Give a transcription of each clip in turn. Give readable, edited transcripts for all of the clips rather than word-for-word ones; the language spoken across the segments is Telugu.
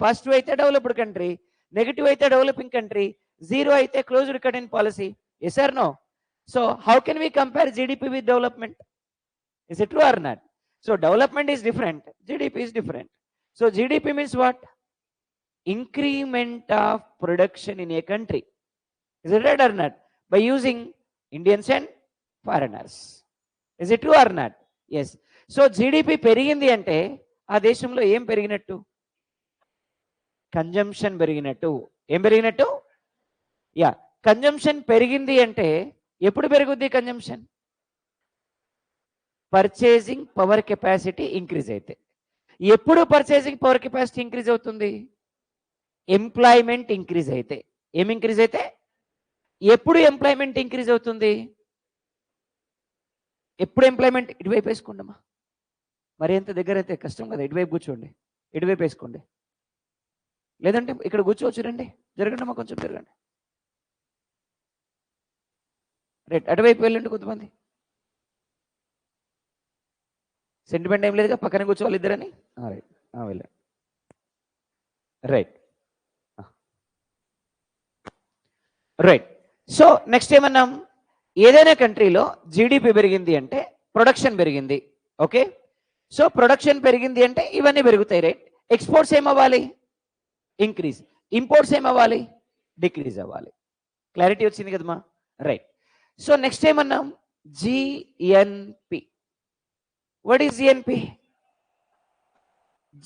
పాజిటివ్ అయితే డెవలప్డ్ కంట్రీ, నెగిటివ్ అయితే డెవలపింగ్ కంట్రీ, జీరో అయితే closed curtain policy. Yes or no? So how can we compare GDP with development? Is it true or not? So development is different, GDP is different. So GDP means what? Increment of production in a country. Is it right or not? By using Indians and foreigners. Is it true or not? Yes. So GDP పెరిగింది అంటే ఆ దేశంలో ఏం పెరిగినట్టు? కన్జంప్షన్ పెరిగినట్టు. ఏం పెరిగినట్టు? యా, కన్జంప్షన్ పెరిగింది అంటే ఎప్పుడు పెరుగుద్ది consumption? Purchasing power capacity increase అయితే. ఎప్పుడు పర్చేసింగ్ పవర్ కెపాసిటీ ఇంక్రీజ్ అవుతుంది? ఎంప్లాయ్మెంట్ ఇంక్రీజ్ అయితే. ఏం ఇంక్రీజ్ అయితే? ఎప్పుడు ఎంప్లాయ్మెంట్ ఇంక్రీజ్ అవుతుంది? ఎప్పుడు ఎంప్లాయ్మెంట్? ఇటువైపు వేసుకోండమ్మా, మరి ఎంత దగ్గర అయితే కష్టం కదా. ఇటువైపు కూర్చోండి, ఇటువైపు వేసుకోండి, లేదంటే ఇక్కడ కూర్చోవచ్చు. రండి, జరగండి అమ్మా, కొంచెం జరగండి. రైట్, అటువైపు వెళ్ళండి కొంతమంది. సెంటిమెంట్ ఏం లేదుగా, పక్కన కూర్చోవాలి ఇద్దరని. రైట్, వెళ్ళండి. Right right. సో నెక్స్ట్ ఏమన్నాం? ఏదైనా కంట్రీలో జీడిపి పెరిగింది అంటే ప్రొడక్షన్ పెరిగింది. ఓకే, సో ప్రొడక్షన్ పెరిగింది అంటే ఇవన్నీ పెరుగుతాయి. రైట్. ఎక్స్పోర్ట్స్ ఏమవ్వాలి? ఇంక్రీజ్. ఇంపోర్ట్స్ ఏమవ్వాలి? డిక్రీజ్ అవ్వాలి. క్లారిటీ వచ్చింది కదమ్మా? రైట్. సో నెక్స్ట్ ఏమన్నాం? GNP. What is GNP?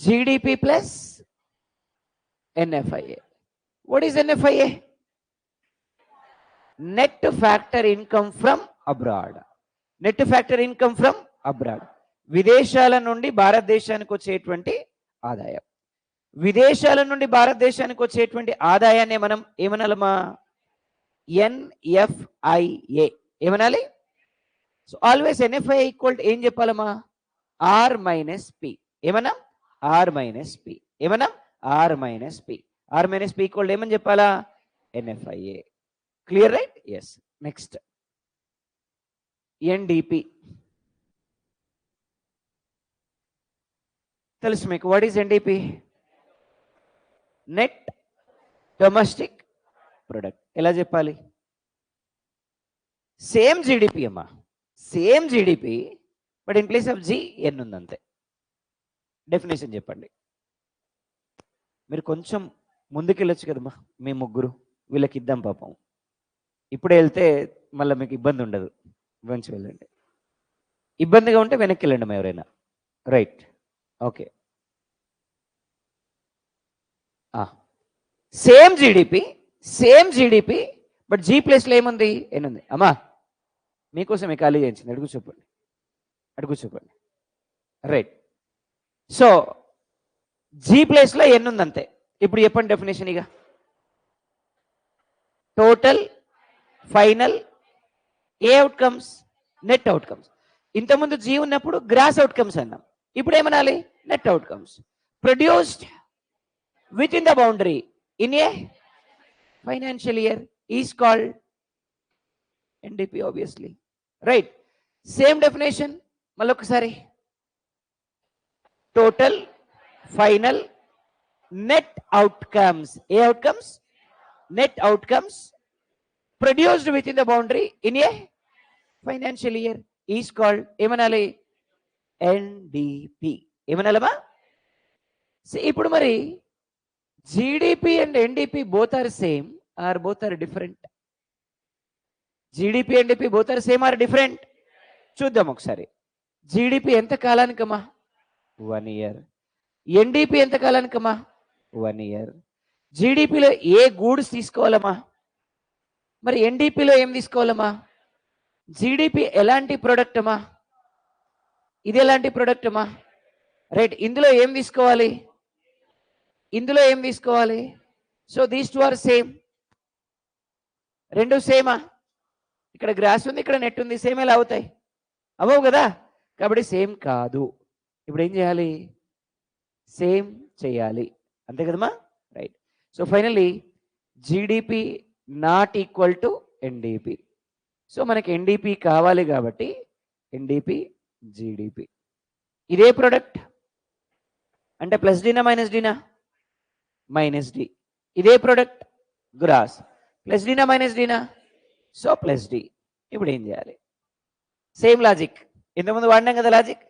GDP plus NFIA. What is NFIA? Net factor income from abroad. Net factor income from abroad, విదేశాల నుండి భారతదేశానికి వచ్చేటువంటి ఆదాయం. విదేశాల నుండి భారతదేశానికి వచ్చేటువంటి ఆదాయాన్ని మనం ఏమనాలమ్మా? ఎన్ఎఫ్ఐఏ. ఏమనాలి? సో ఆల్వేస్ ఎన్ఎఫ్ఐ ఈక్వల్ ఏం చెప్పాలమ్మా? R minus P. ఏమన్నా? R minus P. ఏమన్నా? R minus P. R minus P equal ఏమని చెప్పాలా? NFIA. Clear, right? Yes. Next NDP. తెలుసు మీకు? What is NDP? Net domestic product. ఎలా చెప్పాలి? సేమ్ జీడిపి అమ్మా, same GDP, but in place of G N ఉంది అంతే. డెఫినేషన్ చెప్పండి. మీరు కొంచెం ముందుకెళ్ళొచ్చు కదమ్మా, మీ ముగ్గురు. వీళ్ళకి ఇద్దాం పాపం. ఇప్పుడే వెళ్తే మళ్ళీ మీకు ఇబ్బంది ఉండదు. మంచి వెళ్ళండి. ఇబ్బందిగా ఉంటే వెనక్కి వెళ్ళండి మా ఎవరైనా. Right, okay. Same GDP but G ప్లేస్లో ఏముంది? ఎన్ ఉంది. అమ్మా మీకోసం ఖాళీ చేయించింది. అడుగు చెప్పండి. రైట్. సో జీ ప్లేస్లో ఎన్ ఉంది అంతే. ఇప్పుడు చెప్పండి డెఫినేషన్. ఇక టోటల్, ఫైనల్, ఏ అవుట్కమ్స్? Net outcomes. ఇంతకుముందు జీ ఉన్నప్పుడు గ్రాస్ అవుట్కమ్స్ అన్నాం. ఇప్పుడు ఏమనాలి? Net outcomes. Produced within the boundary in a financial year is called NDP, obviously. Right. Same definition మళ్ళొకసారి. Total, final, net outcomes. ఏ outcomes? Net outcomes produced within the boundary in a financial year is called ఏమనాలి? ఎన్డిపి. ఏమనాలమ్మా? ఇప్పుడు మరి GDP and NDP both are same or both are different? GDP, NDP both are same or different? చూద్దాం ఒకసారి. జీడిపి ఎంత కాలానికమ్మా? 1 year. ఎన్డిపి ఎంత కాలానికమ్మా? 1 year. జీడిపిలో ఏ గూడ్స్ తీసుకోవాలమ్మా? మరి ఎన్డిపిలో ఏం తీసుకోవాలమ్మా? జీడిపి ఎలాంటి ప్రొడక్ట్ అమ్మా? ఇది ఎలాంటి ప్రొడక్ట్ అమ్మా? రైట్. ఇందులో ఏం తీసుకోవాలి? So these two are same. రెండు సేమా? ఇక్కడ గ్రాస్ ఉంది, ఇక్కడ నెట్ ఉంది. సేమ్ ఎలా అవుతాయి? అవ్వవు కదా. కాబట్టి సేమ్ కాదు. ఇప్పుడు ఏం చేయాలి? సేమ్ చేయాలి, అంతే కదమ్మా? Right. So finally GDP not equal to NDP. So మనకి ఎన్డిపి కావాలి కాబట్టి ఎన్డిపి జీడిపి. ఇదే ప్రొడక్ట్ అంటే ప్లస్ డీనా మైనస్ డీనా? Minus D. ఇదే ప్రోడక్ట్ గ్రాస్. ప్లస్ డీనా మైనస్ డీనా? So plus D. ఇప్పుడు ఏం చేయాలి? సేమ్ లాజిక్, ఇంతకుముందు వాడినాం కదా లాజిక్.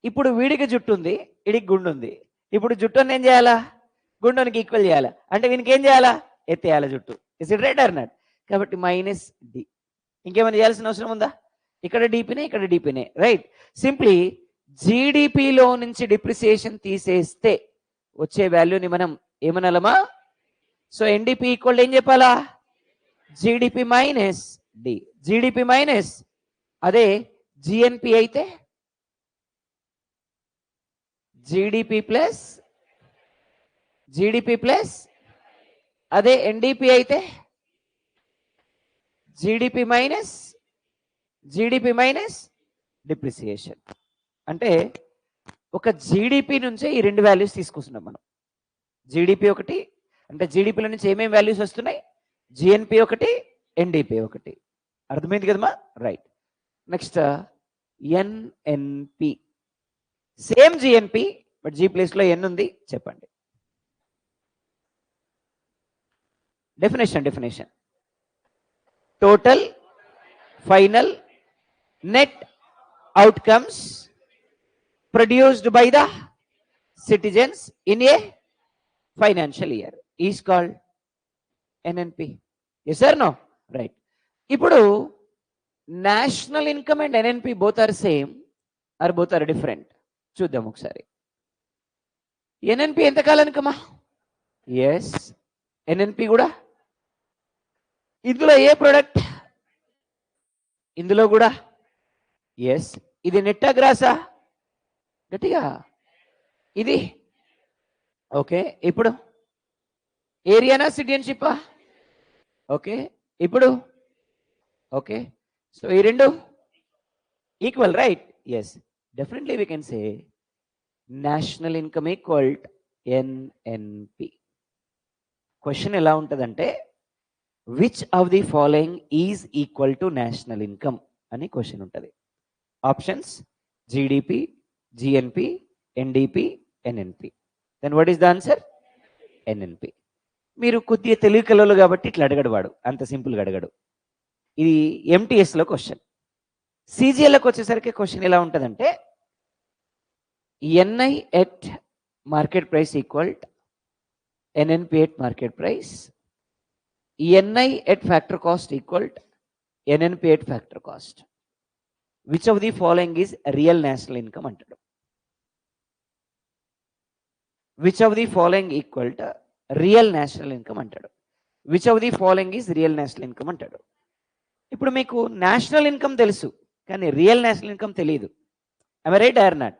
ఇప్పుడు వీడికి జుట్టు ఉంది, వీడికి గుండు ఉంది. ఇప్పుడు జుట్టుని ఏం చేయాలా? గుండునికి ఈక్వల్ చేయాలా? అంటే వీనికి ఏం చేయాలా? ఎత్తేయాలి జుట్టు. Is it right or not? కాబట్టి మైనస్ డి. ఇంకేమైనా చేయాల్సిన అవసరం ఉందా? ఇక్కడ డిపినే, ఇక్కడ డిపినే, రైట్. సింప్లీ జీడిపిలో నుంచి డిప్రిసియేషన్ తీసేస్తే వచ్చే వాల్యూని మనం ఏమనాలమా? సో ఎన్డిపి ఈక్వల్ ఏం చెప్పాలా? GDP minus D. GDP minus, అదే జిఎన్పి అయితే జీడిపి ప్లస్ జీడిపి ప్లస్, అదే ఎన్డిపి అయితే జీడిపి మైనస్ డిప్రిసియేషన్. అంటే ఒక జీడిపి నుంచే ఈ రెండు వాల్యూస్ తీసుకొస్తున్నాం మనం. జీడిపి ఒకటి, అంటే జీడిపిలో నుంచి ఏమేమి వాల్యూస్ వస్తున్నాయి? జిఎన్పి ఒకటి, ఎన్డిపి ఒకటి. అర్థమైంది కదమ్మా? Right. Next NNP. Same GNP but G place లో ఎన్ ఉంది. చెప్పండి. Definition total final net outcomes produced by the citizens in a financial year is called NNP. Yes or no? Right. ఇప్పుడు national income and NNP both are same or both are different? చూద్దాం ఒకసారి. NNP ఎంత కాలానికమ్మా? ఎస్, NNP కూడా. ఇందులో ఏ ప్రోడక్ట్? ఇందులో కూడా ఎస్. ఇది నెట్టా గ్రాసా? గట్టిగా. ఇది ఓకే. ఇప్పుడు ఏరియానా సిటిజన్షిప్పా? ఓకే. ఇప్పుడు ఓకే. సో ఈ రెండు equal, right? Yes, definitely we can say national income equal NNP. Question ఎలా ఉంటుందంటే which of the following is equal to national income అని క్వశ్చన్ ఉంటుంది. Options GDP, GNP, NDP, NNP. Then what is the answer? NNP. మీరు కొద్దిగా తెలుగు కలలు కాబట్టి ఇట్లా అడగడు వాడు, అంత సింపుల్గా అడగడు. ఇది MTSలో క్వశ్చన్. CGLకి వచ్చేసరికి క్వశ్చన్ ఎలా ఉంటుందంటే NI at market price equal NNP at market price, NI at factor cost equal NNP at factor cost. Which of the following is real national income అంటాడు. Which of the following equal to real national income అంటాడు. Which of the following is real national income అంటాడు. ఇప్పుడు మీకు నేషనల్ ఇన్కమ్ తెలుసు కానీ రియల్ నేషనల్ ఇన్కమ్ తెలియదు. I right or not?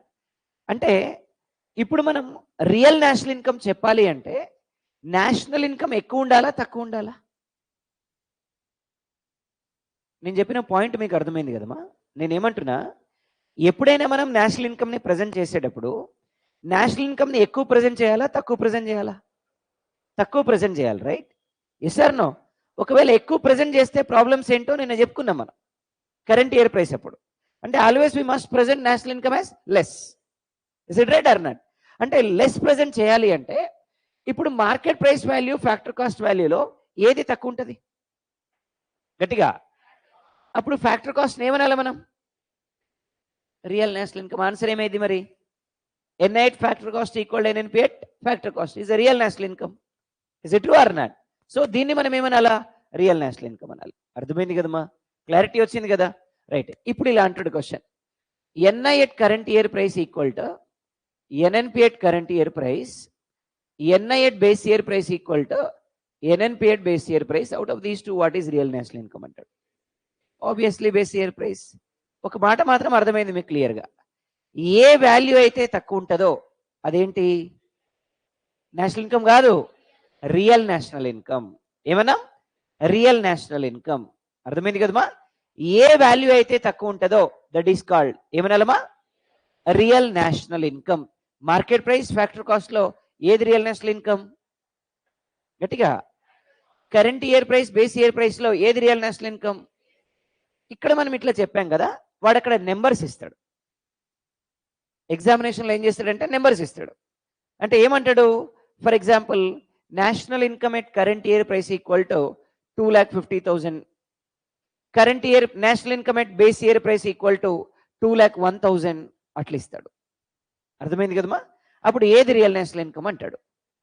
అంటే ఇప్పుడు మనం రియల్ నేషనల్ ఇన్కమ్ చెప్పాలి అంటే నేషనల్ ఇన్కమ్ ఎక్కువ ఉండాలా తక్కువ ఉండాలా? నేను చెప్పిన పాయింట్ మీకు అర్థమైంది కదమ్మా? నేనేమంటున్నా, ఎప్పుడైనా మనం నేషనల్ ఇన్కమ్ని ప్రజెంట్ చేసేటప్పుడు నేషనల్ ఇన్కమ్ని ఎక్కువ ప్రజెంట్ చేయాలా తక్కువ ప్రజెంట్ చేయాలా? తక్కువ ప్రజెంట్ చేయాలి, రైట్? Yes or no? ఒకవేళ ఎక్కువ ప్రజెంట్ చేస్తే ప్రాబ్లమ్స్ ఏంటో నేను చెప్పుకున్నాం మనం కరెంట్ ఇయర్ ప్రైస్ అప్పుడు. అంటే always we must present national income as less. Is it right or not? అంటే లెస్ ప్రజెంట్ చేయాలి అంటే ఇప్పుడు market price value factor cost వాల్యూలో ఏది తక్కువ ఉంటుంది? గట్టిగా. అప్పుడు ఫ్యాక్టర్ కాస్ట్ ఏమనాలి మనం? Real national income. ఆన్సర్ ఏమైంది మరి? NI at factor cost equal to NNP at factor cost is a real national income. Is it true or not? So దీన్ని మనం ఏమనాలా? రియల్ నేషనల్ ఇన్కమ్ అనాలి. అర్థమైంది కదమ్మా? క్లారిటీ వచ్చింది కదా? రైట్. ఇప్పుడు ఇలా అంటాడు question, NI at current year price equal to NNP at current year price, NI at base year price equal to NNP at base year price. Out of these two, what is real national income అంటాడు. Obviously base year price. ఒక మాట మాత్రం అర్థమైంది మీకు క్లియర్గా, ఏ వాల్యూ అయితే తక్కువ ఉంటుందో అదేంటి? నేషనల్ ఇన్కమ్ కాదు, రియల్ నేషనల్ ఇన్కమ్. ఏమన్నా? Real national income. అర్థమైంది కదమ్మా? ఏ వాల్యూ అయితే తక్కువ ఉంటుందో దట్ ఈస్ కాల్డ్ ఏమనాలమ్మా? Real national income. Market price factor cost లో ఏది రియల్ నేషనల్ ఇన్కమ్? గట్టిగా. Current year price base year price లో ఏది రియల్ నేషనల్ ఇన్కమ్? ఇక్కడ మనం ఇట్లా చెప్పాం కదా, వాడు అక్కడ నెంబర్స్ ఇస్తాడు. ఎగ్జామినేషన్లో ఏం చేస్తాడంటే నెంబర్స్ ఇస్తాడు. అంటే ఏమంటాడు? For example national income at current year price equal to 2,50,000. Current year national income at base year price equal to 2,01,000 అట్లా ఇస్తాడు. అర్థమైంది కదమ్మా? అప్పుడు ఏది రియల్ నేషనల్ ఇన్కమ్ అంటాడు.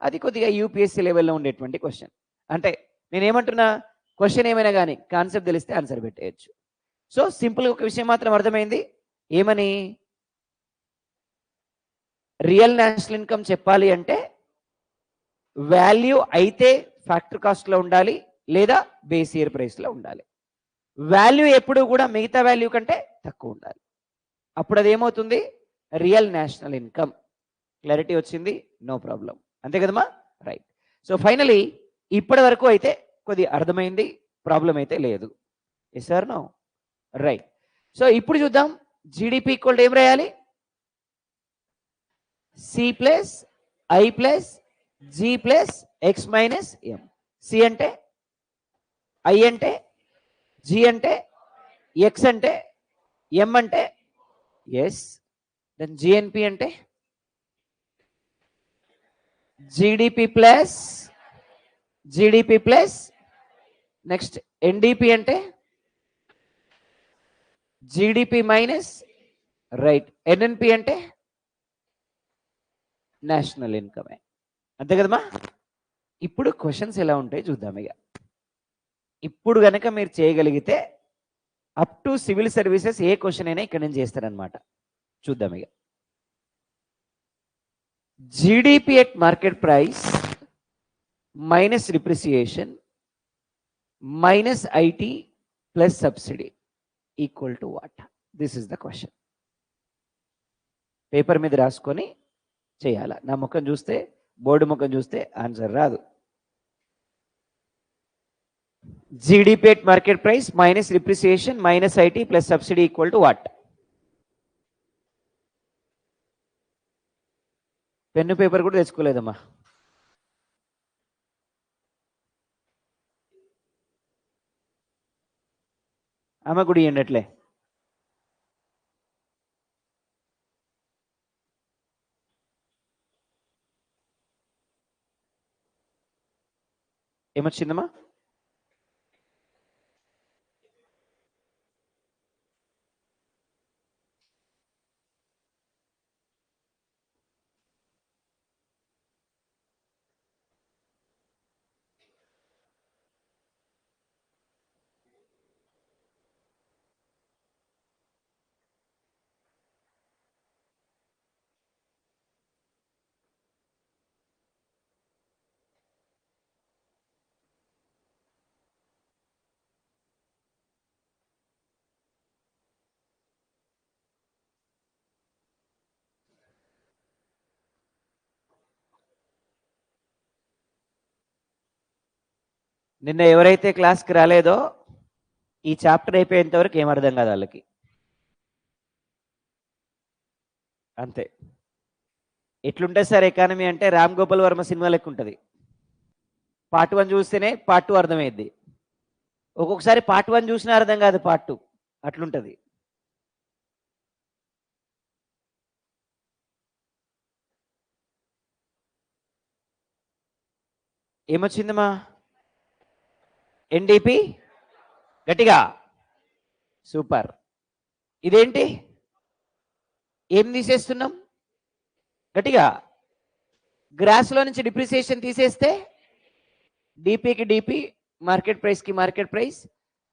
అది కొద్దిగా యూపీఎస్సీ లెవెల్లో ఉండేటువంటి క్వశ్చన్. అంటే నేనేమంటున్నా, క్వశ్చన్ ఏమైనా కానీ కాన్సెప్ట్ తెలిస్తే ఆన్సర్ పెట్టేయచ్చు. సో సింపుల్గా ఒక విషయం మాత్రం అర్థమైంది, ఏమని, రియల్ నేషనల్ ఇన్కమ్ చెప్పాలి అంటే వాల్యూ అయితే ఫ్యాక్టర్ కాస్ట్లో ఉండాలి లేదా బేస్ ఇయర్ ప్రైస్లో ఉండాలి. వాల్యూ ఎప్పుడు కూడా మిగతా వాల్యూ కంటే తక్కువ ఉండాలి. అప్పుడు అది ఏమవుతుంది, రియల్ నేషనల్ ఇన్కమ్. క్లారిటీ వచ్చింది? నో ప్రాబ్లం, అంతే కదమ్మా? రైట్. సో ఫైనలీ ఇప్పటి వరకు అయితే కొద్ది అర్థమైంది, ప్రాబ్లం అయితే లేదు. Yes or no? Right. So ఇప్పుడు చూద్దాం, జీడిపి ఈక్వల్ ఏం రాయాలి, C plus I plus G plus X minus M. C అంటే, ఐ అంటే, జి అంటే, ఎక్స్ అంటే, ఎం అంటే ఎస్, దెన్ జిఎన్పి అంటే జీడిపి ప్లస్ నెక్స్ట్ ఎన్డిపి అంటే జీడిపి మైనస్, రైట్, ఎన్ఎన్పి అంటే నేషనల్ ఇన్కమే. అంతే కదమ్మా? ఇప్పుడు క్వశ్చన్స్ ఎలా ఉంటాయి చూద్దాం. ఇక ఇప్పుడు గనక మీరు చేయగలిగితే up to civil services A question అయినా ఇక్కడ నుంచి చేస్తారనమాట. చూద్దాం. ఇక GDP at market price minus depreciation minus IT plus subsidy equal to what? This is the question. Paper మీద రాసుకొని చేయాలా. నా ముఖం చూస్తే, బోర్డు ముఖం చూస్తే ఆన్సర్ రాదు. GDP at market price minus depreciation minus IT plus subsidy equal to what? Pen paper కూడా తెచ్చుకోలేదమ్మా. అమ్మ గుడి ఇవ్వండి అట్లే. ఏమొచ్చిందమ్మా? నిన్న ఎవరైతే క్లాస్కి రాలేదో ఈ చాప్టర్ అయిపోయేంత వరకు ఏం అర్థం కాదు వాళ్ళకి. అంతే. ఎట్లుంటుంది సార్ ఎకానమీ అంటే రామ్ గోపాల్ వర్మ సినిమా లెక్క ఉంటుంది. పార్ట్ 1 చూస్తేనే పార్ట్ 2 అర్థమైద్ది. ఒక్కొక్కసారి పార్ట్ 1 చూసినా అర్థం కాదు పార్ట్ 2, అట్లుంటుంది. ఏమొచ్చిందమ్మా? ఎన్డిపి గట్టిగా, సూపర్. ఇదేంటి, ఏం తీసేస్తున్నాం గట్టిగా? గ్రాస్లో నుంచి డిప్రిసియేషన్ తీసేస్తే డిపికి డిపి, మార్కెట్ ప్రైస్కి market price,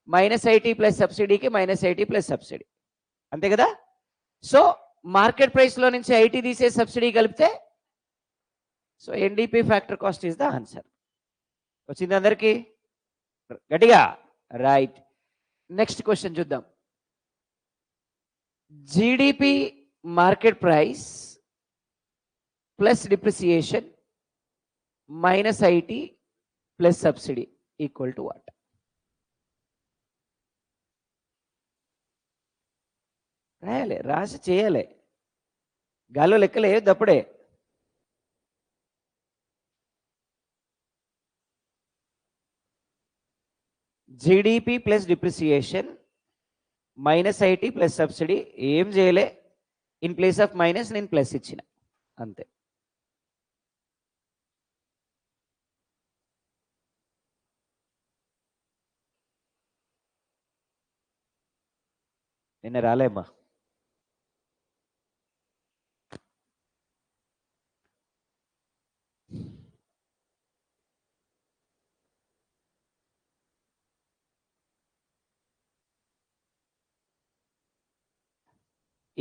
minus IT plus సబ్సిడీకి మైనస్ ఐటీ ప్లస్ సబ్సిడీ, అంతే కదా? సో మార్కెట్ ప్రైస్లో నుంచి ఐటీ తీసే సబ్సిడీ కలిపితే so NDP factor cost is the answer. వచ్చింది అందరికీ? గట్టిగా, రైట్. నెక్స్ట్ క్వశ్చన్ చూద్దాం. GDP market price plus depreciation minus IT plus subsidy equal to what? రాయాలి, రాసి చేయాలి. గాల్లో లెక్కలే దప్పుడే. GDP plus depreciation minus IT plus subsidy, ఏం చేయలే, ఇన్ ప్లేస్ ఆఫ్ మైనస్ నేను ప్లస్ ఇచ్చిన, అంతే. నిన్న రాలేమ్మా.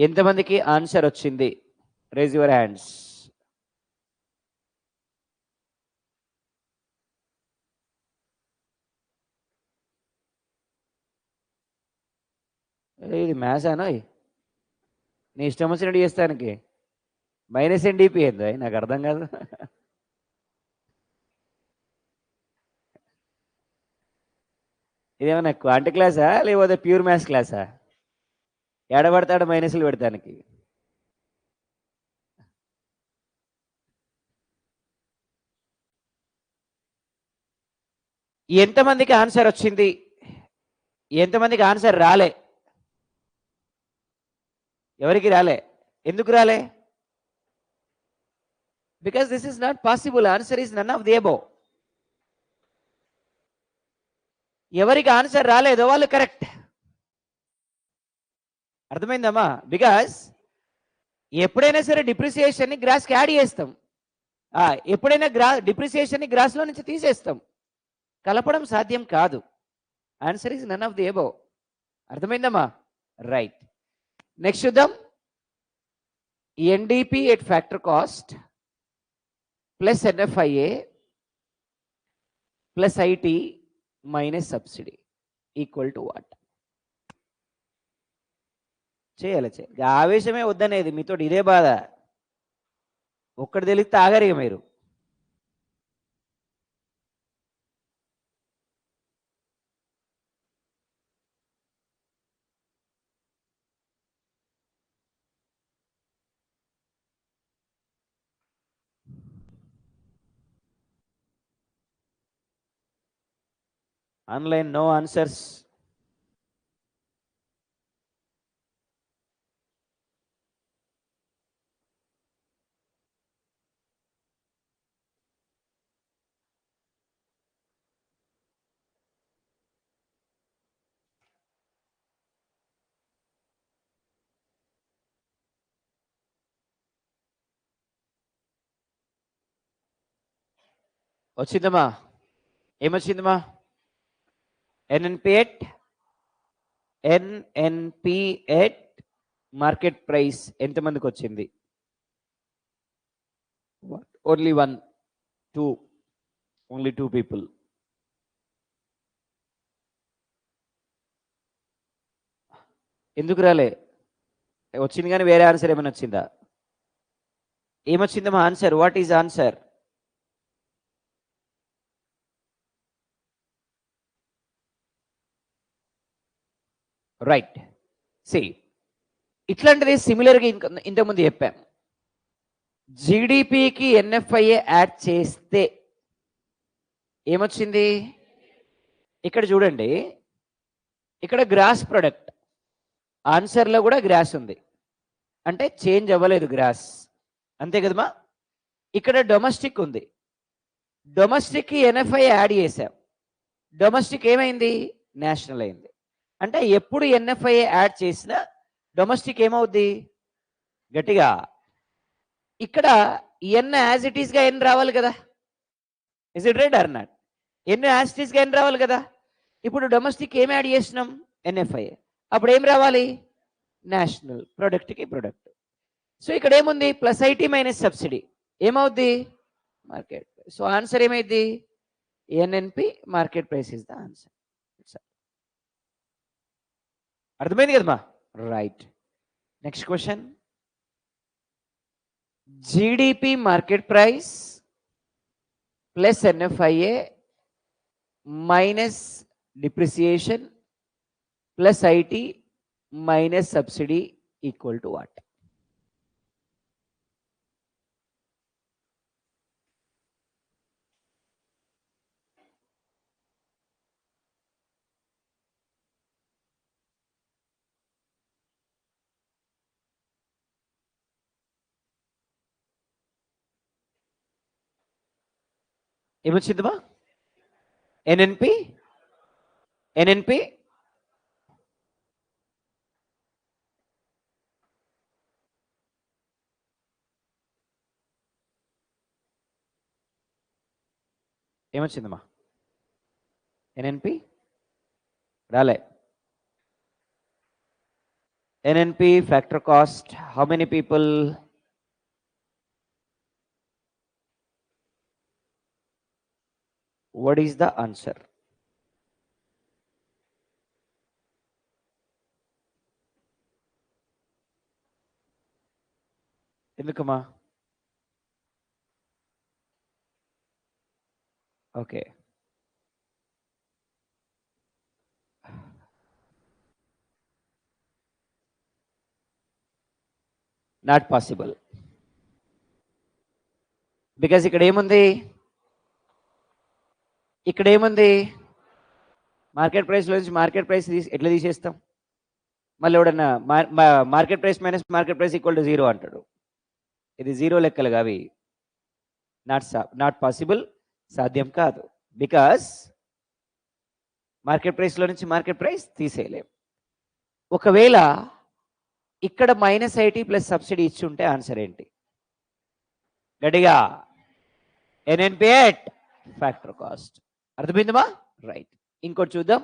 ఎంతమందికి ఆన్సర్ వచ్చింది? Raise your hands. ఇది మ్యాథ్స్ అనా? నీ ఇష్టం వచ్చినట్టు చేస్తానికి మైనస్ ఎన్డీపీ ఏంది? నాకు అర్థం కాదు. ఇదేమన్నా క్వాంటి క్లాసా లేకపోతే ప్యూర్ మ్యాథ్స్ క్లాసా? ఎడబడతాడు మైనస్లు పెడతానికి. ఎంతమందికి ఆన్సర్ వచ్చింది? ఎంతమందికి ఆన్సర్ రాలే? ఎవరికి రాలే? ఎందుకు రాలే? Because this is not possible. Answer is none of the above. ఎవరికి ఆన్సర్ రాలేదో వాళ్ళు కరెక్ట్. అర్థమైందమ్మా? బికాస్ ఎప్పుడైనా సరే డిప్రిసియేషన్ని గ్రాస్కి యాడ్ చేస్తాం. ఎప్పుడైనా డిప్రిసియేషన్ని గ్రాస్లో నుంచి తీసేస్తాం. కలపడం సాధ్యం కాదు. Answer is none of the above. అర్థమైందమ్మా? రైట్. నెక్స్ట్ చూద్దాం. NDP at factor cost plus NFIA plus IT minus subsidy equal to what? చేయాలి. ఆవేశమే వద్దనేది. మీతో ఇదే బాధ. ఒక్కటి తెలిస్తే ఆగరిగా మీరు. Online no answers. వచ్చిందమ్మా? ఏమొచ్చిందమ్మా? ఎన్ఎన్పి ఎట్ మార్కెట్ ప్రైస్ ఎంతమందికి వచ్చింది? Only 1, 2, only 2 people. ఎందుకు రాలే? వచ్చింది కానీ వేరే ఆన్సర్ ఏమైనా వచ్చిందా? ఏమొచ్చిందమ్మా answer? What is answer? Right. C, ఇట్లాంటిది సిమిలర్గా ఇంతకుముందు చెప్పాం. జీడిపికి ఎన్ఎఫ్ఐఏ యాడ్ చేస్తే ఏమొచ్చింది? ఇక్కడ చూడండి, ఇక్కడ గ్రాస్ ప్రొడక్ట్. ఆన్సర్లో కూడా గ్రాస్ ఉంది, అంటే చేంజ్ అవ్వలేదు గ్రాస్. అంతే కదమ్మా? ఇక్కడ డొమెస్టిక్ ఉంది. డొమెస్టిక్కి ఎన్ఎఫ్ఐ యాడ్ చేసాం. డొమెస్టిక్ ఏమైంది? నేషనల్ అయింది. అంటే ఎప్పుడు ఎన్ఎఫ్ఐ యాడ్ చేసినా డొమెస్టిక్ ఏమవుద్ది? గట్టిగా. ఇక్కడ ఎన్ యాజ్ ఇట్ ఈస్గా ఎన్ రావాలి కదా. Is it right or not? N as it ఈస్గా ఎన్ రావాలి కదా. ఇప్పుడు డొమెస్టిక్ ఏం యాడ్ చేసినాం? ఎన్ఎఫ్ఐ. అప్పుడు ఏం రావాలి? నేషనల్. ప్రొడక్ట్కి ప్రొడక్ట్. సో ఇక్కడ ఏముంది? ప్లస్ ఐటీ మైనస్ సబ్సిడీ ఏమవుద్ది? మార్కెట్. సో ఆన్సర్ ఏమైంది? NNP market price is the answer. అర్థమైంది కదమ్మా? Right. Next question. GDP market price plus NFIA minus depreciation plus IT minus subsidy equal to what? ఏమొచ్చిందమ్మా? ఎన్ఎన్పి ఏమొచ్చిందమ్మా? ఎన్ఎన్పి రాలే. NNP factor cost, how many people? What is the answer? ఎందుకమ్మా? Okay, not possible. బికాజ్ ఇక్కడ ఏముంది? ఇక్కడ ఏముంది? మార్కెట్ ప్రైస్లో నుంచి మార్కెట్ ప్రైస్ ఎట్లా తీసేస్తాం? మళ్ళీ ఎవడన్నా market price minus market price equal to 0 అంటాడు. ఇది 0 లెక్కలు అవి. నాట్ పాసిబుల్, సాధ్యం కాదు. బికాస్ మార్కెట్ ప్రైస్లో నుంచి మార్కెట్ ప్రైస్ తీసేయలేం. ఒకవేళ ఇక్కడ -IT ప్లస్ సబ్సిడీ ఇచ్చి ఉంటే ఆన్సర్ ఏంటి? గట్టిగా ఎన్ఎన్పి ఎట్ ఫ్యాక్టర్ కాస్ట్. అర్థమైందమ్మా? రైట్. ఇంకోటి చూద్దాం.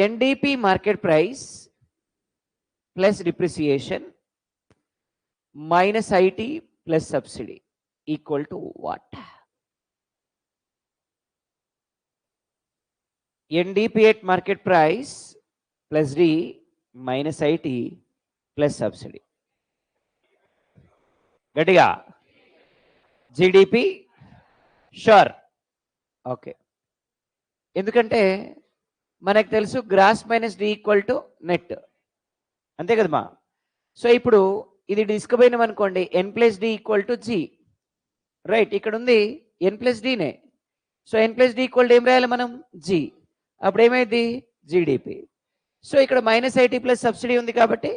NDP market price plus depreciation -IT plus subsidy equal to what? NDP at market price plus D -IT plus subsidy. గట్టిగా జిడిపి. షూర్. ఓకే. ఎందుకంటే మనకు తెలుసు gross minus D equal to net, అంతే కదమ్మా? సో ఇప్పుడు ఇది డిస్కపోయినాం అనుకోండి, N plus D equal to G. Right, ఇక్కడ ఉంది ఎన్ ప్లస్ డినే. So N plus D equal to ఏం రాయాలి మనం? జి. అప్పుడు ఏమైంది? జిడిపి. సో ఇక్కడ -IT ప్లస్ సబ్సిడీ ఉంది కాబట్టి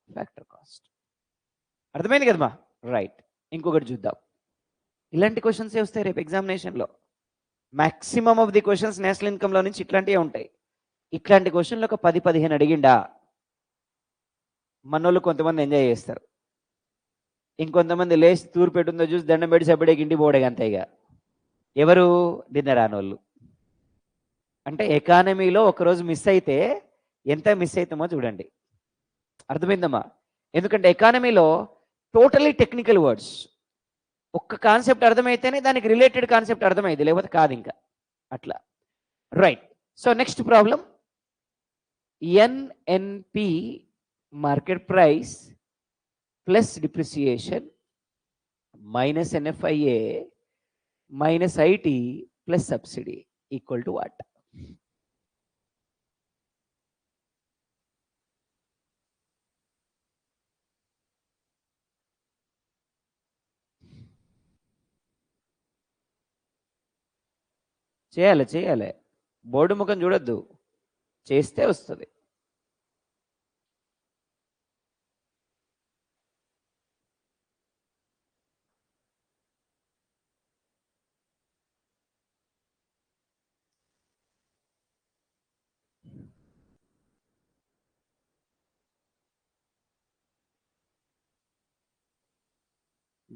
ఫ్యాక్టర్ కాస్ట్. అర్థమైంది కదమ్మా? రైట్. ఇంకొకటి చూద్దాం. ఇలాంటి క్వశ్చన్స్ వస్తాయి రేపు ఎగ్జామినేషన్లో. Maximum of the questions national ఇన్కమ్లో నుంచి ఇట్లాంటివే ఉంటాయి. ఇట్లాంటి క్వశ్చన్లు ఒక 10-15 అడిగిండా మనోళ్ళు కొంతమంది ఎంజాయ్ చేస్తారు, ఇంకొంతమంది లేచి తూరు పెట్టుందో చూసి దండం పెట్టి సపడేకి ఇంటి పోవడే అంతే. ఇక ఎవరు? డిన్నర్ రానోళ్ళు. అంటే ఎకానమీలో ఒకరోజు మిస్ అయితే ఎంత మిస్ అవుతామో చూడండి. అర్థమైందమ్మా? ఎందుకంటే ఎకానమీలో టోటలీ టెక్నికల్ వర్డ్స్. ఒక్క కాన్సెప్ట్ అర్థమైతేనే దానికి రిలేటెడ్ కాన్సెప్ట్ అర్థమైంది, లేకపోతే కాదు ఇంకా అట్లా. Right. So next problem. NNP market price plus depreciation -NFIA -IT plus subsidy equal to what? చేయాలి. బోర్డు ముఖం చూడొద్దు, చేస్తే వస్తుంది.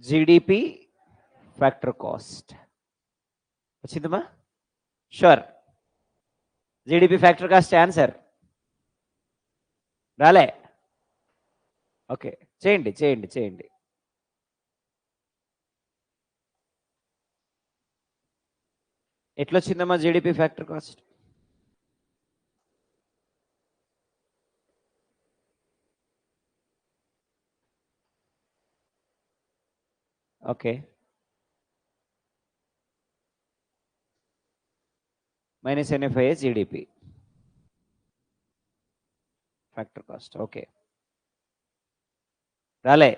జిడిపి ఫ్యాక్టర్ కాస్ట్ వచ్చిందమ్మా? Sure. GDP factor cost answer రాలే? ఓకే, చేయండి. ఎట్లొచ్చిందమ్మా GDP factor cost? Okay, -NFIA GDP factor cost. Okay, రాలే?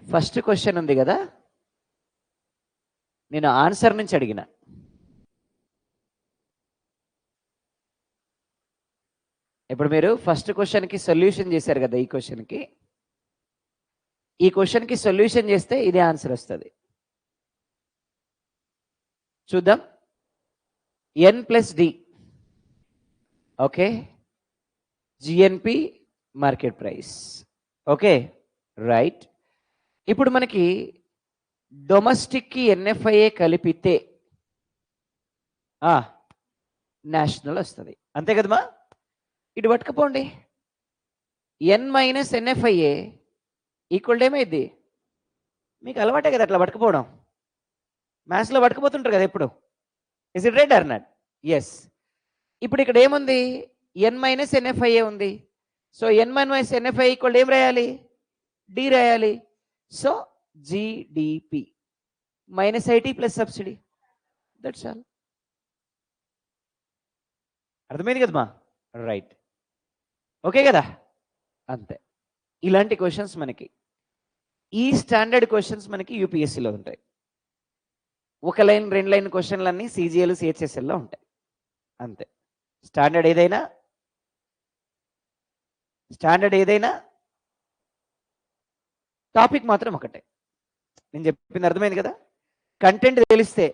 ఫస్ట్ క్వశ్చన్ ఉంది కదా, నేను ఆన్సర్ నుంచి అడిగిన. ఇప్పుడు మీరు ఫస్ట్ క్వశ్చన్కి సొల్యూషన్ చేశారు కదా, ఈ క్వశ్చన్కి సొల్యూషన్ చేస్తే ఇదే ఆన్సర్ వస్తుంది. చూద్దాం. N+D. Okay, GNP market price. Okay, right. ఇప్పుడు మనకి డొమెస్టిక్కి ఎన్ఎఫ్ఐఏ కలిపితే నేషనల్ వస్తుంది, అంతే కదమ్మా? ఇటు పట్టుకుపోండి. ఎన్ మైనస్ ఎన్ఎఫ్ఐఏ ఈక్వల్ ఏమైంది? మీకు అలవాటే కదా అట్లా పట్టుకుపోవడం, మ్యాథ్స్లో పట్టుకుపోతుంటారు కదా ఎప్పుడు. Is it right or not? Yes. ఇప్పుడు ఇక్కడ ఏముంది? ఎన్ మైనస్ ఎన్ఎఫ్ఐఏ ఉంది. So N minus NFI equal ఏం రాయాలి? డి రాయాలి. So GDP minus IT plus subsidy, that's all. అర్థమైంది కదమ్మా? రైట్. ఓకే కదా? అంతే. ఇలాంటి క్వశ్చన్స్ మనకి, ఈ స్టాండర్డ్ క్వశ్చన్స్ మనకి యూపీఎస్సీలో ఉంటాయి. ఒక లైన్ 2 లైన్ క్వశ్చన్లన్నీ సిజిఎల్ సిహెచ్ఎస్ఎల్లో ఉంటాయి, అంతే. స్టాండర్డ్ ఏదైనా టాపిక్ మాత్రం ఒకటే. నేను చెప్పింది అర్థమైంది కదా? కంటెంట్ తెలిస్తే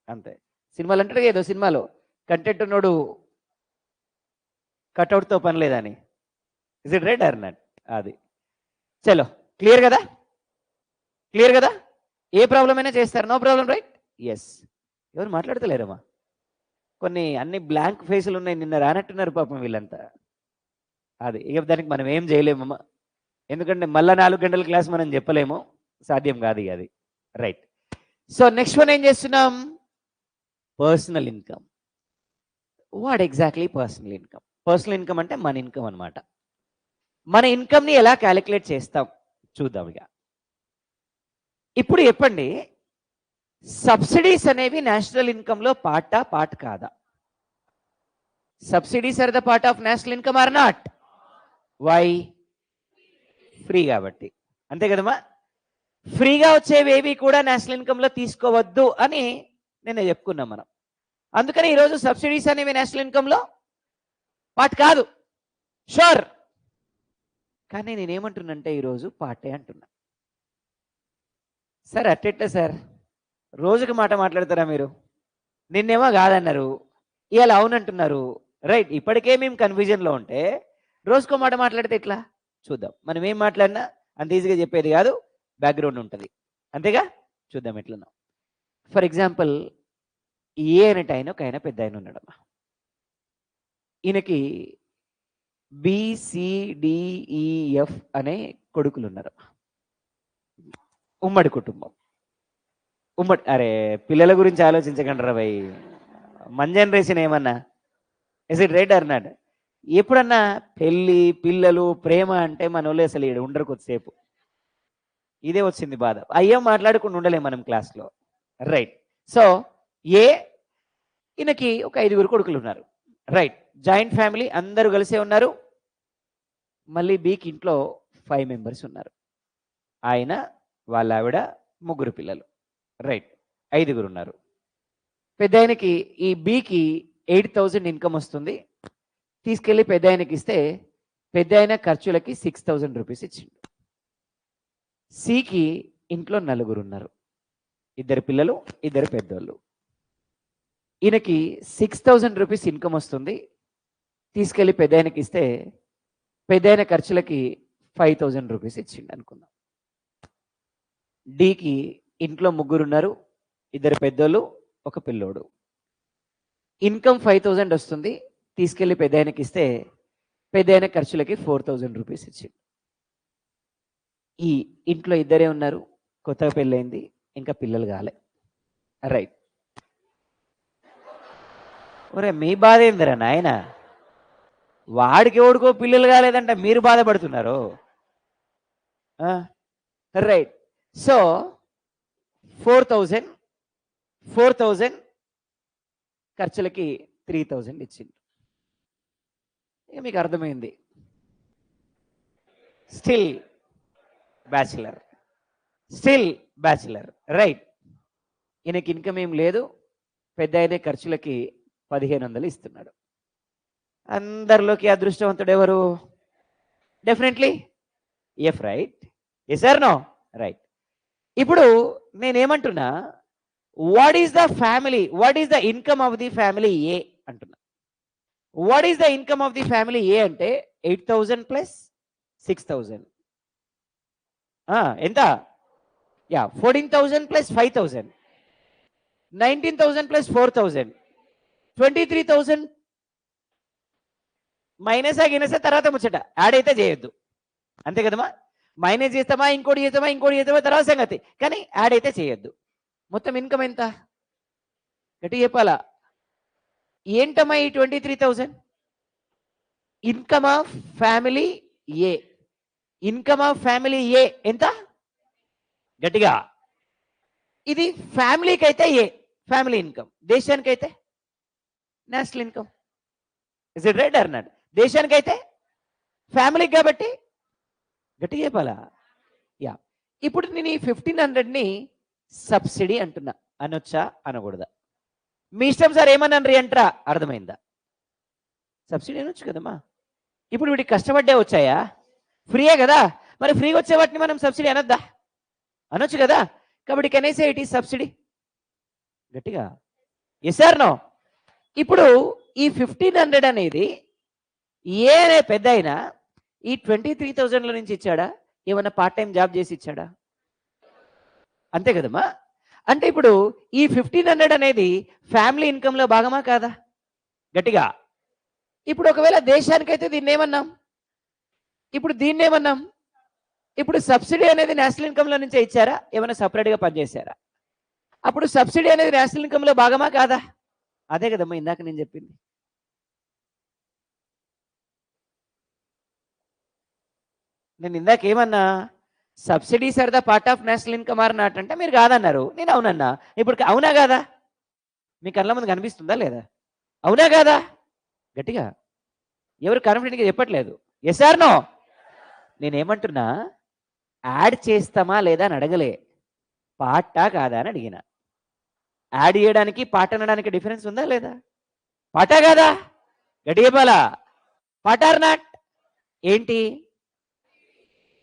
అంతే. సినిమాలు అంటారు ఏదో సినిమాలో, కంటెంట్ ఉన్నోడు కట్అవుట్తో పని లేదని. Is it right or not? అది. చలో, క్లియర్ కదా? ఏ ప్రాబ్లం అయినా చేస్తారు, నో ప్రాబ్లం, రైట్? ఎస్. ఎవరు మాట్లాడతలేరమ్మా? కొన్ని అన్ని బ్లాంక్ ఫేసులు ఉన్నాయి, నిన్న రానట్టున్నారు పాపం వీళ్ళంతా. అది ఇక దానికి మనం ఏం చేయలేమమ్మా, ఎందుకంటే మళ్ళా 4 గంటల క్లాస్ మనం చెప్పలేము, సాధ్యం కాదు అది. రైట్. సో నెక్స్ట్ వన్ ఏం చేస్తున్నాం? Personal income. What exactly personal income? Personal income అంటే మన ఇన్కమ్ అనమాట. మన ఇన్కమ్ని ఎలా క్యాలిక్యులేట్ చేస్తాం చూద్దాం. ఇక ఇప్పుడు చెప్పండి, సబ్సిడీస్ అనేవి నేషనల్ ఇన్కమ్లో పార్ట్ కాదా? Subsidies are the part of national income or not? Why? Free కాబట్టి, అంతే కదమ్మా? ఫ్రీగా వచ్చేవేవి కూడా నేషనల్ ఇన్కమ్లో తీసుకోవద్దు అని నేను చెప్పుకున్నాం మనం. అందుకని ఈరోజు సబ్సిడీస్ అనేవి నేషనల్ ఇన్కమ్లో పార్ట్ కాదు, షూర్. కానీ నేనేమంటున్నంటే ఈరోజు పార్టే అంటున్నా. సార్ అట్టెట్లా సార్, రోజుకి మాట మాట్లాడతారా మీరు? నిన్నేమో కాదన్నారు, ఇవాళ అవునంటున్నారు. రైట్. ఇప్పటికే మేము కన్ఫ్యూజన్లో ఉంటే రోజుకో మాట మాట్లాడితే ఎట్లా? చూద్దాం. మనం ఏం మాట్లాడినా అంత ఈజీగా చెప్పేది కాదు, బ్యాక్గ్రౌండ్ ఉంటుంది, అంతేగా? చూద్దాం ఎట్లన్నా. ఫర్ ఎగ్జాంపుల్, ఏ అనేట ఆయన ఒక ఆయన పెద్ద ఆయన ఉన్నాడమ్మా. ఈయనకి బిసిడిఈఎఫ్ అనే కొడుకులు ఉన్నారమ్మా. ఉమ్మడి కుటుంబం. అరే పిల్లల గురించి ఆలోచించకండి రా భయ్, మన జనరేషన్ ఏమన్నా. Is it right or not? ఎప్పుడన్నా పెళ్ళి, పిల్లలు, ప్రేమ అంటే మన వాళ్ళు అసలు ఇక్కడ ఉండరు కొద్దిసేపు. ఇదే వచ్చింది బాధ. అయ్యో మాట్లాడుకుంటూ ఉండలేం మనం క్లాస్లో. రైట్. సో ఈయనకి ఒక 5 కొడుకులు ఉన్నారు. రైట్. జాయింట్ ఫ్యామిలీ, అందరూ కలిసే ఉన్నారు. మళ్ళీ బీకి ఇంట్లో 5 మెంబర్స్ ఉన్నారు. ఆయన, వాళ్ళ ఆవిడ, 3 పిల్లలు. రైట్. 5 ఉన్నారు. పెద్ద ఆయనకి ఈ బీకి 8,000 ఇన్కమ్ వస్తుంది. తీసుకెళ్ళి పెద్ద ఆయనకి ఇస్తే పెద్ద ఆయన ఖర్చులకి 6,000 రూపీస్ ఇచ్చిండు. సికి ఇంట్లో 4 ఉన్నారు, 2 పిల్లలు, 2 పెద్దోళ్ళు. ఈయనకి 6,000 రూపీస్ ఇన్కమ్ వస్తుంది. తీసుకెళ్ళి పెద్ద ఆయనకి ఇస్తే పెద్ద ఆయన ఖర్చులకి 5,000 రూపీస్ ఇచ్చిండు అనుకుందాం. డికి ఇంట్లో 3 ఉన్నారు, 2 పెద్దోళ్ళు, 1 పిల్లోడు. ఇన్కమ్ 5,000 వస్తుంది. తీసుకెళ్ళి పెద్ద ఆయనకి ఇస్తే పెద్ద ఆయన ఖర్చులకి 4,000 రూపీస్ ఇచ్చిండు. ఈ ఇంట్లో 2 ఉన్నారు, కొత్తగా పెళ్ళయింది, ఇంకా పిల్లలు కాలే. రైట్. ఒరే మీ బాధ ఏందిరా నాయన? వాడికి ఎవడికో పిల్లలు కాలేదంట, మీరు బాధపడుతున్నారు. రైట్. సో 4,000 ఖర్చులకి 3,000 ఇచ్చింది. ఇక మీకు అర్థమైంది, స్టిల్ బ్యాచిలర్. రైట్. ఈయనకి ఇన్కమ్ ఏం లేదు, పెద్ద అయిన ఖర్చులకి 1,500 ఇస్తున్నాడు. అందరిలోకి అదృష్టవంతుడు ఎవరు? Definitely F. Right? Yes or no? Right. ఇప్పుడు నేనేమంటున్నా, what is the income of the family A అంటున్నా. What is the income of the family A అంటే 8,000 ప్లస్ 6,000. ఎంత? 14,000 ప్లస్ 5,000, 19,000 ప్లస్ 4,000, 23,000 మైనస్ గినస తర్వాత ముచ్చట. యాడ్ అయితే చేయొద్దు, అంతే కదమ్మా. మైనస్ చేస్తామా, ఇంకోటి చేస్తామా తర్వాత సంగతి, కానీ యాడ్ అయితే చేయొద్దు. మొత్తం ఇన్కమ్ ఎంత? గట్టి చెప్పాలా? ఏంటమ్మా ఈ 23,000? Income of family A. Income of family A ఎంత? గట్టిగా. ఇది ఫ్యామిలీకి అయితే ఏ, ఫ్యామిలీ ఇన్కమ్. దేశానికైతే national income. Is it right or not? దేశానికైతే ఫ్యామిలీకి కాబట్టి గట్టి చెప్పాలా? ఇప్పుడు నేను ఈ 1,500ని సబ్సిడీ అంటున్నా, అనొచ్చా అనకూడదా? మీ ఇష్టం సార్, ఏమన్నాను అంటారా? అర్థమైందా? సబ్సిడీ అనొచ్చు కదమ్మా. ఇప్పుడు వీటికి కష్టపడ్డే వచ్చాయా? ఫ్రీయే కదా. మరి ఫ్రీగా వచ్చే వాటిని మనం సబ్సిడీ అనొద్దా? అనొచ్చు కదా. కాబట్టి can I say it is subsidy? గట్టిగా ఎస్ ఆర్ నో? ఇప్పుడు ఈ 1,500 అనేది ఏ అనే పెద్ద అయినా ఈ 23,000లో నుంచి ఇచ్చాడా? ఏమన్నా పార్ట్ టైం జాబ్ చేసి ఇచ్చాడా? అంతే కదమ్మా. అంటే ఇప్పుడు ఈ 1,500 అనేది ఫ్యామిలీ ఇన్కమ్ లో భాగమా కాదా? గట్టిగా. ఇప్పుడు ఒకవేళ దేశానికైతే దీన్ని ఏమన్నాం? ఇప్పుడు దీన్ని ఏమన్నాం? ఇప్పుడు సబ్సిడీ అనేది నేషనల్ ఇన్కమ్ లో నుంచే ఇచ్చారా? ఏమైనా సపరేట్ గా పనిచేశారా? అప్పుడు సబ్సిడీ అనేది నేషనల్ ఇన్కమ్ లో భాగమా కాదా? అదే కదమ్మా ఇందాక నేను చెప్పింది. నేను ఇందాక ఏమన్నా? Subsidies are the part of national income or not అంటే మీరు కాదన్నారు, నేను అవునన్నా. ఇప్పుడు అవునా కాదా? మీ కళ్ళ ముందు కనిపిస్తుందా లేదా? అవునా కాదా? గట్టిగా. ఎవరు కాన్ఫిడెంట్గా చెప్పట్లేదు. Yes or no? నేనేమంటున్నా, యాడ్ చేస్తామా లేదా అని అడగలే, పార్టా కాదా అని అడిగిన. యాడ్ చేయడానికి పార్ట్ అనడానికి డిఫరెన్స్ ఉందా లేదా? పార్టా కాదా? గట్టిగా చెప్పాలా? Part or not? ఏంటి?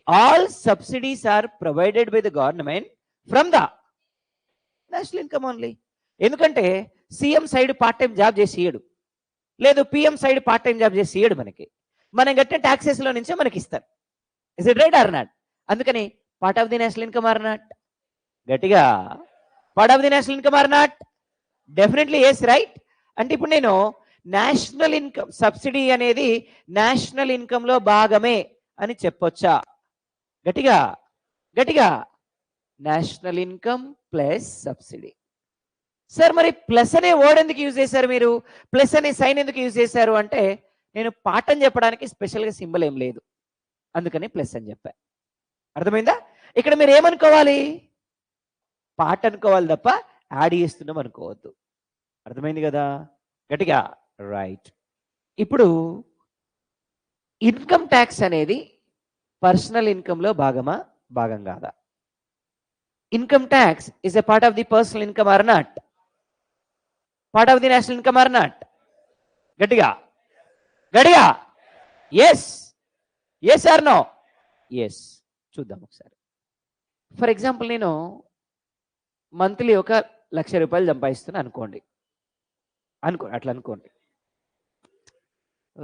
All subsidies are provided by the government from the national income only. ఎందుకంటే CM side part time job చేసి ఇయ్యడు, లేదు PM side part time job చేసి ఇయ్యడు. మనం కట్టిన ట్యాక్సెస్ లో నుంచే మనకి ఇస్తారు. Is it right or not? అందుకని part of the national income or not? గట్టిగా. Part of the national income or not? Definitely yes, right. అంటే ఇప్పుడు నేను నేషనల్ ఇన్కమ్ సబ్సిడీ అనేది నేషనల్ ఇన్కమ్ లో భాగమే అని చెప్పొచ్చా? గట్టిగా గట్టిగా. National income plus subsidy. Sir మరి ప్లస్ అనే వర్డ్ ఎందుకు యూజ్ చేశారు మీరు? ప్లస్ అనే సైన్ ఎందుకు యూజ్ చేశారు అంటే, నేను పాఠం చెప్పడానికి స్పెషల్గా సింబల్ ఏం లేదు, అందుకని ప్లస్ అని చెప్పా. అర్థమైందా? ఇక్కడ మీరు ఏమనుకోవాలి? పాట అనుకోవాలి తప్ప యాడ్ చేస్తున్నాం అనుకోవద్దు. అర్థమైంది కదా? గట్టిగా. రైట్. ఇప్పుడు ఇన్కమ్ ట్యాక్స్ అనేది పర్సనల్ ఇన్కమ్ లో భాగమా, భాగం కాదా? Income tax is a part of the personal income or not? Part of the national income or not? గట్టిగా గట్టిగా. Yes, yes or no? Yes. చూద్దాం ఒకసారి. ఫర్ ఎగ్జాంపుల్, నేను మంత్లీ 1,00,000 రూపాయలు సంపాదిస్తున్నా అనుకోండి. అట్లా అనుకోండి.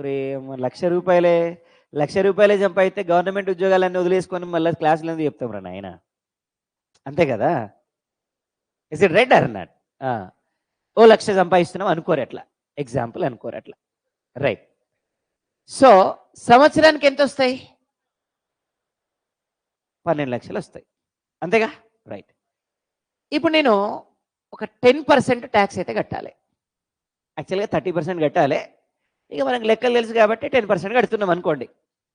రే 1,00,000 రూపాయలే సంపాదిస్తే గవర్నమెంట్ ఉద్యోగాలన్నీ వదిలేసుకొని మళ్ళీ క్లాసులు ఎందుకు చెప్తాం రా నాయన? అంతే కదా? Is it right or not? 1,00,000 సంపాదిస్తున్నాం అనుకోరు, అట్లా ఎగ్జాంపుల్ అనుకోరు అట్లా. రైట్. సో సంవత్సరానికి ఎంత వస్తాయి? 12 లక్షలు వస్తాయి, అంతేగా? రైట్. ఇప్పుడు నేను ఒక 10% ట్యాక్స్ అయితే కట్టాలి. యాక్చువల్గా 30% కట్టాలి. ఇక మనకు లెక్కలు తెలుసు కాబట్టి 10% కడుతున్నాం అనుకోండి.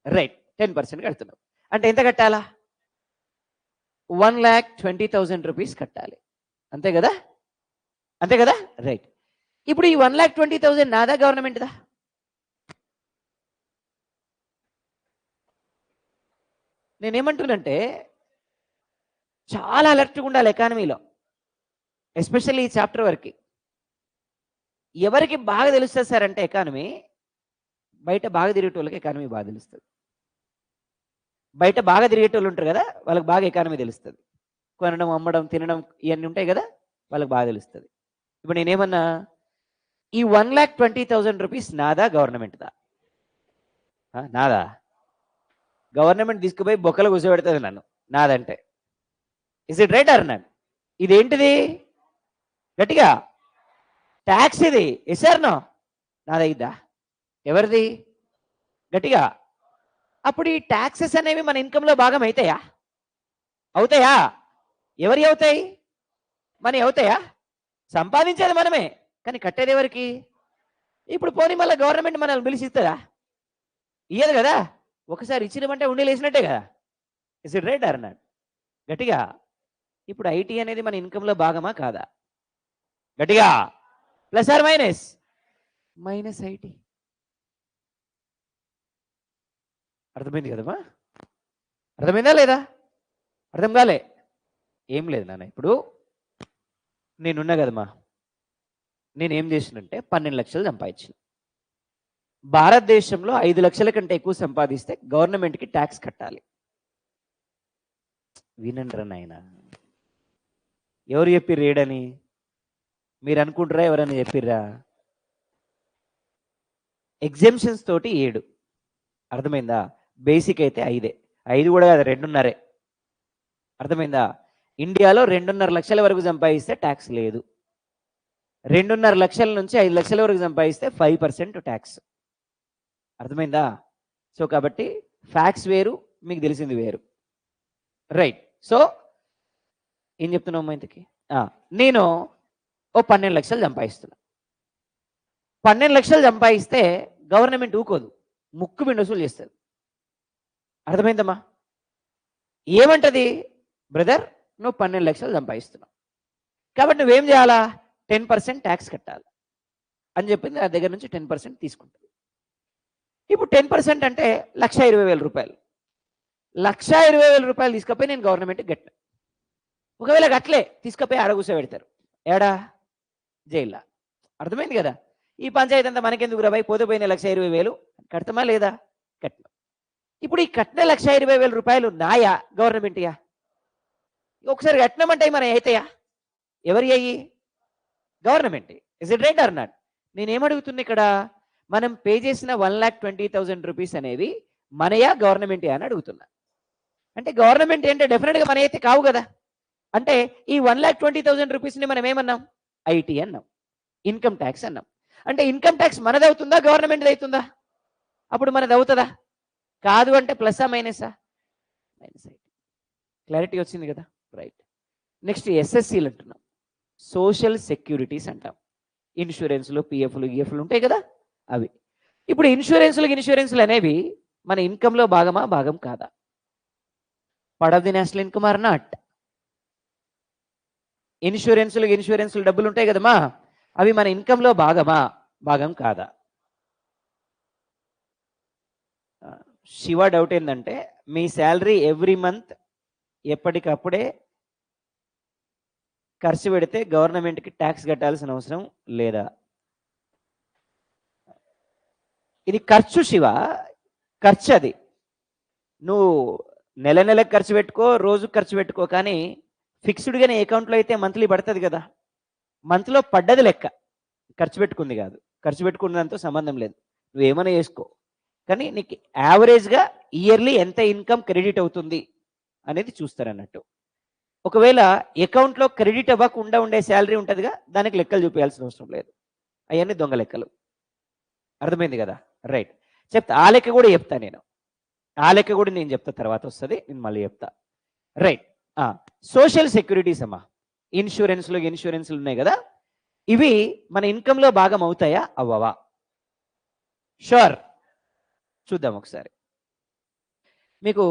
రైట్, 10% కడుతున్నాం అంటే ఎంత కట్టాలా? 1,20,000 రూపీస్ కట్టాలి, అంతే కదా? అంతే కదా? రైట్. ఇప్పుడు ఈ 1,20,000 నాదా గవర్నమెంట్దా? నేనేమంటున్నంటే, చాలా అలర్ట్గా ఉండాలి ఎకానమీలో, ఎస్పెషల్లీ ఈ చాప్టర్ వరకు. ఎవరికి బాగా తెలుస్తుంది సార్ అంటే ఎకానమీ? బయట బాగా తిరిగేటోళ్ళకి ఎకానమీ బాగా తెలుస్తుంది. బయట బాగా తిరిగేటోళ్ళు ఉంటారు కదా, వాళ్ళకి బాగా ఎకానమీ తెలుస్తుంది. కొనడం, అమ్మడం, తినడం ఇవన్నీ ఉంటాయి కదా, వాళ్ళకి బాగా తెలుస్తుంది. ఇప్పుడు నేనేమన్నా, ఈ 1,20,000 రూపీస్ నాదా గవర్నమెంట్దా? నాదా. గవర్నమెంట్ తీసుకుపోయి బొక్కలు కూర్చోబెడుతుంది నన్ను. నాదంటే. Is it right or not? ఇదేంటిది? గట్టిగా ట్యాక్స్ ఇది. Yes or no? నాదైద్దా? ఎవరిది? గట్టిగా. అప్పుడు ఈ ట్యాక్సెస్ అనేవి మన ఇన్కంలో భాగం అవుతాయా? అవుతాయా? ఎవరి అవుతాయి? మనవి అవుతాయా? సంపాదించేది మనమే, కానీ కట్టేది ఎవరికి? ఇప్పుడు పోనీ మళ్ళీ గవర్నమెంట్ మనల్ని పిలిచి ఇస్తుందా? ఇయ్యదు కదా. ఒకసారి ఇచ్చినమంటే ఉండి లేసినట్టే కదా. Is it right or not? గట్టిగా. ఇప్పుడు ఐటీ అనేది మన ఇన్కంలో భాగమా కాదా? గట్టిగా. Plus or minus? Minus IT. అర్థమైంది కదమ్మా? అర్థమైందా లేదా? అర్థం కాలే? ఏం లేదు నాన్న. ఇప్పుడు నేనున్నా కదమ్మా, నేనేం చేసినంటే 12 లక్షలు సంపాదించిన. భారతదేశంలో 5 లక్షల కంటే ఎక్కువ సంపాదిస్తే గవర్నమెంట్కి ట్యాక్స్ కట్టాలి. వినండ్రా నాయన. ఎవరు చెప్పిర్రు రేడని? మీరు అనుకుంటారా ఎవరైనా చెప్పిర్రా? ఎగ్జామ్షన్స్ తోటి 7. అర్థమైందా? బేసిక్ అయితే 5. 5 కూడా కాదు, 2.5. అర్థమైందా? ఇండియాలో 2.5 లక్షల వరకు సంపాదిస్తే ట్యాక్స్ లేదు. 2.5 లక్షల నుంచి 5 లక్షల వరకు సంపాదిస్తే 5% ట్యాక్స్. అర్థమైందా? సో కాబట్టి ఫ్యాక్ట్స్ వేరు, మీకు తెలిసింది వేరు. రైట్. సో ఏం చెప్తున్నావు ఇంతకి? నేను ఓ 12 లక్షలు సంపాదిస్తున్నా. 12 లక్షలు సంపాదిస్తే గవర్నమెంట్ ఊకోదు, ముక్కు పిండి వసూలు చేస్తుంది. అర్థమైందమ్మా? ఏమంటది? బ్రదర్, నువ్వు 12 లక్షలు సంపాదిస్తున్నావు కాబట్టి నువ్వేం చేయాలా? 10% ట్యాక్స్ కట్టాలి అని చెప్పింది. ఆ దగ్గర నుంచి 10% తీసుకుంటుంది. ఇప్పుడు 10% అంటే 1,20,000 రూపాయలు. 1,20,000 రూపాయలు తీసుకపోయి నేను గవర్నమెంట్కి కట్టిన. ఒకవేళ గట్లే తీసుకపోయి ఆడ కూర్చోబెడతారు. ఏడా? జైల్లో. అర్థమైంది కదా? ఈ పంచాయతీ అంతా మనకెందుకు రాబాయి, పోతే పోయిన 1,20,000 కడతామా లేదా? కట్టిన. ఇప్పుడు ఈ కట్టిన 1,20,000 రూపాయలు నాయా గవర్నమెంట్యా? ఒకసారి కట్టినామంటే మనం అవుతాయా? ఎవరి అయ్యి? Government. Is it right or not? నేనేమడుగుతున్నా ఇక్కడ, మనం పే చేసిన 1,20,000 రూపీస్ అనేవి మనయా గవర్నమెంట్ అని అడుగుతున్నా. అంటే గవర్నమెంట్ ఏంటంటే డెఫినెట్గా మన అయితే కావు కదా. అంటే ఈ 1,20,000 రూపీస్ని మనం ఏమన్నాం? ఐటీ అన్నాం, ఇన్కమ్ ట్యాక్స్ అన్నాం. అంటే ఇన్కమ్ ట్యాక్స్ మనది అవుతుందా గవర్నమెంట్ అవుతుందా? అప్పుడు మనది అవుతుందా? కాదు అంటే ప్లస్సా మైనసా? Minus IT. క్లారిటీ వచ్చింది కదా? రైట్. నెక్స్ట్ ఎస్ఎస్సీలు అంటున్నాం, సోషల్ సెక్యూరిటీస్ అంటాం. ఇన్సూరెన్స్లు, పిఎఫ్లు, ఈఎఫ్లు ఉంటాయి కదా, అవి. ఇప్పుడు ఇన్సూరెన్స్లు అనేవి మన ఇన్కంలో భాగమా భాగం కాదా? Part of the national income or not? ఇన్సూరెన్స్లు డబ్బులు ఉంటాయి కదమ్మా, అవి మన ఇన్కంలో భాగమా భాగం కాదా? శివ డౌట్ ఏంటంటే, మీ శాలరీ ఎవ్రీ మంత్ ఎప్పటికప్పుడే ఖర్చు పెడితే గవర్నమెంట్కి ట్యాక్స్ కట్టాల్సిన అవసరం లేదా? ఇది ఖర్చు శివ, ఖర్చు. అది నువ్వు నెల నెలకు ఖర్చు పెట్టుకో, రోజు ఖర్చు పెట్టుకో, కానీ ఫిక్స్డ్గా నీ అకౌంట్లో అయితే మంత్లీ పడుతుంది కదా. మంత్లో పడ్డది లెక్క, ఖర్చు పెట్టుకుంది కాదు. ఖర్చు పెట్టుకున్నదాంతో సంబంధం లేదు, నువ్వేమైనా చేసుకో. కానీ నీకు యావరేజ్గా ఇయర్లీ ఎంత ఇన్కమ్ క్రెడిట్ అవుతుంది అనేది చూస్తారన్నట్టు. ఒకవేళ అకౌంట్లో క్రెడిట్ అవ్వకుండా ఉండే శాలరీ ఉంటుందిగా, దానికి లెక్కలు చూపించాల్సిన అవసరం లేదు. అవన్నీ దొంగ లెక్కలు. అర్థమైంది కదా? రైట్. చెప్తా, ఆ లెక్క కూడా చెప్తా నేను. ఆ లెక్క కూడా నేను చెప్తా, తర్వాత వస్తుంది, నేను మళ్ళీ చెప్తా. రైట్. సోషల్ సెక్యూరిటీస్ అమ్మా, ఇన్సూరెన్స్లు ఉన్నాయి కదా, ఇవి మన ఇన్కంలో భాగం అవుతాయా అవ్వవా? షూర్. చూద్దాం ఒకసారి. మీకు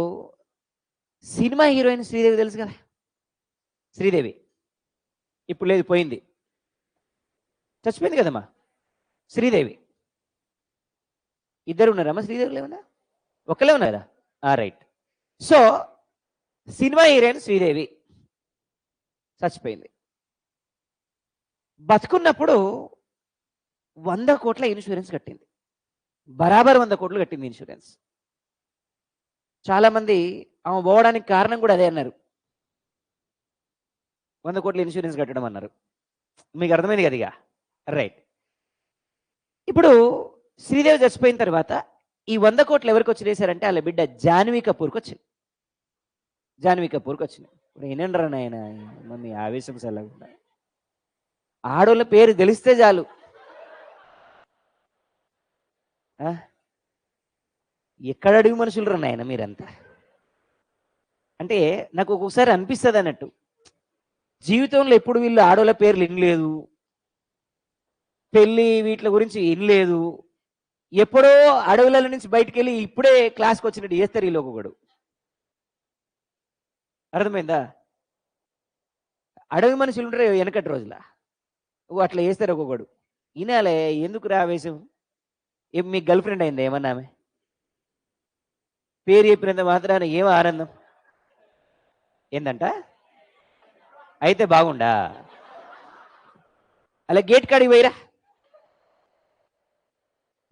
సినిమా హీరోయిన్ శ్రీదేవి తెలుసు కదా? శ్రీదేవి ఇప్పుడు లేదు, పోయింది, చచ్చిపోయింది కదమ్మా శ్రీదేవి. ఇద్దరు ఉన్నారమ్మా శ్రీదేవిలో? ఏమన్నా ఒకలే ఉన్నారా? Right. So cinema heroine Sridevi చచ్చిపోయింది. బతుకున్నప్పుడు 100 కోట్ల ఇన్సూరెన్స్ కట్టింది, బరాబర్ 100 కోట్లు కట్టింది ఇన్సూరెన్స్. చాలా మంది ఆమె పోవడానికి కారణం కూడా అదే అన్నారు, 100 కోట్ల ఇన్సూరెన్స్ కట్టడం అన్నారు. మీకు అర్థమైంది కదా ఇక? రైట్. ఇప్పుడు శ్రీదేవి చచ్చిపోయిన తర్వాత ఈ 100 కోట్లు ఎవరికి వచ్చి వేశారంటే వాళ్ళ బిడ్డ జాన్వీ కపూర్కి వచ్చింది. జాన్వీ కపూర్కి వచ్చినాయి. ఇప్పుడు వినండిరా నాయన, మీ ఆవేశం సెలవుండా. ఆడోళ్ళ పేరు తెలిస్తే చాలు. ఎక్కడ అడుగు మనుషులు రా నాయన మీరంతా. అంటే నాకు ఒక్కొక్కసారి అనిపిస్తుంది అన్నట్టు, జీవితంలో ఎప్పుడు వీళ్ళు ఆడోళ్ళ పేర్లు వినలేదు, పెళ్ళి వీటి గురించి వినలేదు, ఎప్పుడో అడవుల నుంచి బయటికి వెళ్ళి ఇప్పుడే క్లాస్కి వచ్చినట్టు చేస్తారు వీళ్ళు ఒక్కొక్కడు. అర్థమైందా? అడవి మనుషులు ఉంటారు వెనకటి రోజుల, అట్లా చేస్తారు ఒక్కొక్కడు. వినాలే, ఎందుకు రా ఆవేశం? మీ గర్ల్ ఫ్రెండ్ అయిందా ఏమన్నా? ఆమె పేరు చెప్పినంత మాత్రాన ఏమో ఆనందం ఏందంట? అయితే బాగుండా. అలా గేట్ కాడికి పోయిరా,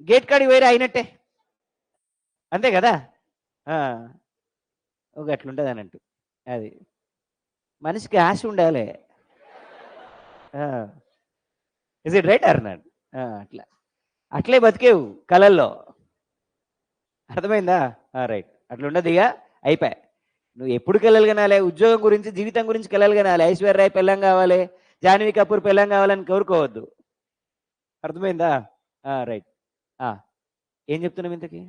గేట్ కాడికి పోయిరా అయినట్టే, అంతే కదా. ఒక అట్లుంటుంది అన్నట్టు. అది మనిషికి ఆశ ఉండాలి. Is it right or not? అట్లా అట్లే బతికేవు కళల్లో. అర్థమైందా? రైట్. అట్లా ఉండదు ఇక, అయిపోయి. నువ్వు ఎప్పుడు కలలు కనాలి? ఉద్యోగం గురించి, జీవితం గురించి కలలు కనాలి. ఐశ్వర్యరాయ్ పెళ్ళం కావాలి, జాన్వీ కపూర్ పెళ్ళం కావాలని కోరుకోవద్దు. అర్థమైందా? రైట్. ఏం చెప్తున్నాం ఇంతకి?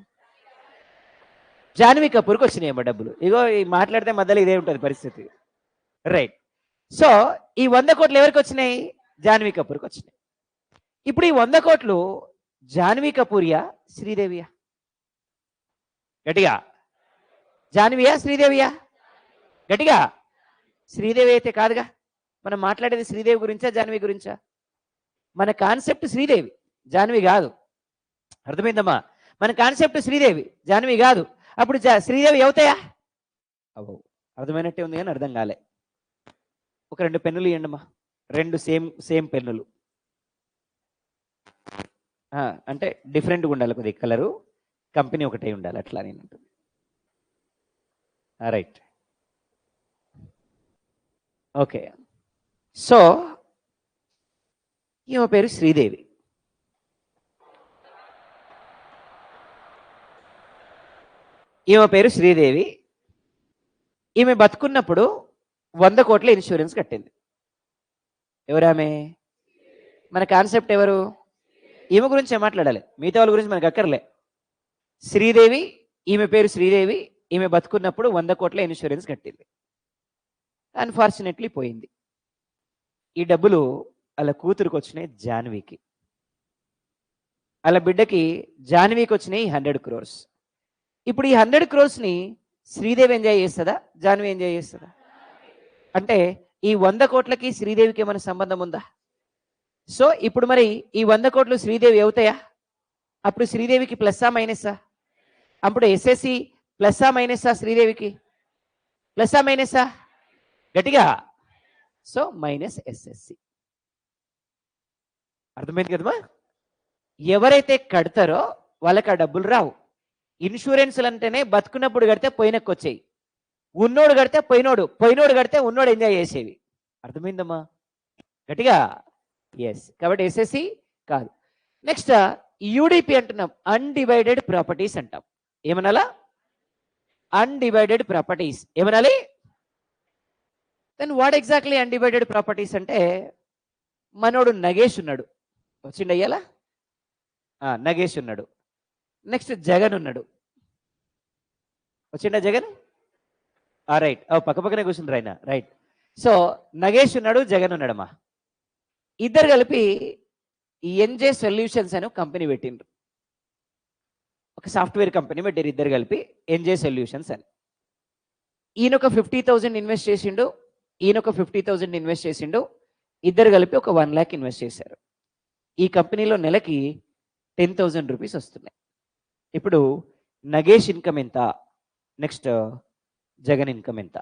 జాన్వీ కపూర్కి వచ్చినాయేమో డబ్బులు. ఇగో ఈ మాట్లాడితే మధ్యలో ఇదే ఉంటుంది పరిస్థితి. రైట్. సో ఈ 100 కోట్లు ఎవరికి వచ్చినాయి? జాన్వీ కపూర్కి వచ్చినాయి. ఇప్పుడు ఈ 100 కోట్లు జాన్వీ కపూరియా, శ్రీదేవియా? గట్టిగా. జాన్వియా, శ్రీదేవియా? గట్టిగా. శ్రీదేవి అయితే కాదుగా. మనం మాట్లాడేది శ్రీదేవి గురించా, జాన్వీ గురించా? మన కాన్సెప్ట్ శ్రీదేవి, జాన్వీ కాదు. అర్థమైందమ్మా? మన కాన్సెప్ట్ శ్రీదేవి, జాన్వీ కాదు. అప్పుడు శ్రీదేవి అవుతాయా? అవు. అర్థమైనట్టే ఉంది కానీ అర్థం కాలే. ఒక 2 పెన్నులు ఇవ్వండి అమ్మా, 2 సేమ్ పెన్నులు. అంటే డిఫరెంట్గా ఉండాలి కొద్దిగా కలరు, కంపెనీ ఒకటే ఉండాలి, అట్లా నేను. రైట్. ఓకే. సో ఈమె పేరు శ్రీదేవి. ఈమె పేరు శ్రీదేవి. ఈమె బతుకున్నప్పుడు 100 కోట్ల ఇన్సూరెన్స్ కట్టింది. ఎవరామె? మన కాన్సెప్ట్ ఎవరు? ఈమె గురించి మాట్లాడాలి, మిగతా వాళ్ళ గురించి మనకు అక్కర్లే. శ్రీదేవి, ఈమె పేరు శ్రీదేవి. ఈమె బతుకున్నప్పుడు 100 కోట్ల ఇన్సూరెన్స్ కట్టింది. అన్ఫార్చునేట్లీ పోయింది. ఈ డబ్బులు అలా కూతురికి వచ్చినాయి, జాన్వీకి. అలా బిడ్డకి జాన్వీకి వచ్చినాయి 100 crores. ఇప్పుడు ఈ 100 crores-ని శ్రీదేవి ఎంజాయ్ చేస్తుందా, జాన్వీ ఎంజాయ్ చేస్తుందా? అంటే ఈ 100 కోట్లకి శ్రీదేవికి ఏమైనా సంబంధం ఉందా? సో ఇప్పుడు మరి ఈ 100 కోట్లు శ్రీదేవి అవుతాయా? అప్పుడు శ్రీదేవికి ప్లస్సా మైనస్సా? అప్పుడు ఎస్ఎస్సి ప్లస్సా మైనస్సా? శ్రీదేవికి ప్లస్సా మైనస్సా? గట్టిగా. So minus SSC. అర్థమైంది కదమ్మా? ఎవరైతే కడతారో వాళ్ళకి ఆ డబ్బులు రావు. ఇన్సూరెన్స్లు అంటేనే బతుకున్నప్పుడు కడితే పోయినకొచ్చేయి, ఉన్నోడు కడితే పోయినోడు కడితే ఉన్నోడు ఎంజాయ్ చేసేవి. అర్థమైందమ్మా? గట్టిగా. ఎస్. కాబట్టి ఎస్ఎస్సి కాదు. నెక్స్ట్ యూడిపి అంటున్నాం, అన్డివైడెడ్ ప్రాపర్టీస్ అంటాం. ఏమనాలా? Undivided properties. ఏమనాలి? Then what exactly undivided properties అంటే, మనోడు నగేష్ ఉన్నాడు, వచ్చిండు అయ్యాలా? నగేష్ ఉన్నాడు. నెక్స్ట్ జగన్ ఉన్నాడు, వచ్చిండా జగన్? రైట్. పక్క పక్కనే కూర్చుండ్రు ఆయన. రైట్. సో నగేష్ ఉన్నాడు, జగన్ ఉన్నాడమ్మా. ఇద్దరు కలిపి ఎన్జే సొల్యూషన్స్ అని కంపెనీ పెట్టిండ్రు, ఒక సాఫ్ట్వేర్ కంపెనీ పెట్టారు ఇద్దరు కలిపి, ఎన్జే సొల్యూషన్స్ అని. ఈయనొక 50,000 ఇన్వెస్ట్ చేసిండు, ఈయనొక 50,000 ఇన్వెస్ట్ చేసిండు. ఇద్దరు కలిపి ఒక 1 lakh ఇన్వెస్ట్ చేశారు. ఈ కంపెనీలో నెలకి 10,000 రూపీస్ వస్తున్నాయి. ఇప్పుడు నగేష్ ఇన్కమ్ ఎంత, నెక్స్ట్ జగన్ ఇన్కమ్ ఎంత?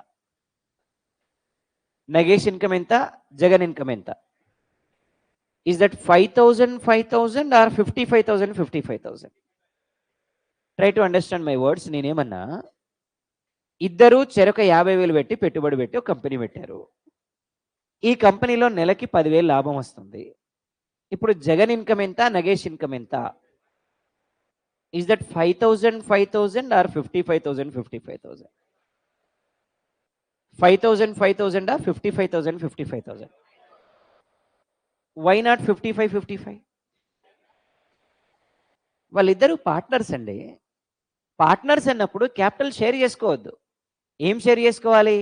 నగేష్ ఇన్కమ్ ఎంత, జగన్ ఇన్కమ్ ఎంత? Is that 5,000 5,000 or 55,000 55,000? Try to understand my words. నేనేమన్నా, ఇద్దరు చెరొక 50,000 పెట్టి పెట్టుబడి పెట్టి ఒక కంపెనీ పెట్టారు. ఈ కంపెనీలో నెలకి 10,000 లాభం వస్తుంది. ఇప్పుడు జగన్ ఇన్కమ్ ఎంత, నగేష్ ఇన్కమ్ ఎంత? Is that 5,000 5,000 or 55,000 55,000? 5,000 5,000 55,000 55,000. Why not 55 55? వాళ్ళిద్దరు పార్ట్నర్స్ అండి. పార్ట్నర్స్ అన్నప్పుడు క్యాపిటల్ షేర్ చేసుకోవద్దు. ఏం షేర్ చేసుకోవాలి?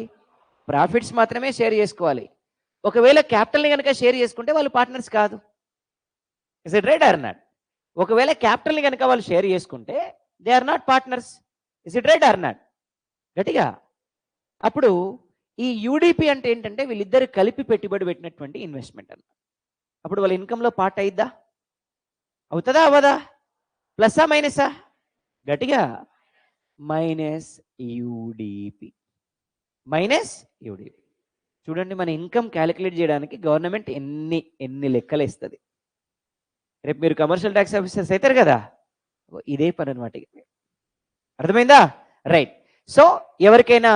ప్రాఫిట్స్ మాత్రమే షేర్ చేసుకోవాలి. ఒకవేళ క్యాపిటల్ని కనుక షేర్ చేసుకుంటే వాళ్ళు పార్ట్నర్స్ కాదు. Is it right or not? ఒకవేళ క్యాపిటల్ని కనుక వాళ్ళు షేర్ చేసుకుంటే they are not partners. Is it right or not? గట్టిగా. అప్పుడు ఈ యూడిపి అంటే ఏంటంటే వీళ్ళిద్దరు కలిపి పెట్టుబడి పెట్టినటువంటి ఇన్వెస్ట్మెంట్ అన్నమాట. అప్పుడు వాళ్ళ ఇన్కంలో పార్ట్ అయిద్దా? అవుతుందా అవ్వదా? ప్లస్సా మైనసా? గట్టిగా మైనస్ యూడిపి. Minus UDP. చూడండి, మన ఇన్కమ్ క్యాలిక్యులేట్ చేయడానికి గవర్నమెంట్ ఎన్ని లెక్కలు ఇస్తుంది. రేపు మీరు కమర్షియల్ ట్యాక్స్ ఆఫీసర్స్ అవుతారు కదా, ఇదే పని అనమాట. అర్థమైందా? రైట్. సో ఎవరికైనా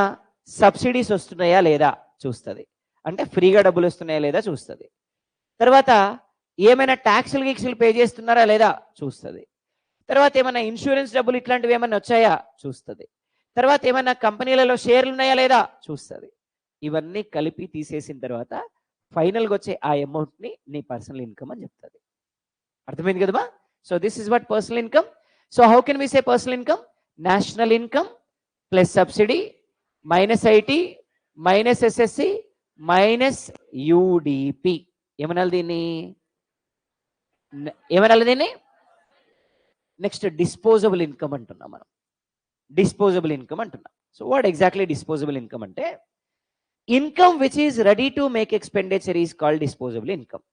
సబ్సిడీస్ వస్తున్నాయా లేదా చూస్తుంది, అంటే ఫ్రీగా డబ్బులు వస్తున్నాయా లేదా చూస్తుంది. తర్వాత ఏమైనా ట్యాక్సులు గీక్సులు పే చేస్తున్నారా లేదా చూస్తుంది. తర్వాత ఏమైనా ఇన్సూరెన్స్ డబ్బులు ఇట్లాంటివి ఏమైనా వచ్చాయా చూస్తుంది. తర్వాత ఏమైనా కంపెనీలలో షేర్లు ఉన్నాయా లేదా చూస్తుంది. ఇవన్నీ కలిపి తీసేసిన తర్వాత ఫైనల్గా వచ్చే ఆ అమౌంట్ని నీ పర్సనల్ ఇన్కమ్ అని చెప్తుంది. అర్థమైంది కదమ్మా? So this is what personal income. So how can we say personal income? National income plus subsidy minus IT minus SSC minus UDP. ఏమనాలి దీన్ని? ఏమనాలి దీన్ని? నెక్స్ట్ డిస్పోజబుల్ ఇన్కమ్ అంటున్నాం మనం. డిస్పోజబుల్ ఇన్కమ్ అంటున్నాం. So what exactly disposable income అంటే, income which is ready to make expenditure is called disposable income.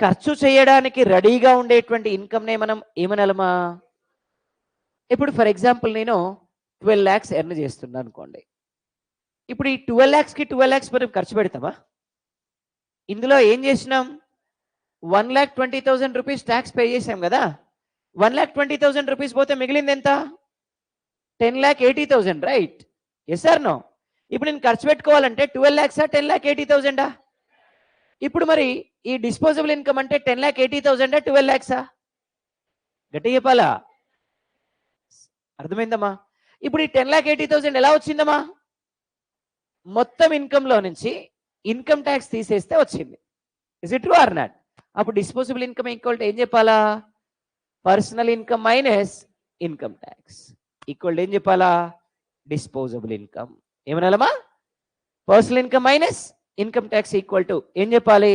ఖర్చు చేయడానికి రెడీగా ఉండేటువంటి ఇన్కమ్నే మనం ఏమనాలమా? ఇప్పుడు ఫర్ ఎగ్జాంపుల్ నేను 12 lakhs ఎర్న్ చేస్తున్నా అనుకోండి. ఇప్పుడు ఈ 12 lakhsకి 12 lakhs మనం ఖర్చు పెడతామా? ఇందులో ఏం చేసినాం? 1,20,000 రూపీస్ ట్యాక్స్ పే చేసాం కదా. 1,20,000 రూపీస్ పోతే మిగిలింది ఎంత? 10,80,000, రైట్? Yes or no? ఇప్పుడు నేను ఖర్చు పెట్టుకోవాలంటే 12 lakhs 10,80,000? ఇప్పుడు మరి ఈ డిస్పోజబుల్ ఇన్కమ్ అంటే 10,80,000 12 lakhs? గట్టిగా చెప్పాలా? అర్థమైందమ్మా? ఇప్పుడు ఈ 10,80,000 ఎలా వచ్చిందమ్మా? మొత్తం ఇన్కంలో నుంచి ఇన్కమ్ ట్యాక్స్ తీసేస్తే వచ్చింది. Is it true or not? అప్పుడు డిస్పోజబుల్ ఇన్కమ్ ఈక్వల్ టు ఏం చెప్పాలా? Personal income minus income tax equal to ఏం చెప్పాలా? Disposable income. ఏమనాలమ్మా? Personal income minus income tax equal to ఏం చెప్పాలి?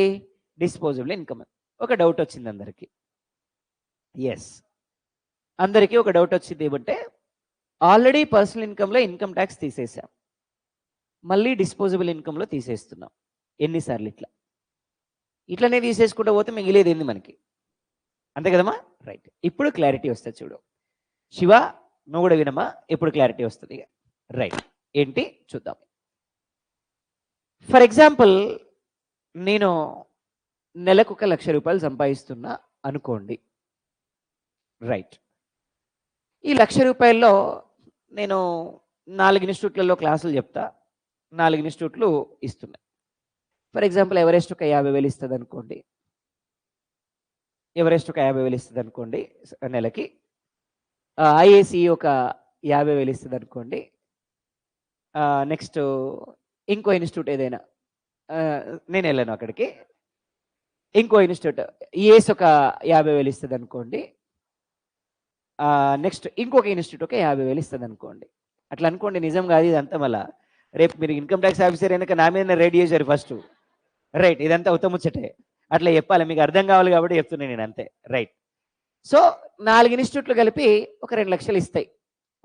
Disposable income. ఒక డౌట్ వచ్చింది అందరికి. ఎస్, అందరికీ ఒక డౌట్ వచ్చింది. ఏమంటే ఆల్రెడీ పర్సనల్ ఇన్కంలో ఇన్కమ్ ట్యాక్స్ తీసేసాం, మళ్ళీ డిస్పోజబుల్ ఇన్కంలో తీసేస్తున్నాం. ఎన్నిసార్లు ఇట్లనే తీసేసుకుంటూ పోతే మిగిలేది ఏంది మనకి? అంతే కదమ్మా? రైట్. ఇప్పుడు క్లారిటీ వస్తుంది చూడు. శివ, నువ్వు కూడా వినమ్మా, ఇప్పుడు క్లారిటీ వస్తుంది. ఇక రైట్, ఏంటి చూద్దాం. ఫర్ ఎగ్జాంపుల్, నేను నెలకు 1,00,000 రూపాయలు సంపాదిస్తున్నా అనుకోండి. రైట్. ఈ 1,00,000 రూపాయల్లో నేను 4 ఇన్స్టిట్యూట్లలో క్లాసులు చెప్తా, 4 ఇన్స్టిట్యూట్లు ఇస్తున్నాయి. ఫర్ ఎగ్జాంపుల్, ఎవరెస్ట్ ఒక 50,000 ఇస్తుంది అనుకోండి. ఎవరెస్ట్ ఒక 50,000 ఇస్తుంది అనుకోండి నెలకి. ఐఏసి ఒక 50,000 ఇస్తుంది అనుకోండి. నెక్స్ట్ ఇంకో ఇన్స్టిట్యూట్ ఏదైనా, నేను వెళ్ళాను అక్కడికి. ఇంకో ఇన్స్టిట్యూట్ ఈఎస్ ఒక 50,000 ఇస్తుంది అనుకోండి. నెక్స్ట్ ఇంకొక ఇన్స్టిట్యూట్ ఒక 50,000 ఇస్తుంది అనుకోండి. అట్లా అనుకోండి, నిజం కాదు ఇదంతా. మళ్ళీ రేపు మీరు ఇన్కమ్ ట్యాక్స్ ఆఫీసర్ అయినాక నా మీద రెడీ చేశారు ఫస్ట్. రైట్, ఇదంతా ఉత్తముచ్చటే, అట్లా చెప్పాలి, మీకు అర్థం కావాలి కాబట్టి చెప్తున్నాను నేను, అంతే. రైట్. సో 4 ఇన్స్టిట్యూట్లు కలిపి ఒక 2 లక్షలు ఇస్తాయి.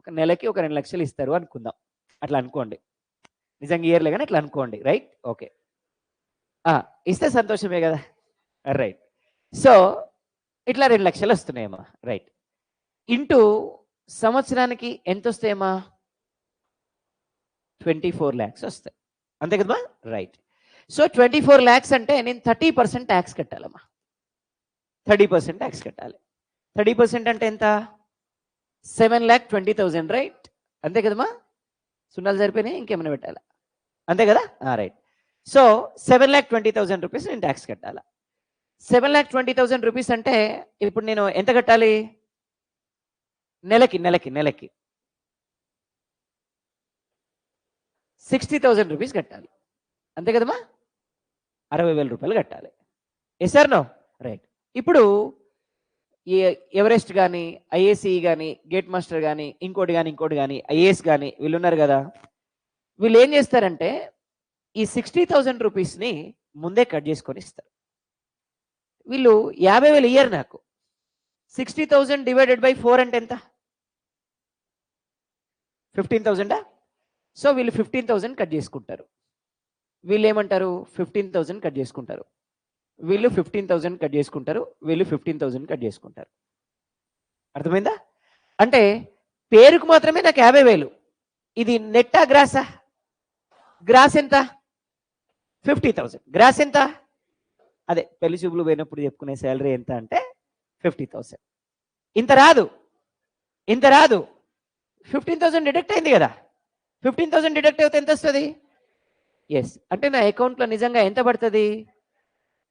ఒక నెలకి ఒక 2 లక్షలు ఇస్తారు అనుకుందాం. అట్లా అనుకోండి, నిజంగా ఇయర్లే కానీ అట్లా అనుకోండి. Right, okay. ఇస్తే సంతోషమే కదా. రైట్. సో ఇట్లా 2 లక్షలు వస్తున్నాయమ్మా. రైట్. ఇంటూ సంవత్సరానికి ఎంత వస్తాయమ్మా? 24 lakhs వస్తాయి. అంతే కదమ్మా? రైట్. సో 24 lakhs అంటే నేను 30% ట్యాక్స్ కట్టాలమ్మా. 30% ట్యాక్స్ కట్టాలి. 30% అంటే ఎంత? 7,20,000, రైట్? అంతే కదమ్మా? సున్నాలు సరిపోయినాయి, ఇంకేమైనా పెట్టాలా? అంతే కదా? రైట్. సో 7,20,000 రూపీస్ నేను ట్యాక్స్ కట్టాలా. 7,20,000 రూపీస్ అంటే ఇప్పుడు నేను ఎంత కట్టాలి? నెలకి 60,000 రూపీస్ కట్టాలి. అంతే కదమ్మా? 60,000 రూపాయలు కట్టాలి. Yes or no? రైట్. ఇప్పుడు ఎవరెస్ట్ కానీ, ఐఏసీ కానీ, గేట్ మాస్టర్ కానీ, ఇంకోటి కానీ, ఐఏఎస్ కానీ వీళ్ళు ఉన్నారు కదా, వీళ్ళు ఏం చేస్తారంటే ఈ 60,000 రూపీస్ని ముందే కట్ చేసుకొని ఇస్తారు. వీళ్ళు 50,000 ఇయ్యరు నాకు. 60,000 డివైడెడ్ బై 4 అంటే ఎంత? 15,000. సో వీళ్ళు 15,000 కట్ చేసుకుంటారు. వీళ్ళు ఏమంటారు? 15,000 కట్ చేసుకుంటారు. వీళ్ళు 15,000 కట్ చేసుకుంటారు. వీళ్ళు 15,000 కట్ చేసుకుంటారు. అర్థమైందా? అంటే పేరుకు మాత్రమే నాకు 50,000. ఇది నెట్టా గ్రాసా? గ్రాస్ ఎంత? 50,000. గ్రాస్ ఎంత? అదే పెళ్లి చూపులు పోయినప్పుడు చెప్పుకునే శాలరీ ఎంత అంటే 50,000. ఇంత రాదు. 15,000 డిడక్ట్ అయింది కదా. 15,000 డిడక్ట్ అయితే ఎంత వస్తుంది? ఎస్. అంటే నా అకౌంట్లో నిజంగా ఎంత పడుతుంది?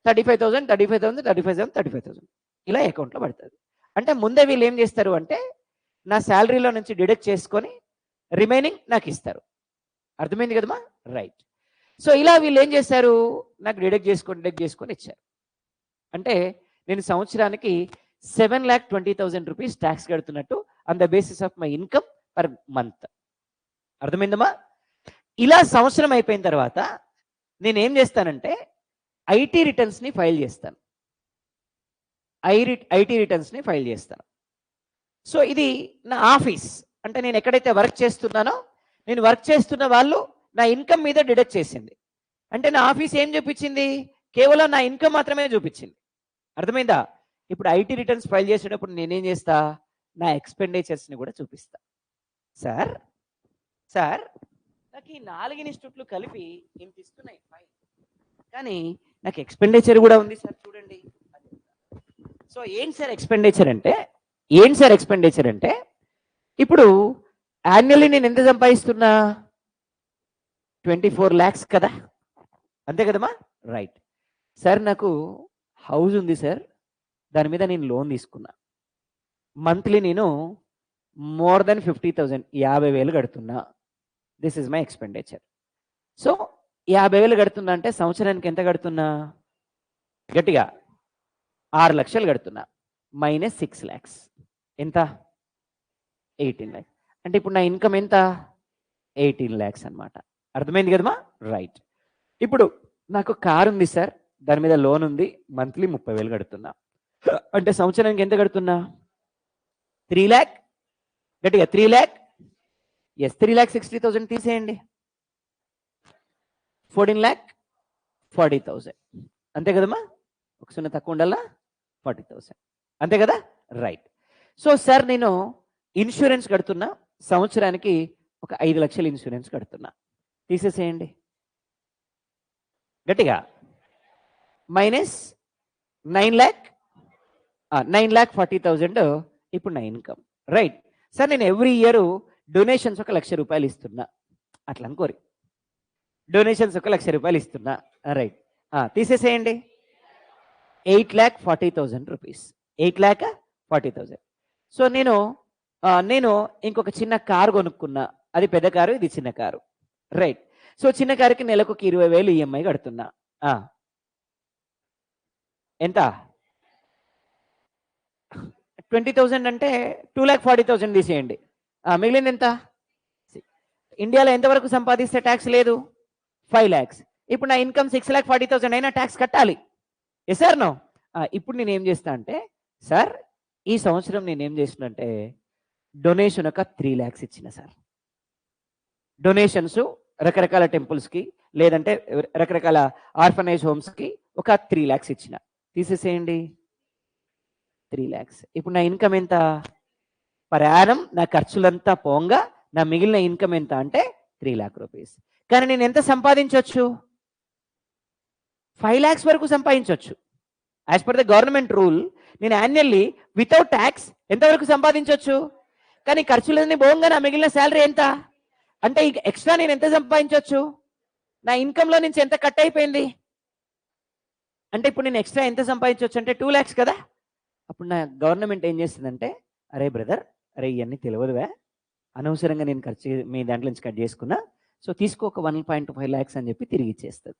35,000 ఇలా అకౌంట్లో పడుతుంది. అంటే ముందే వీళ్ళు ఏం చేస్తారు అంటే నా శాలరీలో నుంచి డిడక్ట్ చేసుకొని రిమైనింగ్ నాకు ఇస్తారు. అర్థమైంది కదమ్మా? రైట్. సో ఇలా వీళ్ళు ఏం చేశారు? నాకు డిడక్ట్ చేసుకొని ఇచ్చారు. అంటే నేను సంవత్సరానికి 7,20,000 రూపీస్ ట్యాక్స్ కడుతున్నట్టు on the basis of my income per month. అర్థమైందమ్మా? ఇలా సంవత్సరం అయిపోయిన తర్వాత నేను ఏం చేస్తానంటే ఐటీ రిటర్న్స్ని ఫైల్ చేస్తాను. ఐటీ రిటర్న్స్ని ఫైల్ చేస్తాను. సో ఇది నా ఆఫీస్. అంటే నేను ఎక్కడైతే వర్క్ చేస్తున్నానో నేను వర్క్ చేస్తున్న వాళ్ళు నా ఇన్కమ్ మీద డిడక్ట్ చేసింది. అంటే నా ఆఫీస్ ఏం చూపించింది? కేవలం నా ఇన్కమ్ మాత్రమే చూపించింది. అర్థమైందా? ఇప్పుడు ఐటీ రిటర్న్స్ ఫైల్ చేసేటప్పుడు నేనేం చేస్తా? నా ఎక్స్పెండిచర్స్ని కూడా చూపిస్తా. సార్ నాకు ఈ 4 ఇన్స్టిట్యూట్లు కలిపి ఇంత ఇస్తున్నాయి ఫైన్, కానీ నాకు ఎక్స్పెండిచర్ కూడా ఉంది సార్ చూడండి. సో ఏంటి సార్ ఎక్స్పెండిచర్ అంటే ఇప్పుడు యాన్యువల్లీ నేను ఎంత సంపాదిస్తున్నా? 24 lakhs కదా. అంతే కదమ్మా? రైట్. సార్ నాకు హౌస్ ఉంది సార్, దాని మీద నేను లోన్ తీసుకున్నా. మంత్లీ నేను మోర్ దెన్ 50,000 50,000 కడుతున్నా. This is my expenditure. So 50,000 కడుతున్నా అంటే సంవత్సరానికి ఎంత కడుతున్నా? గట్టిగా 6 లక్షలు కడుతున్నా. మైనస్ 6 lakhs ఎంత? 18 lakhs. అంటే ఇప్పుడు నా ఇన్కమ్ ఎంత? 18 lakhs అనమాట. అర్థమైంది కదమ్మా? రైట్. ఇప్పుడు నాకు కారు ఉంది సార్, దాని మీద లోన్ ఉంది, మంత్లీ 30,000 కడుతున్నా. అంటే సంవత్సరానికి ఎంత కడుతున్నా? 3 lakh. గట్టిగా 3 lakh. ఎస్, 3,60,000 తీసేయండి. 14,40,000. అంతే కదమ్మా? ఒక సున్నా తక్కువ ఉండాలా? 40,000. అంతే కదా? రైట్. సో సార్ నేను ఇన్సూరెన్స్ కడుతున్నా, సంవత్సరానికి ఒక 5 లక్షలు ఇన్సూరెన్స్ కడుతున్నా. తీసేసేయండి గట్టిగా. మైనస్ 9,40,000 ఇప్పుడు నా ఇన్కమ్. రైట్. సార్ నేను ఎవ్రీ ఇయర్ డొనేషన్స్ 1,00,000 రూపాయలు ఇస్తున్నా. అట్లా అనుకోరి, డొనేషన్స్ 1,00,000 రూపాయలు ఇస్తున్నా. రైట్. తీసేసేయండి. 8,40,000 రూపీస్. 8,40,000. సో నేను ఇంకొక చిన్న కారు కొనుక్కున్నా. అది పెద్ద కారు, ఇది చిన్న కారు. రైట్. సో చిన్న కారుకి నెలకు 20,000 ఈఎంఐ కడుతున్నా. ఎంత? 20,000 అంటే 2,40,000 తీసేయండి. మిగిలింది ఎంత? ఇండియాలో ఎంతవరకు సంపాదిస్తే ట్యాక్స్ లేదు? 5 lakhs. ఇప్పుడు నా ఇన్కమ్ 6,40,000 అయినా ట్యాక్స్ కట్టాలి. Yes sir no? ఇప్పుడు నేను ఏం చేస్తా అంటే సార్ ఈ సంవత్సరం నేను ఏం చేసిన అంటే డొనేషన్ ఒక 3 lakhs ఇచ్చిన సార్. డొనేషన్స్ రకరకాల టెంపుల్స్కి లేదంటే రకరకాల ఆర్ఫనైజ్ హోమ్స్కి ఒక 3 lakhs ఇచ్చిన. తీసేసేయండి. 3 lakhs. ఇప్పుడు నా ఇన్కమ్ ఎంత? ప్రయాణం నా ఖర్చులంతా పోంగా నా మిగిలిన ఇన్కమ్ ఎంత అంటే 3 lakh రూపీస్. కానీ నేను ఎంత సంపాదించవచ్చు? 5 lakhs వరకు సంపాదించవచ్చు. As per the government rule నేను యాన్యువల్లీ వితౌట్ ట్యాక్స్ ఎంతవరకు సంపాదించవచ్చు? కానీ ఖర్చులన్నీ పోంగా నా మిగిలిన శాలరీ ఎంత అంటే ఎక్స్ట్రా నేను ఎంత సంపాదించవచ్చు? నా ఇన్కంలో నుంచి ఎంత కట్ అయిపోయింది అంటే ఇప్పుడు నేను ఎక్స్ట్రా ఎంత సంపాదించవచ్చు అంటే 2 lakhs కదా. అప్పుడు నా గవర్నమెంట్ ఏం చేస్తుందంటే అరే బ్రదర్, అరే ఇవన్నీ తెలియదువే, అనవసరంగా నేను మీ దాంట్లో నుంచి కట్ చేసుకున్నా, సో తీసుకో ఒక 1.5 lakhs అని చెప్పి తిరిగి ఇచ్చేస్తుంది.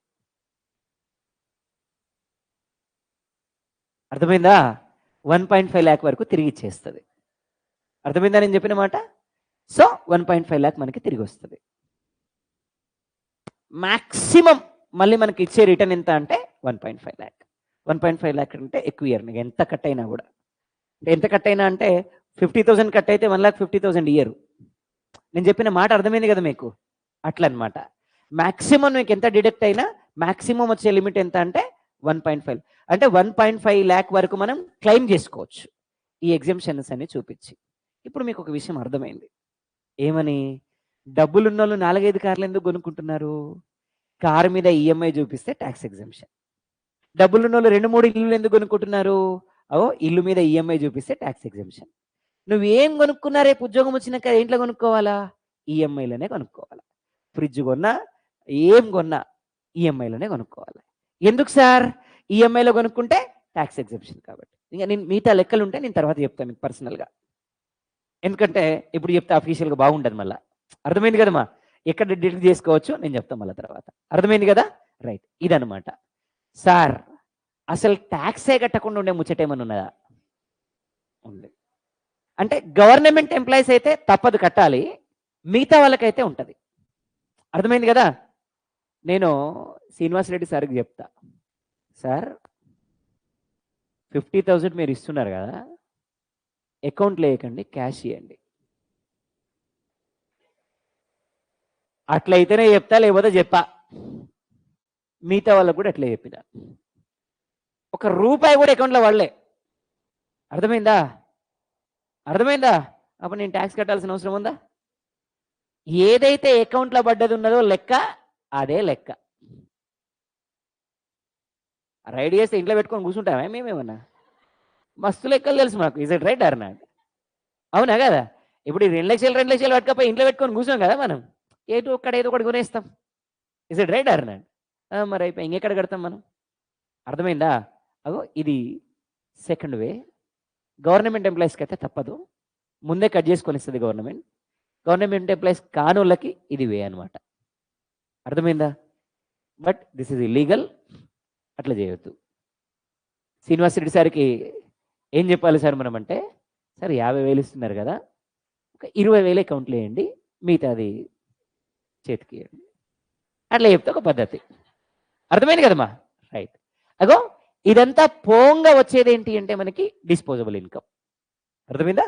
అర్థమైందా? 1.5 lakh వరకు తిరిగి ఇచ్చేస్తుంది. అర్థమైందా నేను చెప్పిన మాట? సో 1.5 lakh మనకి తిరిగి వస్తుంది. మ్యాక్సిమం మళ్ళీ మనకి ఇచ్చే రిటర్న్ ఎంత అంటే 1.5 lakh. 1.5 lakh అంటే ఎక్కువ ఇయర్, ఎంత కట్ అయినా కూడా. ఎంత కట్ అయినా అంటే 50,000 కట్ అయితే 1,50,000 ఇయర్. నేను చెప్పిన మాట అర్థమైంది కదా మీకు? అట్లా అనమాట. మ్యాక్సిమం మీకు ఎంత డిడక్ట్ అయినా మ్యాక్సిమం వచ్చే లిమిట్ ఎంత అంటే 1.5. అంటే 1.5 lakh వరకు మనం క్లెయిమ్ చేసుకోవచ్చు ఈ ఎగ్జామ్షన్స్ అన్ని చూపించి. ఇప్పుడు మీకు ఒక విషయం అర్థమైంది. ఏమని? డబ్బులున్న వాళ్ళు 4-5 కార్లు ఎందుకు కొనుక్కుంటున్నారు? కారు మీద ఈఎంఐ చూపిస్తే ట్యాక్స్ ఎగ్జామ్షన్. డబ్బులున్న వాళ్ళు 2-3 ఇల్లు ఎందుకు కొనుక్కుంటున్నారు? ఇల్లు మీద ఈఎంఐ చూపిస్తే ట్యాక్స్ ఎగ్జామ్షన్. నువ్వేం కొనుక్కున్నా రేపు ఉద్యోగం వచ్చినాక ఏంట్లో కొనుక్కోవాలా? ఈఎంఐలోనే కొనుక్కోవాలా. ఫ్రిడ్జ్ కొన్నా, ఏం కొన్నా ఈఎంఐలోనే కొనుక్కోవాలి. ఎందుకు సార్? ఈఎంఐలో కొనుక్కుంటే ట్యాక్స్ ఎగ్జామ్షన్ కాబట్టి. ఇంకా నేను మిగతా లెక్కలు ఉంటే నేను తర్వాత చెప్తాను మీకు పర్సనల్గా. ఎందుకంటే ఇప్పుడు చెప్తే అఫీషియల్గా బాగుండదు మళ్ళీ. అర్థమైంది కదమ్మా? ఎక్కడ డిలీట్ చేసుకోవచ్చు నేను చెప్తాను మళ్ళీ తర్వాత. అర్థమైంది కదా? రైట్. ఇదనమాట. సార్ అసలు ట్యాక్సే కట్టకుండా ఉండే ముచ్చటేమన్నా ఉన్నదా? ఉంది. అంటే గవర్నమెంట్ ఎంప్లాయీస్ అయితే తప్పదు కట్టాలి, మిగతా వాళ్ళకైతే ఉంటుంది. అర్థమైంది కదా? నేను శ్రీనివాసరెడ్డి సార్కి చెప్తా, సార్ 50,000 మీరు ఇస్తున్నారు కదా, అకౌంట్లో వేయకండి, క్యాష్ ఇవ్వండి. అట్లయితేనే చెప్తా, లేకపోతే చెప్పా. మిగతా వాళ్ళకు కూడా అట్లే చెప్పిన. 1 రూపాయి కూడా అకౌంట్లో వాడలే. అర్థమైందా? అర్థమైందా? అప్పుడు నేను ట్యాక్స్ కట్టాల్సిన అవసరం ఉందా? ఏదైతే అకౌంట్లో పడ్డది ఉన్నదో లెక్క అదే లెక్క. రైడ్ చేస్తే ఇంట్లో పెట్టుకొని కూర్చుంటామే మేమేమన్నా? మస్తు లెక్కలు తెలుసు మాకు. Is it right or not? అవునా కదా? ఇప్పుడు 2 లక్షలు పట్టుకపోయి ఇంట్లో పెట్టుకొని కూర్చోం కదా మనం. ఏదో ఒకటి కొనేస్తాం. Is it right or not? మరి అయిపోయి ఇంకెక్కడ కడతాం మనం? అర్థమైందా? ఇది సెకండ్ వే. గవర్నమెంట్ ఎంప్లాయీస్కి అయితే తప్పదు, ముందే కట్ చేసుకొని ఇస్తుంది గవర్నమెంట్. గవర్నమెంట్ ఎంప్లాయీస్ కానోళ్ళకి ఇది వే అనమాట. అర్థమైందా? బట్ దిస్ ఇస్ ఇల్లీగల్, అట్లా చేయొద్దు. శ్రీనివాసరెడ్డి సార్కి ఏం చెప్పాలి సార్ మనం అంటే, సార్ 50,000 ఇస్తున్నారు కదా, ఒక 20,000 అకౌంట్లో వేయండి, మిగతాది చేతికి ఇవ్వండి. అట్లా చెప్తే ఒక పద్ధతి. అర్థమైంది కదమ్మా? రైట్. ఇదంతా పోంగా వచ్చేది ఏంటి అంటే మనకి డిస్పోజబుల్ ఇన్కమ్. అర్థమైందా?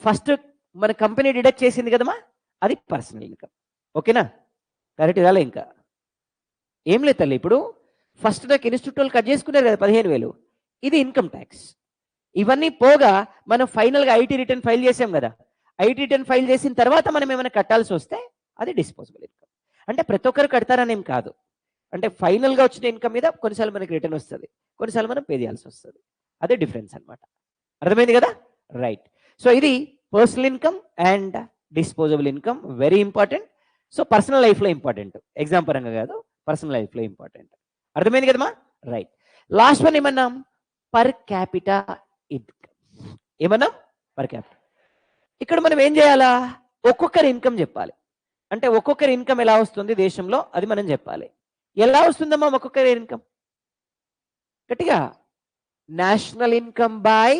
ఫస్ట్ మన కంపెనీ డిడక్ట్ చేసింది కదమ్మా, అది పర్సనల్ ఇన్కమ్. ఓకేనా? కరెక్ట్ ఇదాలే? ఇంకా ఏం లేదు తల్లి. ఇప్పుడు ఫస్ట్ నాకు ఇన్స్టిట్యూట్ వాళ్ళు కట్ చేసుకున్నారు కదా 15,000, ఇది ఇన్కమ్ ట్యాక్స్. ఇవన్నీ పోగా మనం ఫైనల్గా ఐటీ రిటర్న్ ఫైల్ చేసాం కదా, ఐటీ రిటర్న్ ఫైల్ చేసిన తర్వాత మనం ఏమైనా కట్టాల్సి వస్తే అది డిస్పోజబుల్ ఇన్కమ్. అంటే ప్రతి ఒక్కరు కడతారనేం కాదు. అంటే ఫైనల్గా వచ్చిన ఇన్కమ్ మీద కొన్నిసార్లు మనకి రిటర్న్ వస్తుంది, కొన్నిసార్లు మనం పే చేయాల్సి వస్తుంది. అదే డిఫరెన్స్ అనమాట. అర్థమైంది కదా? రైట్. సో ఇది personal income and disposable income, very important. So personal లైఫ్లో ఇంపార్టెంట్, ఎగ్జామ్ పరంగా కాదు, పర్సనల్ లైఫ్లో ఇంపార్టెంట్. అర్థమైంది కదమ్మా? రైట్. లాస్ట్ వన్ ఏమన్నాం? Per capita income. ఏమన్నాం? Per capita. ఇక్కడ మనం ఏం చేయాలా? ఒక్కొక్కరి ఇన్కమ్ చెప్పాలి. అంటే ఒక్కొక్కరి ఇన్కమ్ ఎలా వస్తుంది దేశంలో అది మనం చెప్పాలి. ఎలా వస్తుందమ్మా ఒక్కొక్కరి ఇన్కమ్? గట్టిగా, national income by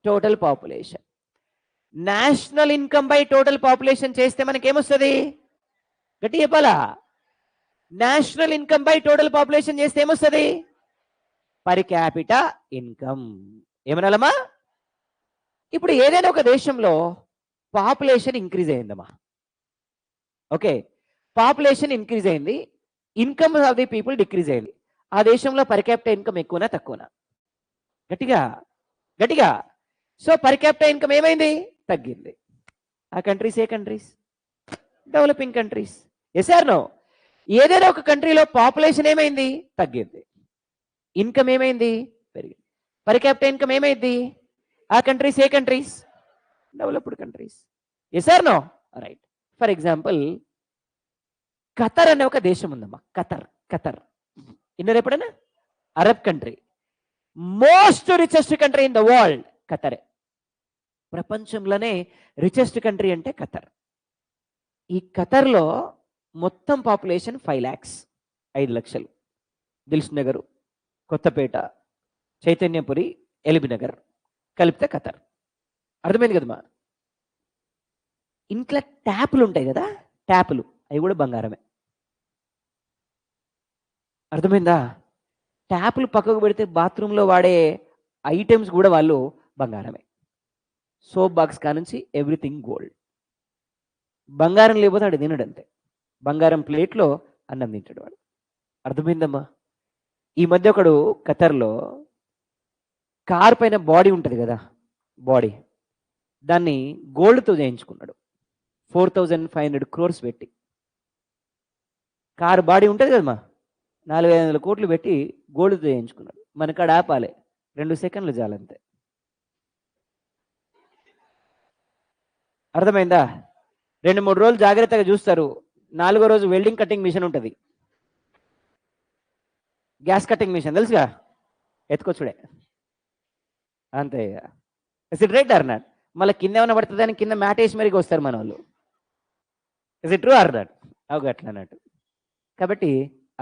total population. National income by total population చేస్తే మనకి ఏమొస్తుంది? గట్టి చెప్పాలా? National income by total population చేస్తే ఏమొస్తుంది? Per capita income. ఏమనాలమ్మా? ఇప్పుడు ఏదైనా ఒక దేశంలో పాపులేషన్ ఇంక్రీజ్ అయిందమ్మా. ఓకే, పాపులేషన్ ఇంక్రీజ్ అయింది, income of the people decrease అయింది. ఆ దేశంలో పర్ క్యాపిటా ఇన్కమ్ ఎక్కువనా తక్కువనా? గట్టిగా గట్టిగా. సో పర్ క్యాపిటా ఇన్కమ్ ఏమైంది? తగ్గింది. ఆ కంట్రీస్ ఏ countries? Developing countries. Yes or no? ఏదైనా ఒక కంట్రీలో పాపులేషన్ ఏమైంది? తగ్గింది. ఇన్కమ్ ఏమైంది? పెరిగింది. పర్ క్యాపిటా ఇన్కమ్ ఏమైంది? ఆ కంట్రీస్ ఏ countries? Developed countries. Yes or no? Right. For example, Qatar అనే ఒక దేశం ఉందమ్మా. ఖతర్ ఇన్నర్ ఎప్పుడైనా? Arab country. Most richest country in the world ఖతరే. ప్రపంచంలోనే రిచెస్ట్ కంట్రీ అంటే ఖతర్. ఈ ఖతర్లో మొత్తం పాపులేషన్ 5 lakhs, 5 లక్షలు. దిల్సుఖ్ నగర్, కొత్తపేట, చైతన్యపురి, ఎల్బీ నగర్ కలిపితే ఖతర్. అర్థమైంది కదమ్మా? ఇంట్లో ట్యాపులు ఉంటాయి కదా, ట్యాపులు అవి కూడా బంగారమే. అర్థమైందా? ట్యాపులు పక్కకు పెడితే బాత్రూంలో వాడే ఐటమ్స్ కూడా వాళ్ళు బంగారమే. సోప్ బాక్స్ కానుంచి ఎవ్రీథింగ్ గోల్డ్. బంగారం లేకపోతే వాడు తినడంతే. బంగారం ప్లేట్లో అన్నం తింటాడు వాడు. అర్థమైందమ్మా? ఈ మధ్య ఒకడు ఖతర్లో కార్ పైన బాడీ ఉంటుంది కదా, బాడీ, దాన్ని గోల్డ్తో చేయించుకున్నాడు. 4,500 crores పెట్టి. కారు బాడీ ఉంటుంది కదమ్మా, 4,500 కోట్లు పెట్టి గోల్డ్తో చేయించుకున్నాడు. మనకాడ ఆపాలి 2 సెకండ్లు చాలంతే. అర్థమైందా? 2-3 రోజులు జాగ్రత్తగా చూస్తారు. 4వ రోజు వెల్డింగ్ కటింగ్ మిషన్ ఉంటుంది, గ్యాస్ కటింగ్ మిషన్ తెలుసుగా, ఎత్తుకొచ్చుడే అంతే. Is it right or not? మళ్ళీ కింద ఏమైనా పడుతుంది అని కింద మ్యాట్ వేసి మరికి వస్తారు మన వాళ్ళు. Is it true or not? అట్లా అన్నట్టు. కాబట్టి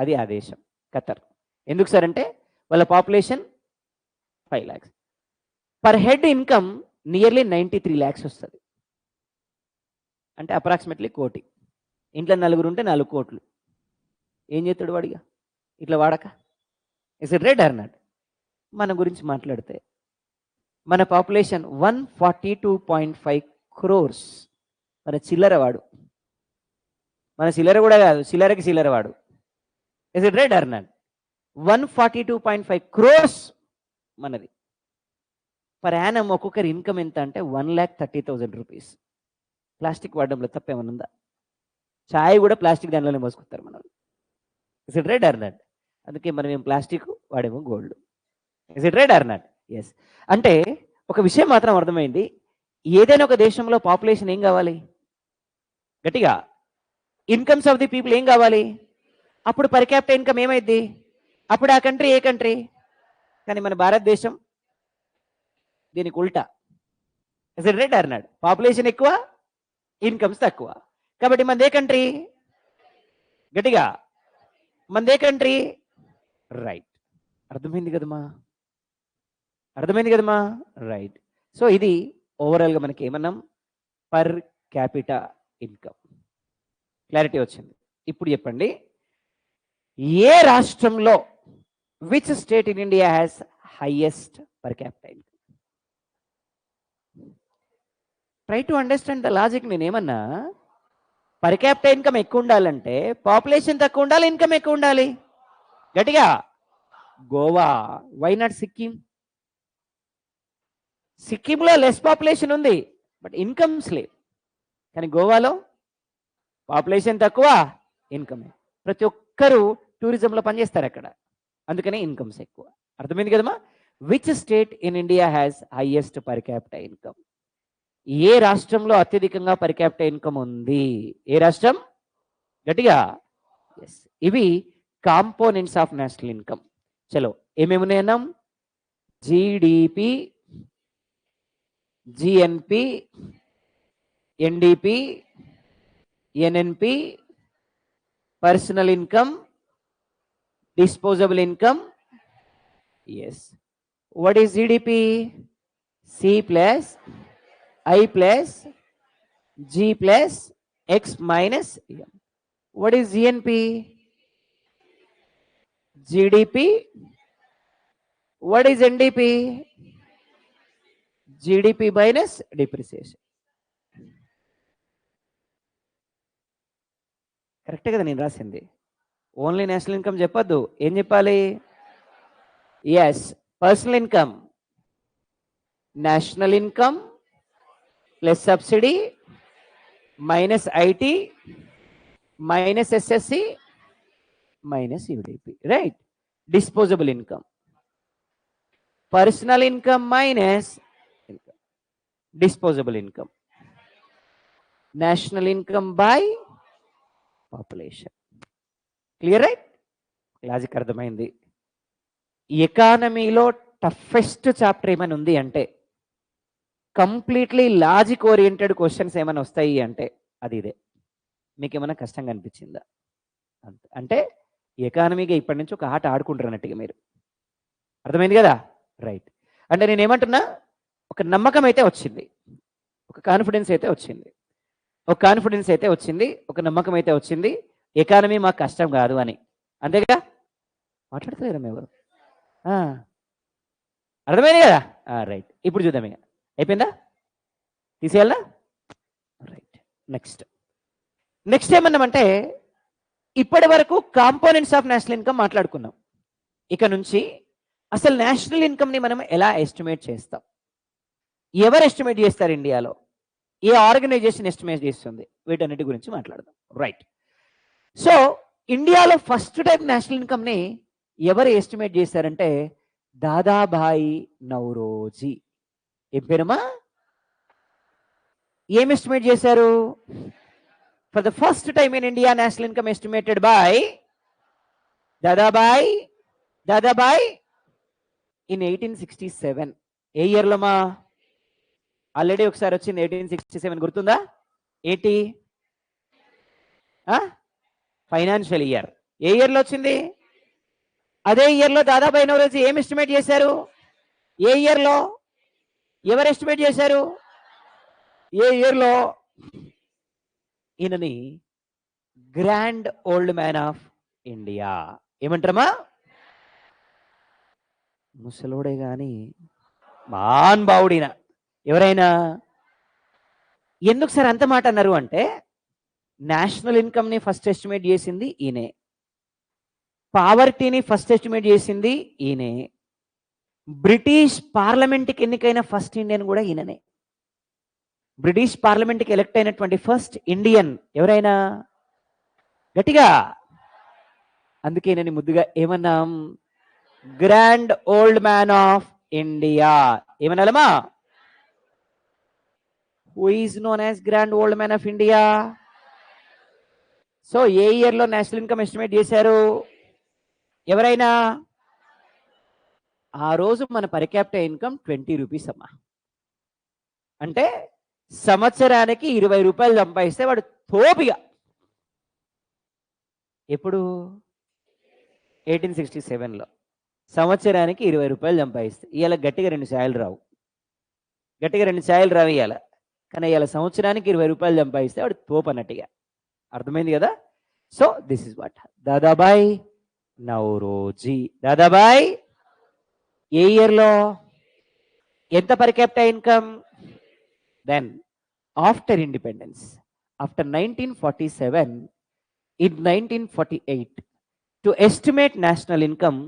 అది ఆ దేశం ఖతర్. ఎందుకు సార్ అంటే వాళ్ళ population 5 lakhs. Per head income nearly 93 lakhs వస్తుంది. అంటే అప్రాక్సిమేట్లీ 1 కోటి. ఇంట్లో 4 ఉంటే 4 కోట్లు. ఏం చేస్తాడు వాడిగా ఇట్లా వాడక? Is it right or not? మన గురించి మాట్లాడితే మన పాపులేషన్ 142.5 crores. మన చిల్లర వాడు, మన చిల్లర కూడా కాదు, చిల్లరకి చిల్లర వాడు. Is it right or not? 142.5 crores మనది. పర్ యానం ఒక్కొక్కరి ఇన్కమ్ ఎంత అంటే 1,30,000 rupees. ప్లాస్టిక్ వాడడంలో తప్పేమన్నా ఉందా? ఛాయ్ కూడా ప్లాస్టిక్ దానిలోనే మోసుకుంటారు మనం. Is it right or not? అందుకే మనం ఏం ప్లాస్టిక్ వాడేమో gold. Is it right or not? Yes. అంటే ఒక విషయం మాత్రం అర్థమైంది, ఏదైనా ఒక దేశంలో పాపులేషన్ ఏం కావాలి? గట్టిగా ఇన్కమ్స్ ఆఫ్ ది పీపుల్ ఏం కావాలి? అప్పుడు పర్ క్యాపిటల్ ఇన్కమ్ ఏమైంది? అప్పుడు ఆ కంట్రీ ఏ కంట్రీ? కానీ మన భారతదేశం దీనికి ఉల్టా. Is it right or not? Population ఎక్కువ, ఇన్కమ్స్ తక్కువ. కాబట్టి మనదే కంట్రీ? గట్టిగా మనదే కంట్రీ? రైట్. అర్థమైంది కదమ్మా? అర్థమైంది కదమ్మా? రైట్. సో ఇది ఓవరాల్గా మనకి ఏమన్నాం? Per capita income. క్లారిటీ వచ్చింది. ఇప్పుడు చెప్పండి, ఏ రాష్ట్రంలో, which state in India has highest per capita income? Try to understand the logic. నేనేమన్నా, పర్ క్యాపిటా ఇన్కమ్ ఎక్కువ ఉండాలంటే పాపులేషన్ తక్కువ ఉండాలి, ఇన్కమ్ ఎక్కువ ఉండాలి. గట్టిగా గోవా. Why not Sikkim? సిక్కింలో లెస్ పాపులేషన్ ఉంది, బట్ ఇన్కమ్స్ లేవు. కానీ గోవాలో పాపులేషన్ తక్కువ, ఇన్కమ్. ప్రతి ఒక్కరూ టూరిజంలో పనిచేస్తారు అక్కడ, అందుకనే ఇన్కమ్స్ ఎక్కువ. అర్థమైంది కదమ్మా? Which state in India has highest per capita income? ఏ రాష్ట్రంలో అత్యధికంగా పర్ క్యాపిటా ఇన్కమ్ ఉంది? ఏ రాష్ట్రం? గట్టిగా. ఎస్. ఇవి కాంపోనెంట్స్ ఆఫ్ నేషనల్ ఇన్కమ్. చలో ఏమేమి ఉన్నాయన్నాం? GDP, GNP, NDP, NNP, personal income, disposable income. Yes. What is GDP? C plus I plus G plus X minus M. What is GNP? GDP. What is NDP? GDP minus depreciation. కరెక్టే కదా నేను రాసింది? ఓన్లీ నేషనల్ ఇన్కమ్ చెప్పొద్దు, ఏం చెప్పాలి? Yes, personal income, national income plus subsidy minus IT minus SSC minus UDP. Right. Disposable income, personal income minus disposable income, national income by population. Clear? Right. Logic అర్థమైంది. ఎకానమీలో టఫెస్ట్ చాప్టర్ ఏమైనా ఉంది అంటే, కంప్లీట్లీ లాజిక్ ఓరియంటెడ్ క్వశ్చన్స్ ఏమైనా వస్తాయి అంటే అది ఇదే. మీకేమైనా కష్టంగా అనిపించిందా? అంటే ఎకానమీగా ఇప్పటి నుంచి ఒక ఆట ఆడుకుంటారు అన్నట్టుగా మీరు. అర్థమైంది కదా? రైట్. అంటే నేనేమంటున్నా, ఒక నమ్మకం అయితే వచ్చింది, ఒక కాన్ఫిడెన్స్ అయితే వచ్చింది, ఒక నమ్మకం అయితే వచ్చింది. ఎకానమీ మాకు కష్టం కాదు అని. అంతేగా? మాట్లాడతలేరు మేము. అర్థమైంది కదా? రైట్. ఇప్పుడు చూద్దాం. ఇక అయిపోయిందా? తీసేయాలా? రైట్. నెక్స్ట్ ఏమన్నామంటే, ఇప్పటి వరకు కాంపోనెంట్స్ ఆఫ్ నేషనల్ ఇన్కమ్ మాట్లాడుకున్నాం. ఇక నుంచి అసలు నేషనల్ ఇన్కమ్ని మనం ఎలా ఎస్టిమేట్ చేస్తాం? ఎవరు ఎస్టిమేట్ చేస్తారు ఇండియాలో? ఏ ఆర్గనైజేషన్ ఎస్టిమేట్ చేస్తుంది? వీటన్నిటి గురించి మాట్లాడదాం. రైట్. సో ఇండియాలో ఫస్ట్ టైం నేషనల్ ఇన్కమ్ని ఎవరు ఎస్టిమేట్ చేశారంటే దాదాభాయి నౌరోజీ. ఏం పేరమ్మా? ఏం ఎస్టిమేట్ చేశారు? For the first time in India national income estimated by Dadabhai in 1867. ఏ ఇయర్లో మా? ఆల్రెడీ ఒకసారి వచ్చింది 1867, గుర్తుందా? ఏంటి? Financial year. ఏ ఇయర్లో వచ్చింది? అదే ఇయర్లో దాదాభాయ్ నౌరోజీ ఏం ఎస్టిమేట్ చేశారు? ఏ ఇయర్లో? ఎవరు ఎస్టిమేట్ చేశారు? ఏ ఇయర్లో? ఈయనని grand old man of India ఏమంటారమ్మా? ముసలోడే గాని మహానుభావుడిన. ఎవరైనా ఎందుకు సార్ అంత మాట అన్నారు అంటే, నేషనల్ ఇన్కమ్ని ఫస్ట్ ఎస్టిమేట్ చేసింది ఈయనే, పావర్టీని ఫస్ట్ ఎస్టిమేట్ చేసింది ఈయనే, బ్రిటిష్ పార్లమెంట్కి ఎన్నికైన ఫస్ట్ ఇండియన్ కూడా ఈయననే. బ్రిటిష్ పార్లమెంట్కి ఎలక్ట్ అయినటువంటి ఫస్ట్ ఇండియన్ ఎవరైనా? గట్టిగా. అందుకే నేను ముద్దుగా ఏమన్నాం? Grand old man of India. ఏమన్నాలమ్మా? Who is known as grand old man of India? So ఏ ఇయర్లో నేషనల్ ఇన్కమ్ ఎస్టిమేట్ చేశారు? ఎవరైనా? ఆ రోజు మన పర్ క్యాపిటల్ ఇన్కమ్ 20 రూపీస్ అమ్మా. అంటే సంవత్సరానికి 20 రూపాయలు సంపాదిస్తే వాడు తోపిగా. ఎప్పుడు? 1867లో సంవత్సరానికి 20 రూపాయలు సంపాదిస్తే. ఇవాళ గట్టిగా 2 ఛాయలు రావు, ఇవాళ. కానీ ఇవాళ సంవత్సరానికి 20 రూపాయలు సంపాదిస్తే వాడు తోపు అన్నట్టుగా. అర్థమైంది కదా? So this is what Dadabhai Naoroji. Dadabhai ఏ ఇయర్లో? ఎంత per capital income? Then after independence, after 1947, in 1948, to estimate national income,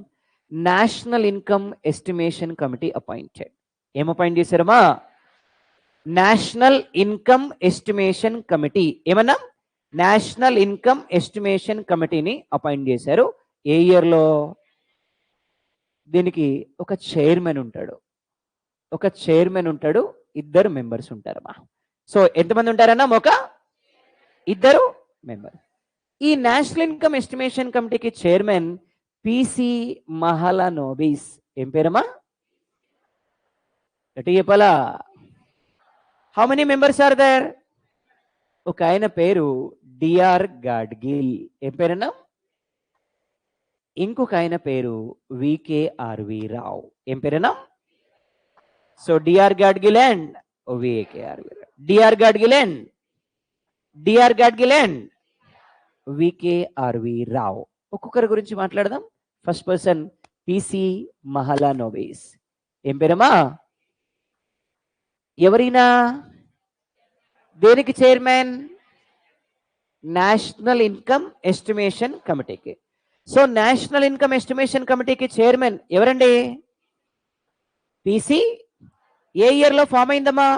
National Income Estimation Committee appointed. ఏం అపాయింట్ చేశారమ్మా? National income estimation committee. ఏమన్నా? నేషనల్ ఇన్కమ్ ఎస్టిమేషన్ కమిటీని అపాయింట్ చేశారు. ఏ ఇయర్లో? దీనికి ఒక చైర్మన్ ఉంటాడు, ఇద్దరు మెంబర్స్ ఉంటారమ్మా. సో ఎంతమంది ఉంటారన్నా? ఒక ఇద్దరు మెంబర్. ఈ నేషనల్ ఇన్కమ్ ఎస్టిమేషన్ కమిటీకి చైర్మన్ పిసి మహలనోబిస్. ఏం పేరమ్మా? గట్టి చెప్పాలా? How many members are there? ఒక ఆయన పేరు డిఆర్ గాడ్గిల్. ఏం పేరన్నా? ఇంకొక ఆయన పేరు వికేఆర్వి రావు. ఏం పేరన్నా? So DR Gadgil and VKRV Rao. DR Gadgil and VKRV Rao. ఒక్కొక్కరి గురించి మాట్లాడదాం. First person PC Mahalanobis. ఏం పేరమ్మా? ఎవరైనా? దేనికి చైర్మన్? నేషనల్ ఇన్కమ్ ఎస్టిమేషన్ కమిటీకి. సో నేషనల్ ఇన్కమ్ ఎస్టిమేషన్ కమిటీకి చైర్మన్ ఎవరండి? పిసి. ఏ ఇయర్లో ఫామ్ అయిందమ్మా?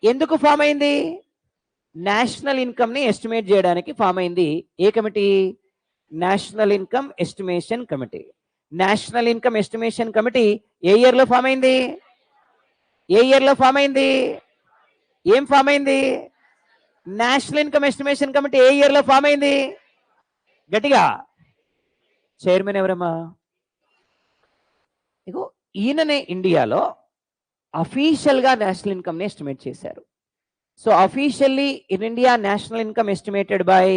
ఎందుకు ఫామ్ అయింది? నేషనల్ ఇన్కమ్ ని ఎస్టిమేట్ చేయడానికి ఫామ్ అయింది. ఏ committee? National income estimation committee. National income estimation committee ఏ ఇయర్లో ఫామ్ అయింది? ఏం ఫామ్ అయింది? నేషనల్ ఇన్కమ్ ఎస్టిమేషన్ కమిటీ ఏ ఇయర్లో ఫామ్ అయింది? గట్టిగా. చైర్మన్ ఎవరమ్మా? ఇగో ఈయననే ఇండియాలో అఫీషియల్గా నేషనల్ ఇన్కమ్ని ఎస్టిమేట్ చేశారు. So officially in India national income estimated by,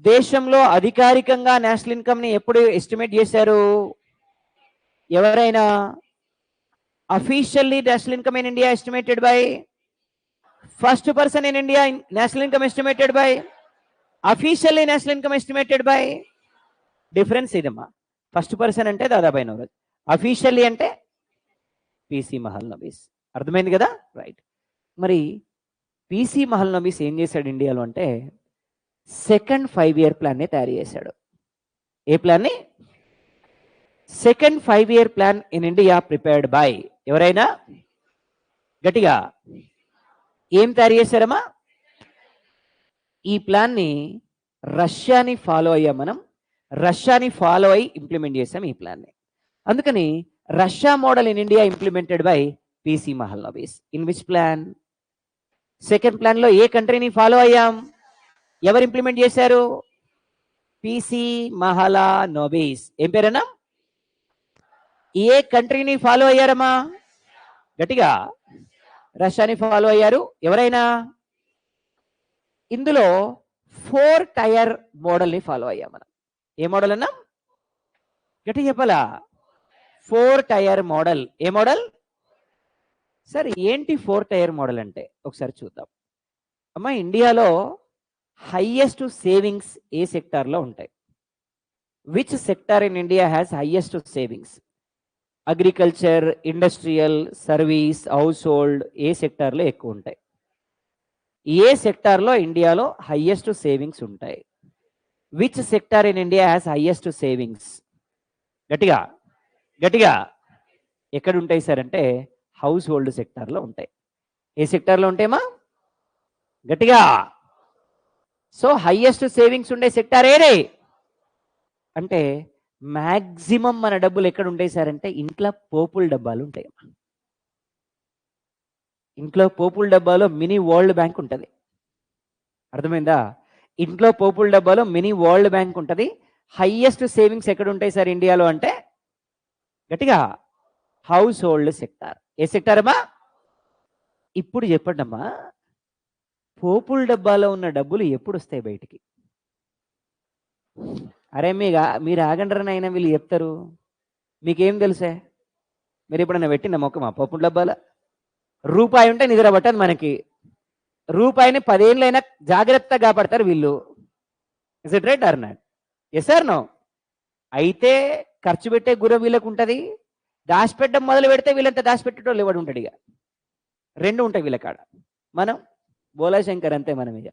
దేశంలో అధికారికంగా నేషనల్ ఇన్కమ్ ని ఎప్పుడు ఎస్టిమేట్ చేశారు? ఎవరైనా? Officially national income in India estimated by first person in India, national income estimated by officially national income estimated by. Difference ఇదమ్మా. ఫస్ట్ పర్సన్ అంటే దాదాబాయి నౌరోజ్, అఫీషియల్లీ అంటే పిసి మహల్నబీస్. అర్థమైంది కదా? రైట్. మరి పిసి మహల్నబీస్ ఏం చేశాడు ఇండియాలో అంటే సెకండ్ 5-year ప్లాన్ని తయారు చేశాడు. ఏ ప్లాన్ని? Second 5-year plan in India prepared by ఎవరైనా? గట్టిగా ఏం తయారు చేశారమ్మా? ఈ ప్లాన్ని రష్యాని ఫాలో అయ్యాం మనం. రష్యాని ఫాలో అయ్యి ఇంప్లిమెంట్ చేసాం ఈ ప్లాన్ని. అందుకని Russia model in India implemented by PC Mahalanobis. In which plan? Second plan లో ఏ కంట్రీని ఫాలో అయ్యాం? ఎవరు ఇంప్లిమెంట్ చేశారు? పిసి మహల్నబీస్. ఏం పేరన్నా? ఏ కంట్రీని ఫాలో అయ్యారమ్మా? గట్టిగా రష్యాని ఫాలో అయ్యారు. ఎవరైనా? ఇందులో 4-tier మోడల్ ని ఫాలో అయ్యాం మనం. ఏ మోడల్ అన్నా? గట్టి చెప్పాలా? 4-tier model. ఏ మోడల్? సరే, ఏంటి 4-tier మోడల్ అంటే ఒకసారి చూద్దాం. అమ్మా, ఇండియాలో హైయెస్ట్ సేవింగ్స్ ఏ సెక్టార్లో ఉంటాయి? Which sector in India has highest savings? Agriculture, industrial, service, household, ఏ సెక్టార్లో ఎక్కువ ఉంటాయి? ఏ సెక్టార్లో ఇండియాలో హైయెస్ట్ సేవింగ్స్ ఉంటాయి? Which sector in India has highest savings? గట్టిగా గట్టిగా ఎక్కడ ఉంటాయి సార్ అంటే హౌస్ హోల్డ్ సెక్టార్లో ఉంటాయి. ఏ సెక్టార్లో ఉంటాయమ్మా? గట్టిగా. సో హైయెస్ట్ సేవింగ్స్ ఉండే సెక్టార్ ఏదే అంటే మ్యాక్సిమం మన డబ్బులు ఎక్కడ ఉంటాయి సార్ అంటే ఇంట్లో పోపుల డబ్బాలు ఉంటాయి. ఇంట్లో పోపుల డబ్బాలో మినీ వరల్డ్ బ్యాంక్ ఉంటుంది. అర్థమైందా? ఇంట్లో పోపుల డబ్బాలో మినీ వరల్డ్ బ్యాంక్ ఉంటుంది. హైయెస్ట్ సేవింగ్స్ ఎక్కడ ఉంటాయి సార్ ఇండియాలో అంటే గట్టిగా హౌస్ హోల్డ్ సెక్టార్. ఏ సెక్టార్ అమ్మా? ఇప్పుడు చెప్పండి అమ్మా, పోపుల డబ్బాలో ఉన్న డబ్బులు ఎప్పుడు వస్తాయి బయటికి? అరే మీరు ఆగండ్రని అయినా వీళ్ళు చెప్తారు. మీకేం తెలుసే? మీరు ఎప్పుడైనా పెట్టిన మొక్క మా పోపుల డబ్బాల రూపాయి ఉంటే నిద్ర పట్టదు మనకి. రూపాయిని 10 ఏళ్ళైనా జాగ్రత్తగా కాపాడతారు వీళ్ళు. Is it right or not? Yes or no? అయితే ఖర్చు పెట్టే గుర వీళ్ళకు ఉంటుంది, దాచిపెట్టడం మొదలు పెడితే వీళ్ళంతా దాచిపెట్టేటోళ్ళు ఎవడు ఉంటాడు? ఇక రెండు ఉంటాయి వీళ్ళ కాడ. మనం బోలాశంకర్ అంతే మనం ఇక.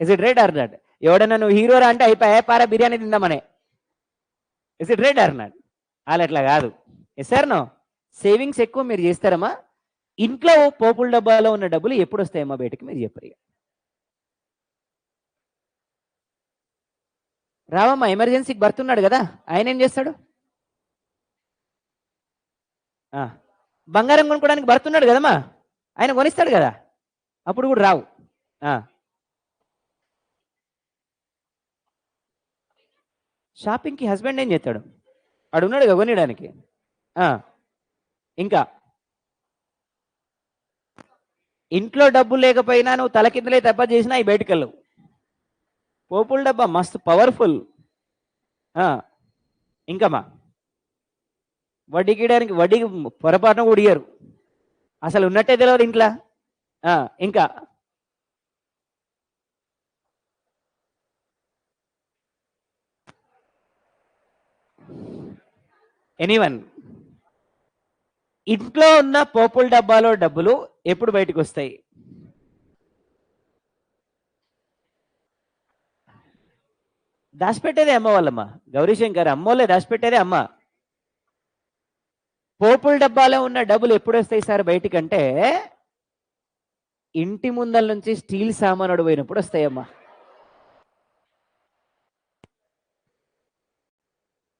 Is it right or not? ఎవడన్నా నువ్వు హీరోరా అంటే అయిపోయా పారా బిర్యానీ తిందామనే. Is it right or not? వాళ్ళు అట్లా కాదు. Yes or no? సేవింగ్స్ ఎక్కువ మీరు చేస్తారమ్మా. ఇంట్లో పోపుల డబ్బాలో ఉన్న డబ్బులు ఎప్పుడు వస్తాయమ్మా బయటకి? మీరు చెప్పరు. ఇక రావమ్మా. ఎమర్జెన్సీకి భర్తున్నాడు కదా, ఆయన ఏం చేస్తాడు? బంగారం కొనుక్కోవడానికి భర్తున్నాడు కదమ్మా, ఆయన కొనిస్తాడు కదా, అప్పుడు కూడా రావు. షాపింగ్కి హస్బెండ్ ఏం చేస్తాడు? అడున్నాడు కదా కొనియడానికి. ఇంకా ఇంట్లో డబ్బు లేకపోయినా నువ్వు తలకిందలే తప్ప చేసినా ఈ బయటకు వెళ్ళవు. పోపుల డబ్బా మస్తు పవర్ఫుల్. ఇంకమ్మా వడ్డీకి వడ్డీకి పొరపాటున కూడా ఇయ్యరు, అసలు ఉన్నట్టే తెలియదు ఇంట్లో. ఇంకా ఎనీవన్, ఇంట్లో ఉన్న పోపుల డబ్బాలో డబ్బులు ఎప్పుడు బయటకు వస్తాయి? దాచిపెట్టేదే అమ్మ వాళ్ళమ్మ. గౌరీశంకర్ అమ్మోళ్ళే దాచిపెట్టేదే అమ్మ. పోపుల డబ్బాలో ఉన్న డబ్బులు ఎప్పుడు వస్తాయి సార్ బయటికంటే ఇంటి ముందల నుంచి స్టీల్ సామాను పోయినప్పుడు వస్తాయమ్మా.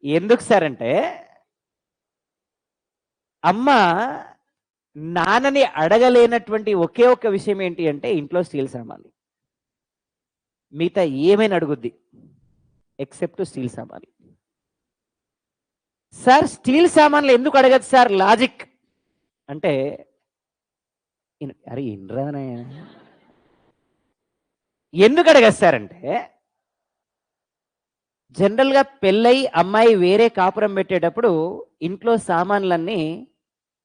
ఎందుకు సార్ అంటే అమ్మ నాన్నని అడగలేనటువంటి ఒకే ఒక్క విషయం ఏంటి అంటే ఇంట్లో స్టీల్ సామాన్లు. మిగతా ఏమైనా అడుగుద్ది ఎక్సెప్ట్ స్టీల్ సామాన్లు. సార్ స్టీల్ సామాన్లు ఎందుకు అడగదు సార్? లాజిక్ అంటే అరే ఇంద్రానే ఎందుకు అడగస్తారంటే, జనరల్గా పెళ్ళై అమ్మాయి వేరే కాపురం పెట్టేటప్పుడు ఇంట్లో సామాన్లన్నీ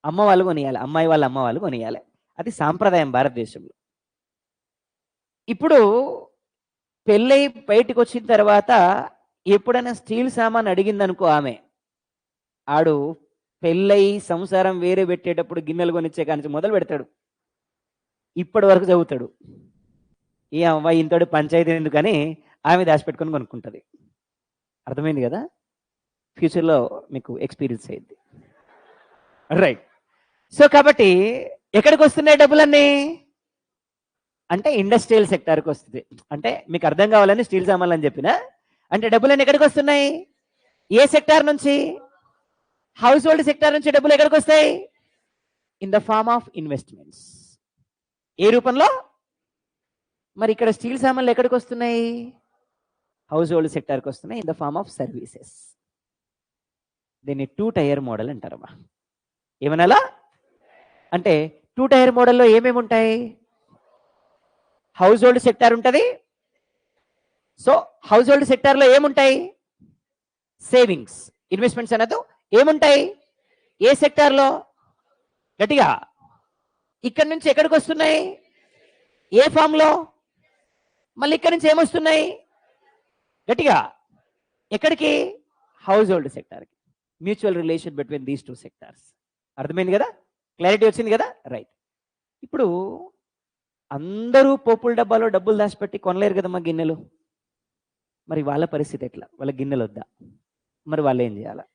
అమ్మ వాళ్ళు కొనియాలి, అమ్మాయి వాళ్ళ అమ్మ వాళ్ళు కొనియాలి. అది సాంప్రదాయం భారతదేశంలో. ఇప్పుడు పెళ్ళై బయటికి వచ్చిన తర్వాత ఎప్పుడైనా స్టీల్ సామాన్ అడిగిందనుకో ఆమె, ఆడు పెళ్ళై సంసారం వేరే పెట్టేటప్పుడు గిన్నెలు కొనిచ్చే కానీ మొదలు పెడతాడు, ఇప్పటి వరకు చదువుతాడు. ఈ అమ్మాయి ఇంతటి పంచాయతీ ఎందుకని ఆమె దాచిపెట్టుకొని కొనుక్కుంటుంది. అర్థమైంది కదా? ఫ్యూచర్లో మీకు ఎక్స్పీరియన్స్ అయింది. రైట్. సో కాబట్టి ఎక్కడికి వస్తున్నాయి డబ్బులన్నీ అంటే ఇండస్ట్రియల్ సెక్టార్కి వస్తుంది. అంటే మీకు అర్థం కావాలని స్టీల్ సామాన్లు అని చెప్పిన, అంటే డబ్బులన్నీ ఎక్కడికి వస్తున్నాయి? ఏ సెక్టార్ నుంచి? హౌస్ హోల్డ్ సెక్టార్ నుంచి డబ్బులు ఎక్కడికి వస్తాయి? In the form of investments. ఏ రూపంలో? మరి ఇక్కడ స్టీల్ సామాన్లు ఎక్కడికి వస్తున్నాయి? హౌస్ హోల్డ్ సెక్టార్కి వస్తున్నాయి in the form of services. దీన్ని 2 టైర్ మోడల్ అంటారమ్మా. ఏమనాలా? అంటే 2 టైర్ మోడల్లో ఏమేమి ఉంటాయి? హౌస్ హోల్డ్ సెక్టార్ ఉంటుంది. సో హౌస్ హోల్డ్ సెక్టార్లో ఏముంటాయి? సేవింగ్స్, ఇన్వెస్ట్మెంట్స్ అన్నది ఏముంటాయి? ఏ సెక్టార్లో? గట్టిగా. ఇక్కడి నుంచి ఎక్కడికి వస్తున్నాయి? ఏ ఫామ్లో? మళ్ళీ ఇక్కడి నుంచి ఏమొస్తున్నాయి? గట్టిగా. ఎక్కడికి? హౌస్ హోల్డ్ సెక్టార్కి. Mutual relation between these 2 sectors. అర్థమైంది కదా? క్లారిటీ వచ్చింది కదా? రైట్. ఇప్పుడు అందరూ పోపుల డబ్బాలో డబ్బులు దాచిపెట్టి కొనలేరు కదమ్మా గిన్నెలు. మరి వాళ్ళ పరిస్థితి ఎట్లా? వాళ్ళ గిన్నెలు వద్దా? మరి వాళ్ళు ఏం చేయాలి?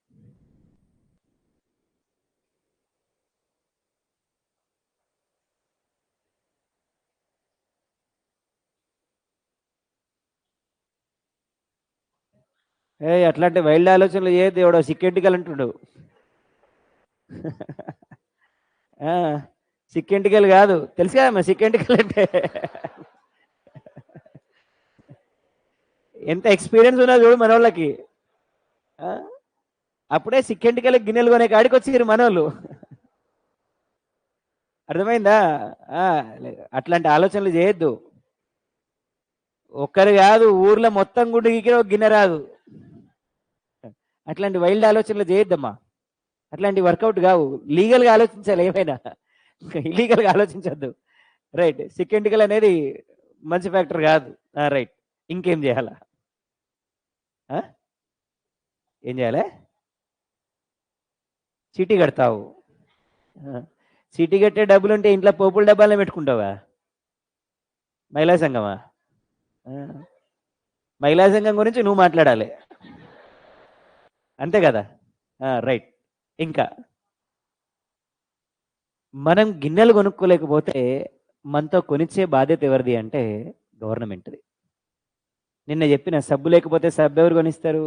అట్లాంటి వైల్డ్ ఆలోచనలు ఏ దేవుడు సిక్కెంటికలు అంటుడు. సిక్కెంటికలు కాదు, తెలుసు కదమ్మా సిక్కెంటికలు అంటే. ఎంత ఎక్స్పీరియన్స్ ఉన్నా చూడు మనోళ్ళకి. అప్పుడే సిక్కెంటికల గిన్నెలు కొనే కాడికి వచ్చి మనోళ్ళు. అర్థమైందా? అట్లాంటి ఆలోచనలు చేయొద్దు. ఒక్కరు కాదు, ఊర్లో మొత్తం గుడ్డుకి ఒక గిన్నె రాదు. అట్లాంటి వైల్డ్ ఆలోచనలు చేయొద్దమ్మా. అట్లాంటి వర్కౌట్ కావు. లీగల్గా ఆలోచించాలి ఏమైనా, ఇల్లీగల్గా ఆలోచించద్దు. రైట్. సిక్కెంటికల్ అనేది మంచి ఫ్యాక్టర్ కాదు. రైట్. ఇంకేం చేయాలా? ఏం చేయాలి? చీటీ కడతావు. చీటీ కట్టే డబ్బులు ఉంటే ఇంట్లో పోపుల డబ్బాలనే పెట్టుకుంటావా? మహిళా సంఘమా? మహిళా సంఘం గురించి నువ్వు మాట్లాడాలి, అంతే కదా? రైట్. ఇంకా మనం గిన్నెలు కొనుక్కోలేకపోతే మనతో కొనిచ్చే బాధ్యత ఎవరిది అంటే గవర్నమెంట్ది. నిన్న చెప్పిన సబ్బు లేకపోతే సబ్బు ఎవరు కొనిస్తారు?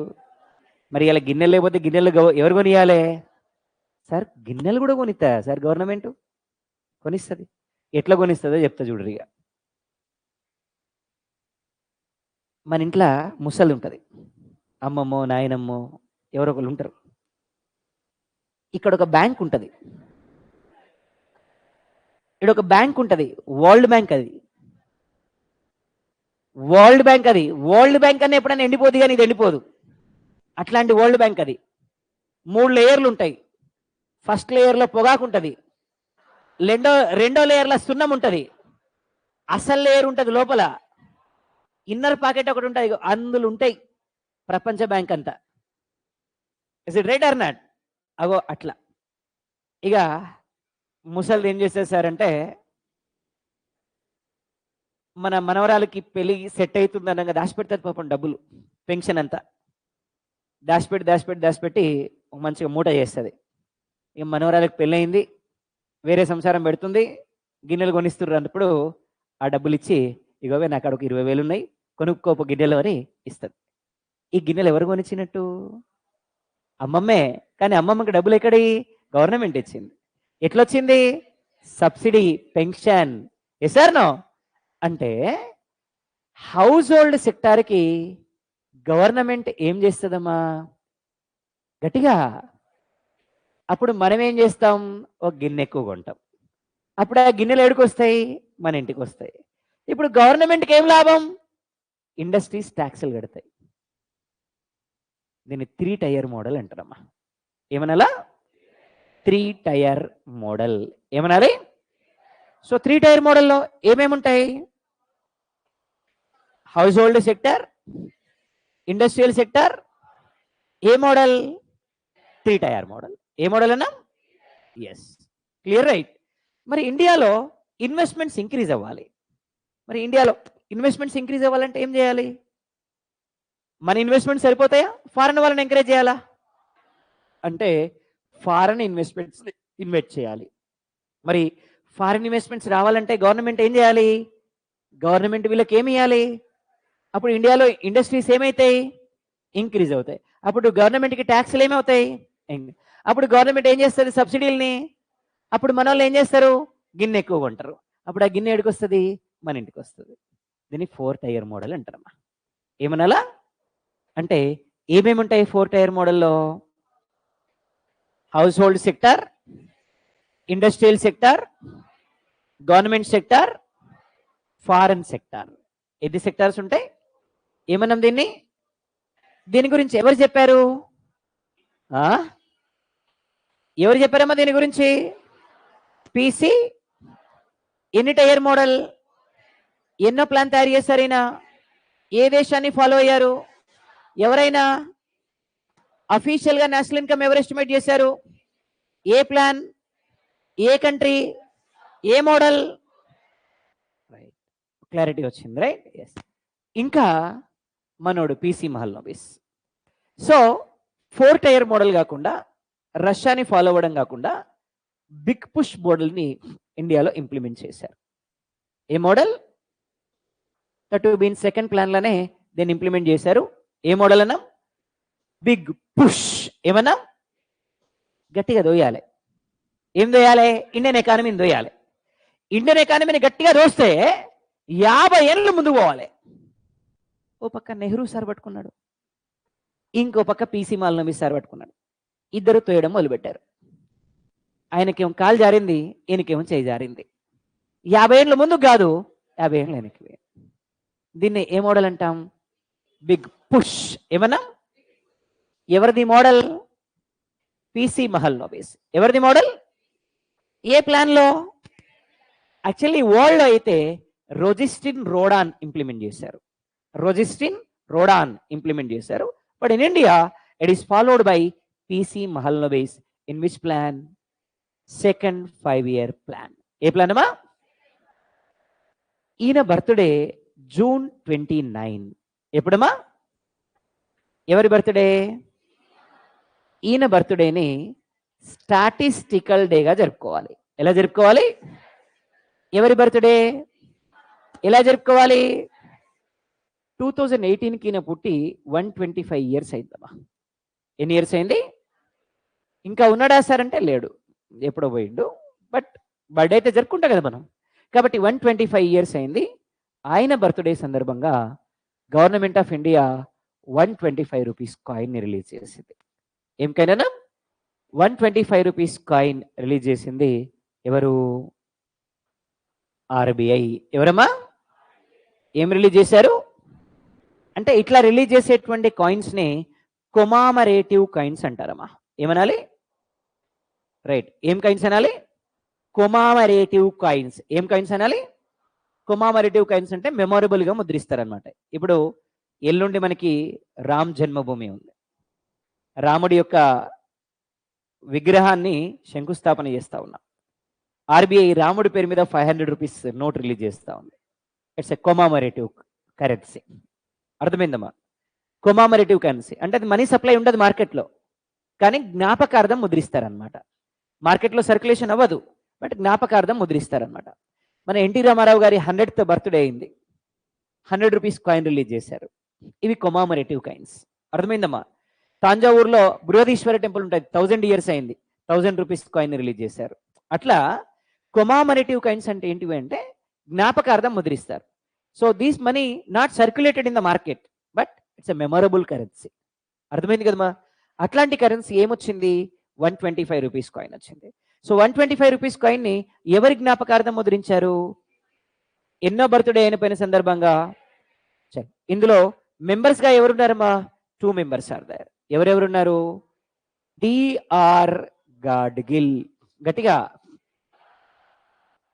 మరి ఇలా గిన్నెలు లేకపోతే గిన్నెలు ఎవరు కొనియాలి? సార్ గిన్నెలు కూడా కొనిస్తా సార్, గవర్నమెంట్ కొనిస్తుంది. ఎట్లా కొనిస్తుందో చెప్తా చూడరు. ఇక మన ఇంట్లో ముసలి ఉంటుంది, అమ్మమ్మో నాయనమ్మో ఎవరో ఒకరు ఉంటారు. ఇక్కడ ఒక బ్యాంక్ ఉంటుంది, ఇక్కడ ఒక బ్యాంక్ ఉంటుంది, వరల్డ్ బ్యాంక్. అది వరల్డ్ బ్యాంక్. అది వరల్డ్ బ్యాంక్ అని ఎప్పుడైనా ఎండిపోదు, కానీ ఇది ఎండిపోదు. అట్లాంటి వరల్డ్ బ్యాంక్ అది. 3 లేయర్లు ఉంటాయి. ఫస్ట్ లేయర్లో పొగాకు ఉంటుంది, రెండో లేయర్లో సున్నం ఉంటుంది, అసలు లేయర్ ఉంటుంది లోపల, ఇన్నర్ పాకెట్ ఒకటి ఉంటుంది, అందులో ఉంటాయి ప్రపంచ బ్యాంక్ అంతా. Is it right or not? అగో అట్లా. ఇక ముసలిది ఏం చేస్తారు సార్ అంటే, మన మనవరాలకి పెళ్లి సెట్ అవుతుంది అనగా దాచిపెడుతుంది పాపం డబ్బులు, పెన్షన్ అంతా దాచిపెట్టి మంచిగా మూట చేస్తుంది. ఇక మనవరాలకి పెళ్ళయింది, వేరే సంసారం పెడుతుంది, గిన్నెలు కొనిస్తున్నారు అన్నప్పుడు ఆ డబ్బులు ఇచ్చి, ఇగోవే నాకు అక్కడ ఒక 20,000 ఉన్నాయి, కొనుక్కోపు గిన్నెలు అని ఇస్తుంది. ఈ గిన్నెలు ఎవరు కొనిచ్చినట్టు? అమ్మమ్మే. కానీ అమ్మమ్మకి డబ్బులు ఎక్కడి? గవర్నమెంట్ ఇచ్చింది. ఎట్లొచ్చింది? Subsidy, pension. Yes or no? అంటే హౌస్ హోల్డ్ సెక్టార్కి గవర్నమెంట్ ఏం చేస్తుందమ్మా? గట్టిగా. అప్పుడు మనం ఏం చేస్తాం? ఒక గిన్నె ఎక్కువ కొంటాం. అప్పుడు ఆ గిన్నెలు ఏడుకు వస్తాయి, మన ఇంటికి వస్తాయి. ఇప్పుడు గవర్నమెంట్కి ఏం లాభం? ఇండస్ట్రీస్ ట్యాక్సులు కడతాయి. దీన్ని 3 టైర్ మోడల్ అంటారమ్మా. ఏమనాలా? 3 టైర్ మోడల్. ఏమనాలి? సో 3 టైర్ మోడల్లో ఏమేమి ఉంటాయి? Household sector, industrial sector, ఏ మోడల్? 3 tier model. ఏ మోడల్ అన్నా? Yes, clear, right. మరి ఇండియాలో ఇన్వెస్ట్మెంట్స్ ఇంక్రీజ్ అవ్వాలి. మరి ఇండియాలో ఇన్వెస్ట్మెంట్స్ ఇంక్రీజ్ అవ్వాలంటే ఏం చేయాలి? మన ఇన్వెస్ట్మెంట్స్ సరిపోతాయా? ఫారెన్ వాళ్ళని ఎంకరేజ్ చేయాలా? అంటే ఫారెన్ ఇన్వెస్ట్మెంట్స్ ఇన్వెస్ట్ చేయాలి. మరి ఫారెన్ ఇన్వెస్ట్మెంట్స్ రావాలంటే గవర్నమెంట్ ఏం చేయాలి? గవర్నమెంట్ వీళ్ళకి ఏమి ఇవ్వాలి? అప్పుడు ఇండియాలో ఇండస్ట్రీస్ ఏమవుతాయి? ఇంక్రీజ్ అవుతాయి. అప్పుడు గవర్నమెంట్కి ట్యాక్స్లు ఏమవుతాయి? అప్పుడు గవర్నమెంట్ ఏం చేస్తుంది? సబ్సిడీలని. అప్పుడు మన వాళ్ళు ఏం చేస్తారు? గిన్నె ఎక్కువ కొంటారు. అప్పుడు ఆ గిన్నె ఎడికి వస్తుంది? మన ఇంటికి వస్తుంది. దీన్ని 4 టైర్ మోడల్ అంటారమ్మా. ఏమనాలా? అంటే ఏమేమి ఉంటాయి 4 టైర్ మోడల్లో? House hold sector, industrial sector, government sector, foreign sector. ఎన్ని సెక్టార్స్ ఉంటాయి? ఏమన్నాం దీన్ని? దీని గురించి ఎవరు చెప్పారు? ఎవరు చెప్పారమ్మా దీని గురించి? పీసీ ఎన్ని టైర్ మోడల్? ఎన్నో ప్లాన్ తయారు చేశారు ఈయన? ఏ దేశాన్ని ఫాలో అయ్యారు? ఎవరైనా అఫీషియల్ గా నేషనల్ ఇన్కమ్ ఎవరు ఎస్టిమేట్ చేశారు? ఏ ప్లాన్? ఏ కంట్రీ? ఏ మోడల్? రైట్, క్లారిటీ వచ్చింది, రైట్? ఎస్. ఇంకా మనోడు PC Mahalanobis. So 4 tier model కాకుండా, రష్యాని ఫాలో అవ్వడం కాకుండా బిగ్ పుష్ మోడల్ని ఇండియాలో ఇంప్లిమెంట్ చేశారు. ఏ మోడల్? టు బీన్ సెకండ్ ప్లాన్లోనే దీన్ని ఇంప్లిమెంట్ చేశారు. ఏ మోడల్ అన్నా? Big push. ఏమన్నా? గట్టిగా దోయాలి. ఏం దోయాలి? ఇండియన్ ఎకానమీని దోయాలి. ఇండియన్ ఎకానమీని గట్టిగా దోస్తే 50 ఏళ్ళు ముందు పోవాలి. ఓ పక్క నెహ్రూ సార్ పట్టుకున్నాడు, ఇంకో పక్క పీసీ మహల్నోబిస్ సార్ పట్టుకున్నాడు. ఇద్దరు తోయడం మొదలుపెట్టారు. ఆయనకేమో కాలు జారింది, ఈయనకేమో చేయి జారింది. 50 ఏళ్ళ ముందు కాదు, 50 ఏళ్ళు వెనక్కి. దీన్ని ఏ మోడల్ అంటాం? Big push. ఏమన్నా? ఎవరిది మోడల్? పీసీ మహల్నోబిస్. ఎవరిది మోడల్? ఏ ప్లాన్లో? యాక్చువల్లీ వరల్డ్ అయితే రోజెస్టిన్ రోడాన్ ఇంప్లిమెంట్ చేశారు. రోజెస్టిన్ రోడాన్ ఇంప్లిమెంట్ చేశారు. But in India it is followed by PC Mahalanobis. In which plan? Second 5-year plan. ఏ ప్లాన్ అమ్మా? ఈయన బర్త్డే June 29. ఎప్పుడమ్మా? ఎవరి బర్త్డే? ఈయన బర్త్డేని స్టాటిస్టికల్ డేగా జరుపుకోవాలి. ఎలా జరుపుకోవాలి? ఎవరి బర్త్డే? ఎలా జరుపుకోవాలి? 2018కి ఈయన పుట్టి 125 years అయిందమ్మా. ఎన్ని ఇయర్స్ అయింది? ఇంకా ఉన్నాడా సార్ అంటే లేడు, ఎప్పుడో పోయిండు. బట్ బర్త్డే అయితే జరుపుకుంటాం కదా మనం. కాబట్టి 125 years అయింది. ఆయన బర్త్డే సందర్భంగా గవర్నమెంట్ ఆఫ్ ఇండియా 125 రూపీస్ కాయిన్ని రిలీజ్ చేసింది. ఏం కైనా 125 రూపీస్ కాయిన్ రిలీజ్ చేసింది ఎవరు? ఆర్బిఐ. ఎవరమ్మా? ఏం రిలీజ్ చేశారు? అంటే ఇట్లా రిలీజ్ చేసేటువంటి కాయిన్స్ని కొమామరేటివ్ కాయిన్స్ అంటారమ్మా. ఏమనాలి? రైట్, ఏం కాయిన్స్ అనాలి? కొమామరేటివ్ కాయిన్స్. ఏం కాయిన్స్ అనాలి? కొమామరేటివ్ కాయిన్స్ అంటే మెమొరబుల్గా ముద్రిస్తారనమాట. ఇప్పుడు ఎల్లుండి మనకి రామ్ జన్మభూమి ఉంది. రాముడి యొక్క విగ్రహాన్ని శంకుస్థాపన చేస్తూ ఉన్నాం. ఆర్బీఐ రాముడి పేరు మీద 500 రూపీస్ నోట్ రిలీజ్ చేస్తూ ఉంది. It's a commemorative currency. అర్థమైందమ్మా? కొమామరేటివ్ కరెన్సీ అంటే అది మనీ సప్లై ఉండదు మార్కెట్లో, కానీ జ్ఞాపకార్థం ముద్రిస్తారనమాట. మార్కెట్లో సర్క్యులేషన్ అవ్వదు, బట్ జ్ఞాపకార్థం ముద్రిస్తారనమాట. మన ఎన్టీ రామారావు గారి 100th బర్త్డే అయింది. 100 రూపీస్ కాయిన్ రిలీజ్ చేశారు. ఇవి కొమామరేటివ్ కాయిన్స్. అర్థమైందమ్మా? తాంజావూరులో బృహదీశ్వర టెంపుల్ ఉంటుంది, 1000 years అయింది, 1000 రూపీస్ కాయిన్ రిలీజ్ చేశారు. అట్లా కొమామరేటివ్ కాయిన్స్ అంటే ఏంటివి అంటే జ్ఞాపకార్థం ముద్రిస్తారు. So these money not circulated in the market, but it's a memorable currency. అర్థమైంది కదమ్మా? అట్లాంటి కరెన్సీ ఏమొచ్చింది? 125 రూపీస్ కాయిన్ వచ్చింది. సో 125 రూపీస్ కాయిన్ ని ఎవరి జ్ఞాపకార్థం ముద్రించారు? ఎన్నో బర్త్డే అయిపోయిన సందర్భంగా. ఇందులో మెంబర్స్ గా ఎవరున్నారమ్మా? 2 మెంబర్స్ ఆర్ దేర్. ఎవరెవరున్నారు? డిఆర్ గాడ్గిల్, గట్టిగా.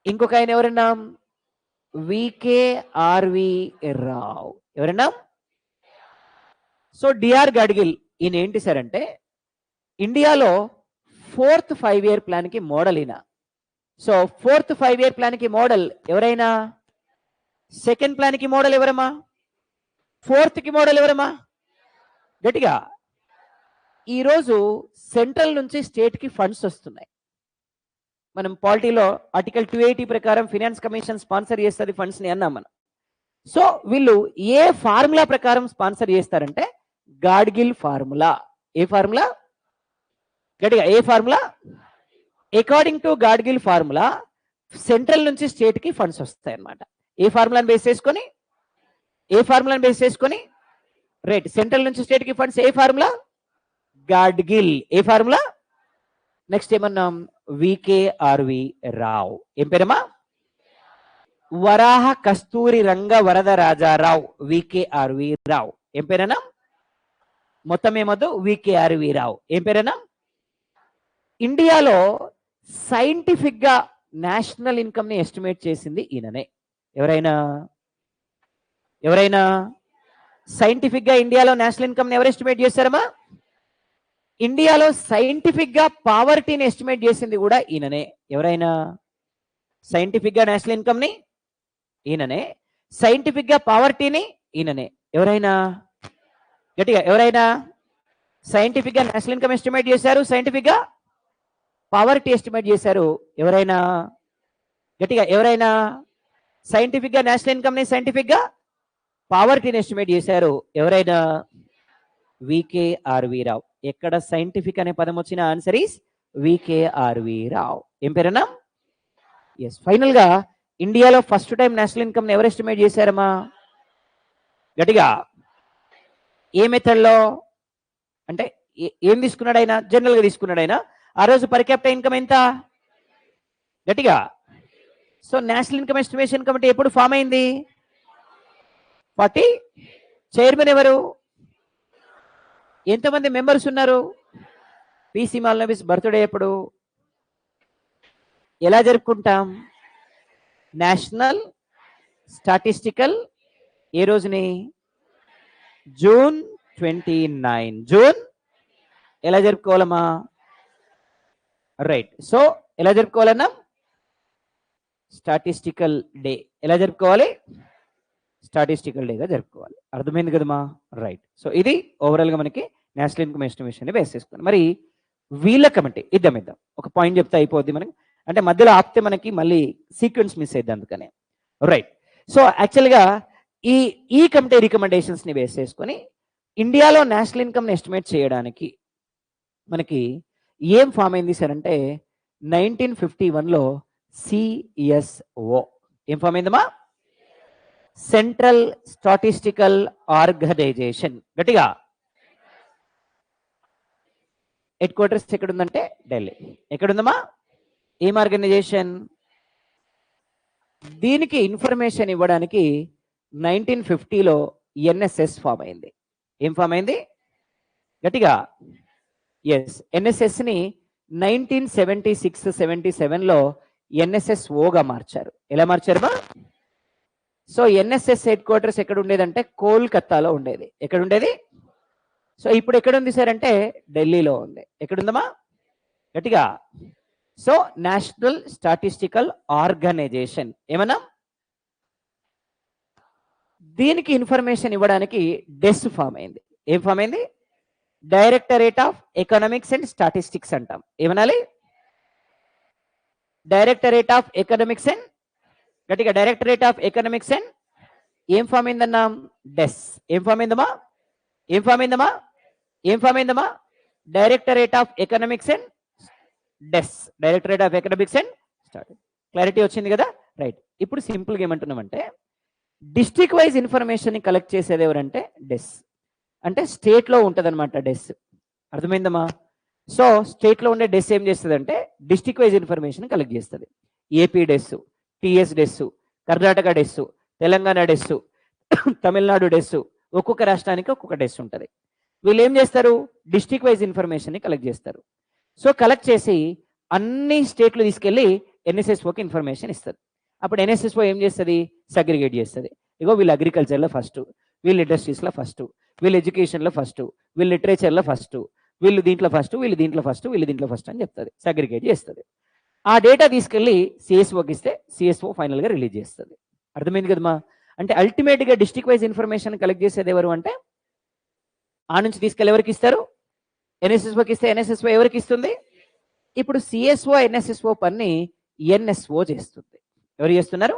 ఇంకొక ఆయన ఎవరన్నా? వికేఆర్వి రావ్. ఎవరన్నా? సో డిఆర్ గాడ్గిల్ ఈయన ఏంటి సార్ అంటే ఇండియాలో 4th 5-year ప్లాన్ కి మోడల్ ఈయన. సో 4th 5-year ప్లాన్ కి మోడల్ ఎవరైనా? 2nd ప్లాన్ కి మోడల్ ఎవరమ్మా? 4th కి మోడల్ ఎవరమ్మా? గట్టిగా. ఈరోజు సెంట్రల్ నుంచి స్టేట్ కి ఫండ్స్ వస్తున్నాయి. మనం పాలిటీలో ఆర్టికల్ 280 ప్రకారం ఫినాన్స్ కమిషన్ స్పాన్సర్ చేస్తుంది ఫండ్స్ ని అన్నాం మనం. సో వీళ్ళు ఏ ఫార్ములా ప్రకారం స్పాన్సర్ చేస్తారంటే గాడ్గిల్ ఫార్ములా. ఏ ఫార్ములా? గట్టిగా. ఏ formula? According to Gadgil formula central నుంచి స్టేట్ కి ఫండ్స్ వస్తాయి అన్నమాట. ఏ ఫార్ములాని బేస్ చేసుకొని? ఏ ఫార్ములాని బేస్ చేసుకొని? రైట్. సెంట్రల్ నుంచి స్టేట్ కి ఫండ్స్ ఏ ఫార్ములా? గాడ్గిల్. ఏ ఫార్ములా? నెక్స్ట్ ఏమన్నాం? వికేఆర్వి రావ్. ఏం పేరమ్మా? వరాహ కస్తూరి రంగ వరద రాజారావు. వికేఆర్వి రావ్. ఏం పేరన్నా? మొత్తం ఏమొద్దు, వికేఆర్వి రావ్. ఏం పేరన్నా? ఇండియాలో సైంటిఫిక్ గా నేషనల్ ఇన్కమ్ ని ఎస్టిమేట్ చేసింది ఈయననే. ఎవరైనా సైంటిఫిక్ గా ఇండియాలో నేషనల్ ఇన్కమ్ ని ఎవరు ఎస్టిమేట్ చేశారమ్మా? ఇండియాలో సైంటిఫిక్ గా పావర్టీని ఎస్టిమేట్ చేసింది కూడా ఈయననే. ఎవరైనా? సైంటిఫిక్ గా నేషనల్ ఇన్కమ్ ని ఈయననే, సైంటిఫిక్ గా పావర్టీని ఈయననే. ఎవరైనా? గట్టిగా. ఎవరైనా? సైంటిఫిక్ గా నేషనల్ ఇన్కమ్ ఎస్టిమేట్ చేశారు, సైంటిఫిక్ గా పావర్టీ ఎస్టిమేట్ చేశారు. ఎవరైనా? గట్టిగా. ఎవరైనా? సైంటిఫిక్ గా నేషనల్ ఇన్కమ్ ని, సైంటిఫిక్ గా పావర్టీని ఎస్టిమేట్ చేశారు. ఎవరైనా? వికేఆర్వి రావ్. ఎక్కడ సైంటిఫిక్ అనే పదం వచ్చిన ఆన్సర్ ఈస్ వికేఆర్వి రావ్. ఏం పేరన్నా? ఎస్. ఫైనల్ గా ఇండియాలో ఫస్ట్ టైం నేషనల్ ఇన్కమ్ ని ఎవరు ఎస్టిమేట్ చేశారమ్మా? గట్టిగా. ఏ మెథడ్ లో? అంటే ఏం తీసుకున్నాడు ఆయన? జనరల్ గా తీసుకున్నాడు ఆయన. ఆ రోజు పర్ క్యాపిటల్ ఇన్కమ్ ఎంత? గట్టిగా. So national income estimation committee ఎప్పుడు ఫామ్ అయింది? 40. చైర్మన్ ఎవరు? ఎంతమంది మెంబర్స్ ఉన్నారు? పిసి మాల్నబీస్ బర్త్డే ఎప్పుడు? ఎలా జరుపుకుంటాం? నేషనల్ స్టాటిస్టికల్ ఏ రోజుని? జూన్ 29. జూన్ ఎలా జరుపుకోవాలమ్మా? రైట్. సో ఎలా జరుపుకోవాలన్నా? Statistical day. ఎలా జరుపుకోవాలి? స్టాటిస్టికల్ డేగా జరుపుకోవాలి. అర్థమైంది కదమ్మా? రైట్. సో ఇది ఓవరాల్ గా మనకి నేషనల్ ఇన్కమ్ ఎస్టిమేషన్ ని బేస్ చేసుకుని. మరి వీళ్ళ కమిటీ ఇద్దాం ఒక పాయింట్ చెప్తే అయిపోద్ది మనకి. అంటే మధ్యలో ఆపితే మనకి మళ్ళీ సీక్వెన్స్ మిస్ అయ్యింది అందుకనే. రైట్. సో యాక్చువల్గా ఈ కమిటీ రికమెండేషన్స్ ని బేస్ చేసుకొని ఇండియాలో నేషనల్ ఇన్కమ్ ని ఎస్టిమేట్ చేయడానికి మనకి ఏం ఫామ్ అయింది సార్ అంటే 1951లో సిఎస్ఓ. ఏం ఫామ్ అయిందమ్మా? Central statistical organisation. గట్టిగా. హెడ్ క్వార్టర్స్ ఎక్కడుందంటే ఢిల్లీ. ఎక్కడుందమ్మా? ఏం ఆర్గనైజేషన్? దీనికి ఇన్ఫర్మేషన్ ఇవ్వడానికి 1950లో ఎన్ఎస్ఎస్ ఫామ్ అయింది. ఏం ఫామ్ అయింది? గట్టిగా. ఎస్. ఎన్ఎస్ఎస్ ని 1976-77లో ఎన్ఎస్ఎస్ఓగా మార్చారు. ఎలా మార్చారు? సో ఎన్ఎస్ఎస్ హెడ్ క్వార్టర్స్ ఎక్కడ ఉండేదంటే కోల్కతాలో ఉండేది. ఎక్కడ ఉండేది? సో ఇప్పుడు ఎక్కడ ఉంది సార్ అంటే ఢిల్లీలో ఉంది. ఎక్కడుందమ్మా? గట్టిగా. సో నేషనల్ స్టాటిస్టికల్ ఆర్గనైజేషన్ ఏమన్నా? దీనికి ఇన్ఫర్మేషన్ ఇవ్వడానికి డెస్ ఫామ్ అయింది. ఏం ఫామ్ అయింది? Directorate of economics and statistics అంటాం. ఏమనాలి? డైరెక్టరేట్ ఆఫ్ ఎకనామిక్స్ అండ్ గట్టిగా. డైరెక్టరేట్ ఆఫ్ ఎకనామిక్స్ అండ్ ఏం ఫామ్ అయిందన్నా? డెస్. ఏం ఫామ్ అయిందమ్మా? ఏం ఫామ్ అయిందమ్మా? ఏం ఫామ్ అయిందమ్మా? Directorate of economics and DES. Directorate of economics and statistics. Clarity వచ్చింది కదా? రైట్. ఇప్పుడు సింపుల్గా ఏమంటున్నామంటే డిస్ట్రిక్ట్ వైజ్ ఇన్ఫర్మేషన్ ని కలెక్ట్ చేసేది ఎవరంటే డెస్. అంటే స్టేట్ లో ఉంటది అనమాట డెస్. అర్థమైందమ్మా? సో స్టేట్లో ఉండే డెస్ ఏం చేస్తుంది అంటే డిస్ట్రిక్ట్ వైజ్ ఇన్ఫర్మేషన్ కలెక్ట్ చేస్తుంది. ఏపీ డెస్, టిఎస్ డెస్, కర్ణాటక డెస్, తెలంగాణ డెస్, తమిళనాడు డెస్, ఒక్కొక్క రాష్ట్రానికి ఒక్కొక్క డెస్ ఉంటుంది. వీళ్ళు ఏం చేస్తారు, డిస్ట్రిక్ట్ వైజ్ ఇన్ఫర్మేషన్ కలెక్ట్ చేస్తారు. సో కలెక్ట్ చేసి అన్ని స్టేట్లు తీసుకెళ్ళి ఎన్ఎస్ఎస్ఓకి ఇన్ఫర్మేషన్ ఇస్తుంది. అప్పుడు ఎన్ఎస్ఎస్ఓ ఏం చేస్తుంది, సగ్రిగేట్ చేస్తుంది. ఇగో వీళ్ళు అగ్రికల్చర్లో ఫస్ట్, వీళ్ళు ఇండస్ట్రీస్లో ఫస్ట్, వీళ్ళు ఎడ్యుకేషన్లో ఫస్ట్, వీళ్ళు లిటరేచర్లో ఫస్ట్, వీళ్ళు దీంట్లో ఫస్ట్, వీళ్ళు దీంట్లో ఫస్ట్, వీళ్ళు దీంట్లో ఫస్ట్ అని చెప్తుంది, సగ్రిగేట్ చేస్తుంది. ఆ డేటా తీసుకెళ్ళి సిఎస్ఓకి ఇస్తే సిఎస్ఓ ఫైనల్గా రిలీజ్ చేస్తుంది. అర్థమైంది కదమ్మా? అంటే అల్టిమేట్గా డిస్ట్రిక్ట్ వైజ్ ఇన్ఫర్మేషన్ కలెక్ట్ చేసేది ఎవరు అంటే, ఆ నుంచి తీసుకెళ్ళి ఎవరికి ఇస్తారు, ఎన్ఎస్ఎస్ఓకి ఇస్తే ఎన్ఎస్ఎస్ఓ ఎవరికి ఇస్తుంది. ఇప్పుడు సిఎస్ఓ ఎన్ఎస్ఎస్ఓ పని ఎన్ఎస్ఓ చేస్తుంది. ఎవరు చేస్తున్నారు,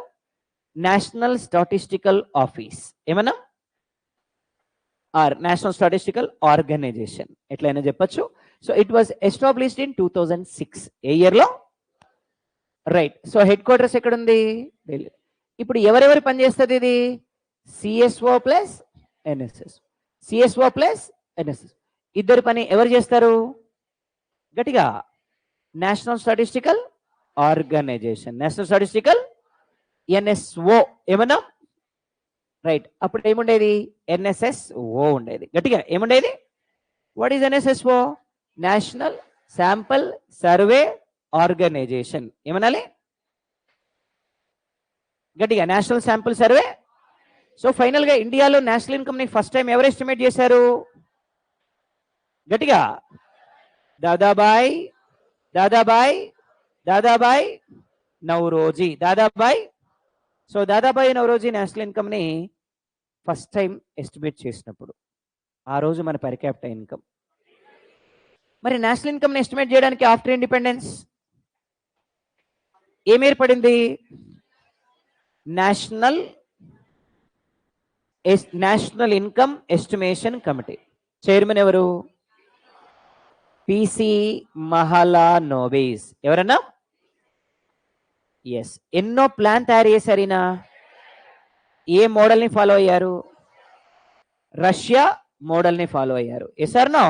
నేషనల్ స్టాటిస్టికల్ ఆఫీస్, ఏమన్నా ఆర్ నేషనల్ స్టాటిస్టికల్ ఆర్గనైజేషన్ ఎట్లయినా చెప్పచ్చు. So it was established in 2006. ఏ ఇయర్లో, రైట్. సో హెడ్ క్వార్టర్స్ ఎక్కడుంది, ఢిల్లీ. ఇప్పుడు ఎవరెవరు పనిచేస్తుంది ఇది, CSO plus NSS, CSO plus NSS, ఇద్దరు పని ఎవరు చేస్తారు, గట్టిగా national statistical organisation, national statistical NSO, ఏమన్నా రైట్. అప్పుడు ఏముండేది, ఎన్ఎస్ఎస్ఓ ఉండేది. గట్టిగా ఏముండేది, what is NSSO, national sample survey organisation. ఏమనాలి గట్టిగా, national sample survey. So final గా ఇండియాలో నేషనల్ ఇన్కమ్ ని ఫస్ట్ టైం ఎవరు ఎస్టిమేట్ చేశారు, గట్టిగా Dadabhai, Dadabhai, Dadabhai Naoroji, Dadabhai. So Dadabhai Naoroji national income ని ఫస్ట్ టైం ఎస్టిమేట్ చేసినప్పుడు ఆ రోజు మన పర్ క్యాపిటల్ ఇన్కమ్. మరి నేషనల్ ఇన్కమ్ ని ఎస్టిమేట్ చేయడానికి ఆఫ్టర్ ఇండిపెండెన్స్ ఏం ఏర్పడింది, national income estimation committee. Chairman ఎవరు, పిసి మహలానోబిస్. ఎవరన్నా, ఎస్. ఎన్నో ప్లాన్ తయారు చేశారు ఈయన. ఏ మోడల్ ని ఫాలో అయ్యారు, రష్యా మోడల్ ని ఫాలో అయ్యారు. Yes or no,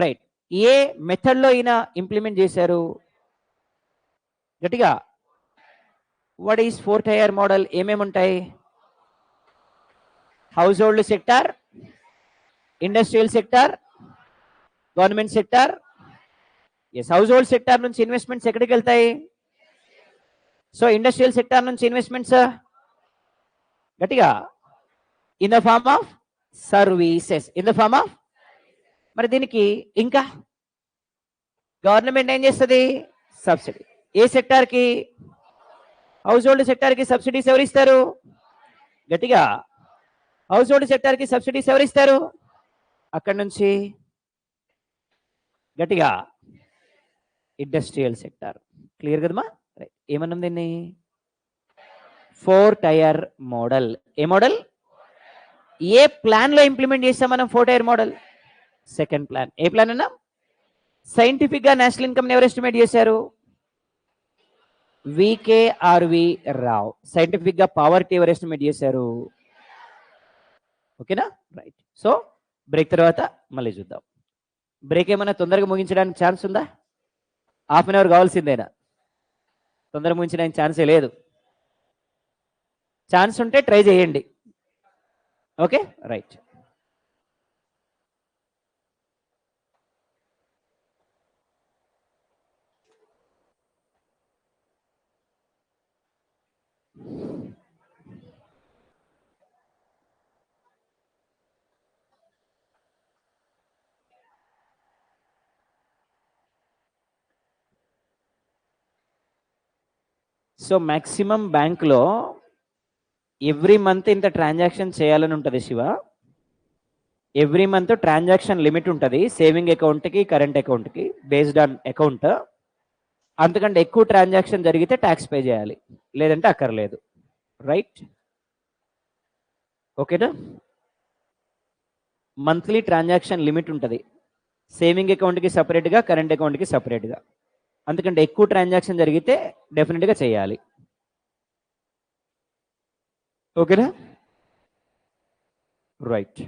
right. ఏ మెథడ్ లో ఈయన ఇంప్లిమెంట్ చేశారు, గట్టిగా వాట్ ఈస్ 4 టైర్ మోడల్, ఏమేమి ఉంటాయి, household sector, industrial sector, government sector. Yes, household sector నుంచి ఇన్వెస్ట్మెంట్స్ ఎక్కడికి వెళ్తాయి, సో ఇండస్ట్రియల్ సెక్టార్ నుంచి ఇన్వెస్ట్మెంట్స్ గట్టిగా in the form of services, in the form of. మరి దీనికి ఇంకా గవర్నమెంట్ ఏం చేస్తుంది, సబ్సిడీ. ఏ సెక్టార్ కి, హౌస్ హోల్డ్ సెక్టార్ కి సబ్సిడీస్ ఎవరు ఇస్తారు, గట్టిగా హౌస్ హోల్డ్ సెక్టార్ కి సబ్సిడీస్ ఎవరు ఇస్తారు, అక్కడ నుంచి గట్టిగా ఇండస్ట్రియల్ సెక్టార్. క్లియర్ కదమ్మా, రైట్. ఏమన్నాం దీన్ని, 4 టైర్ మోడల్. ఏ మోడల్, ఏ ప్లాన్ లో ఇంప్లిమెంట్ చేసాం మనం 4 టైర్ మోడల్, సెకండ్ ప్లాన్. ఏ ప్లాన్ అన్నా, సైంటిఫిక్ గా నేషనల్ ఇన్కమ్ ఎవరు ఎస్టిమేట్ చేశారు, వికేఆర్వి రావ్. సైంటిఫిక్ గా పావర్టీ ఎవరు ఎస్టిమేట్ చేశారు, ఓకేనా, రైట్. సో బ్రేక్ తర్వాత మళ్ళీ చూద్దాం. బ్రేక్ ఏమైనా తొందరగా ముగించడానికి ఛాన్స్ ఉందా, హాఫ్ అన్ అవర్ కావాల్సిందేనా, తొందరగా ముగించడానికి ఛాన్సే లేదు. ఛాన్స్ ఉంటే ట్రై చేయండి, ఓకే, రైట్. సో మ్యాక్సిమం బ్యాంక్లో ఎవ్రీ మంత్ ఇంత ట్రాన్సాక్షన్ చేయాలని ఉంటుంది Shiva. Every month transaction limit ఉంటుంది సేవింగ్ అకౌంట్కి, కరెంట్ అకౌంట్కి, బేస్డ్ ఆన్ అకౌంట్. అంతకంటే ఎక్కువ ట్రాన్సాక్షన్ జరిగితే ట్యాక్స్ పే చేయాలి, లేదంటే అక్కర్లేదు, రైట్, ఓకేనా. మంత్లీ ట్రాన్సాక్షన్ లిమిట్ ఉంటుంది సేవింగ్ అకౌంట్కి సపరేట్గా, కరెంట్ అకౌంట్కి సపరేట్గా. అందుకంటే ఎక్కువ ట్రాన్సాక్షన్ జరిగితే డెఫినెట్గా చేయాలి, ఓకేనా, రైట్.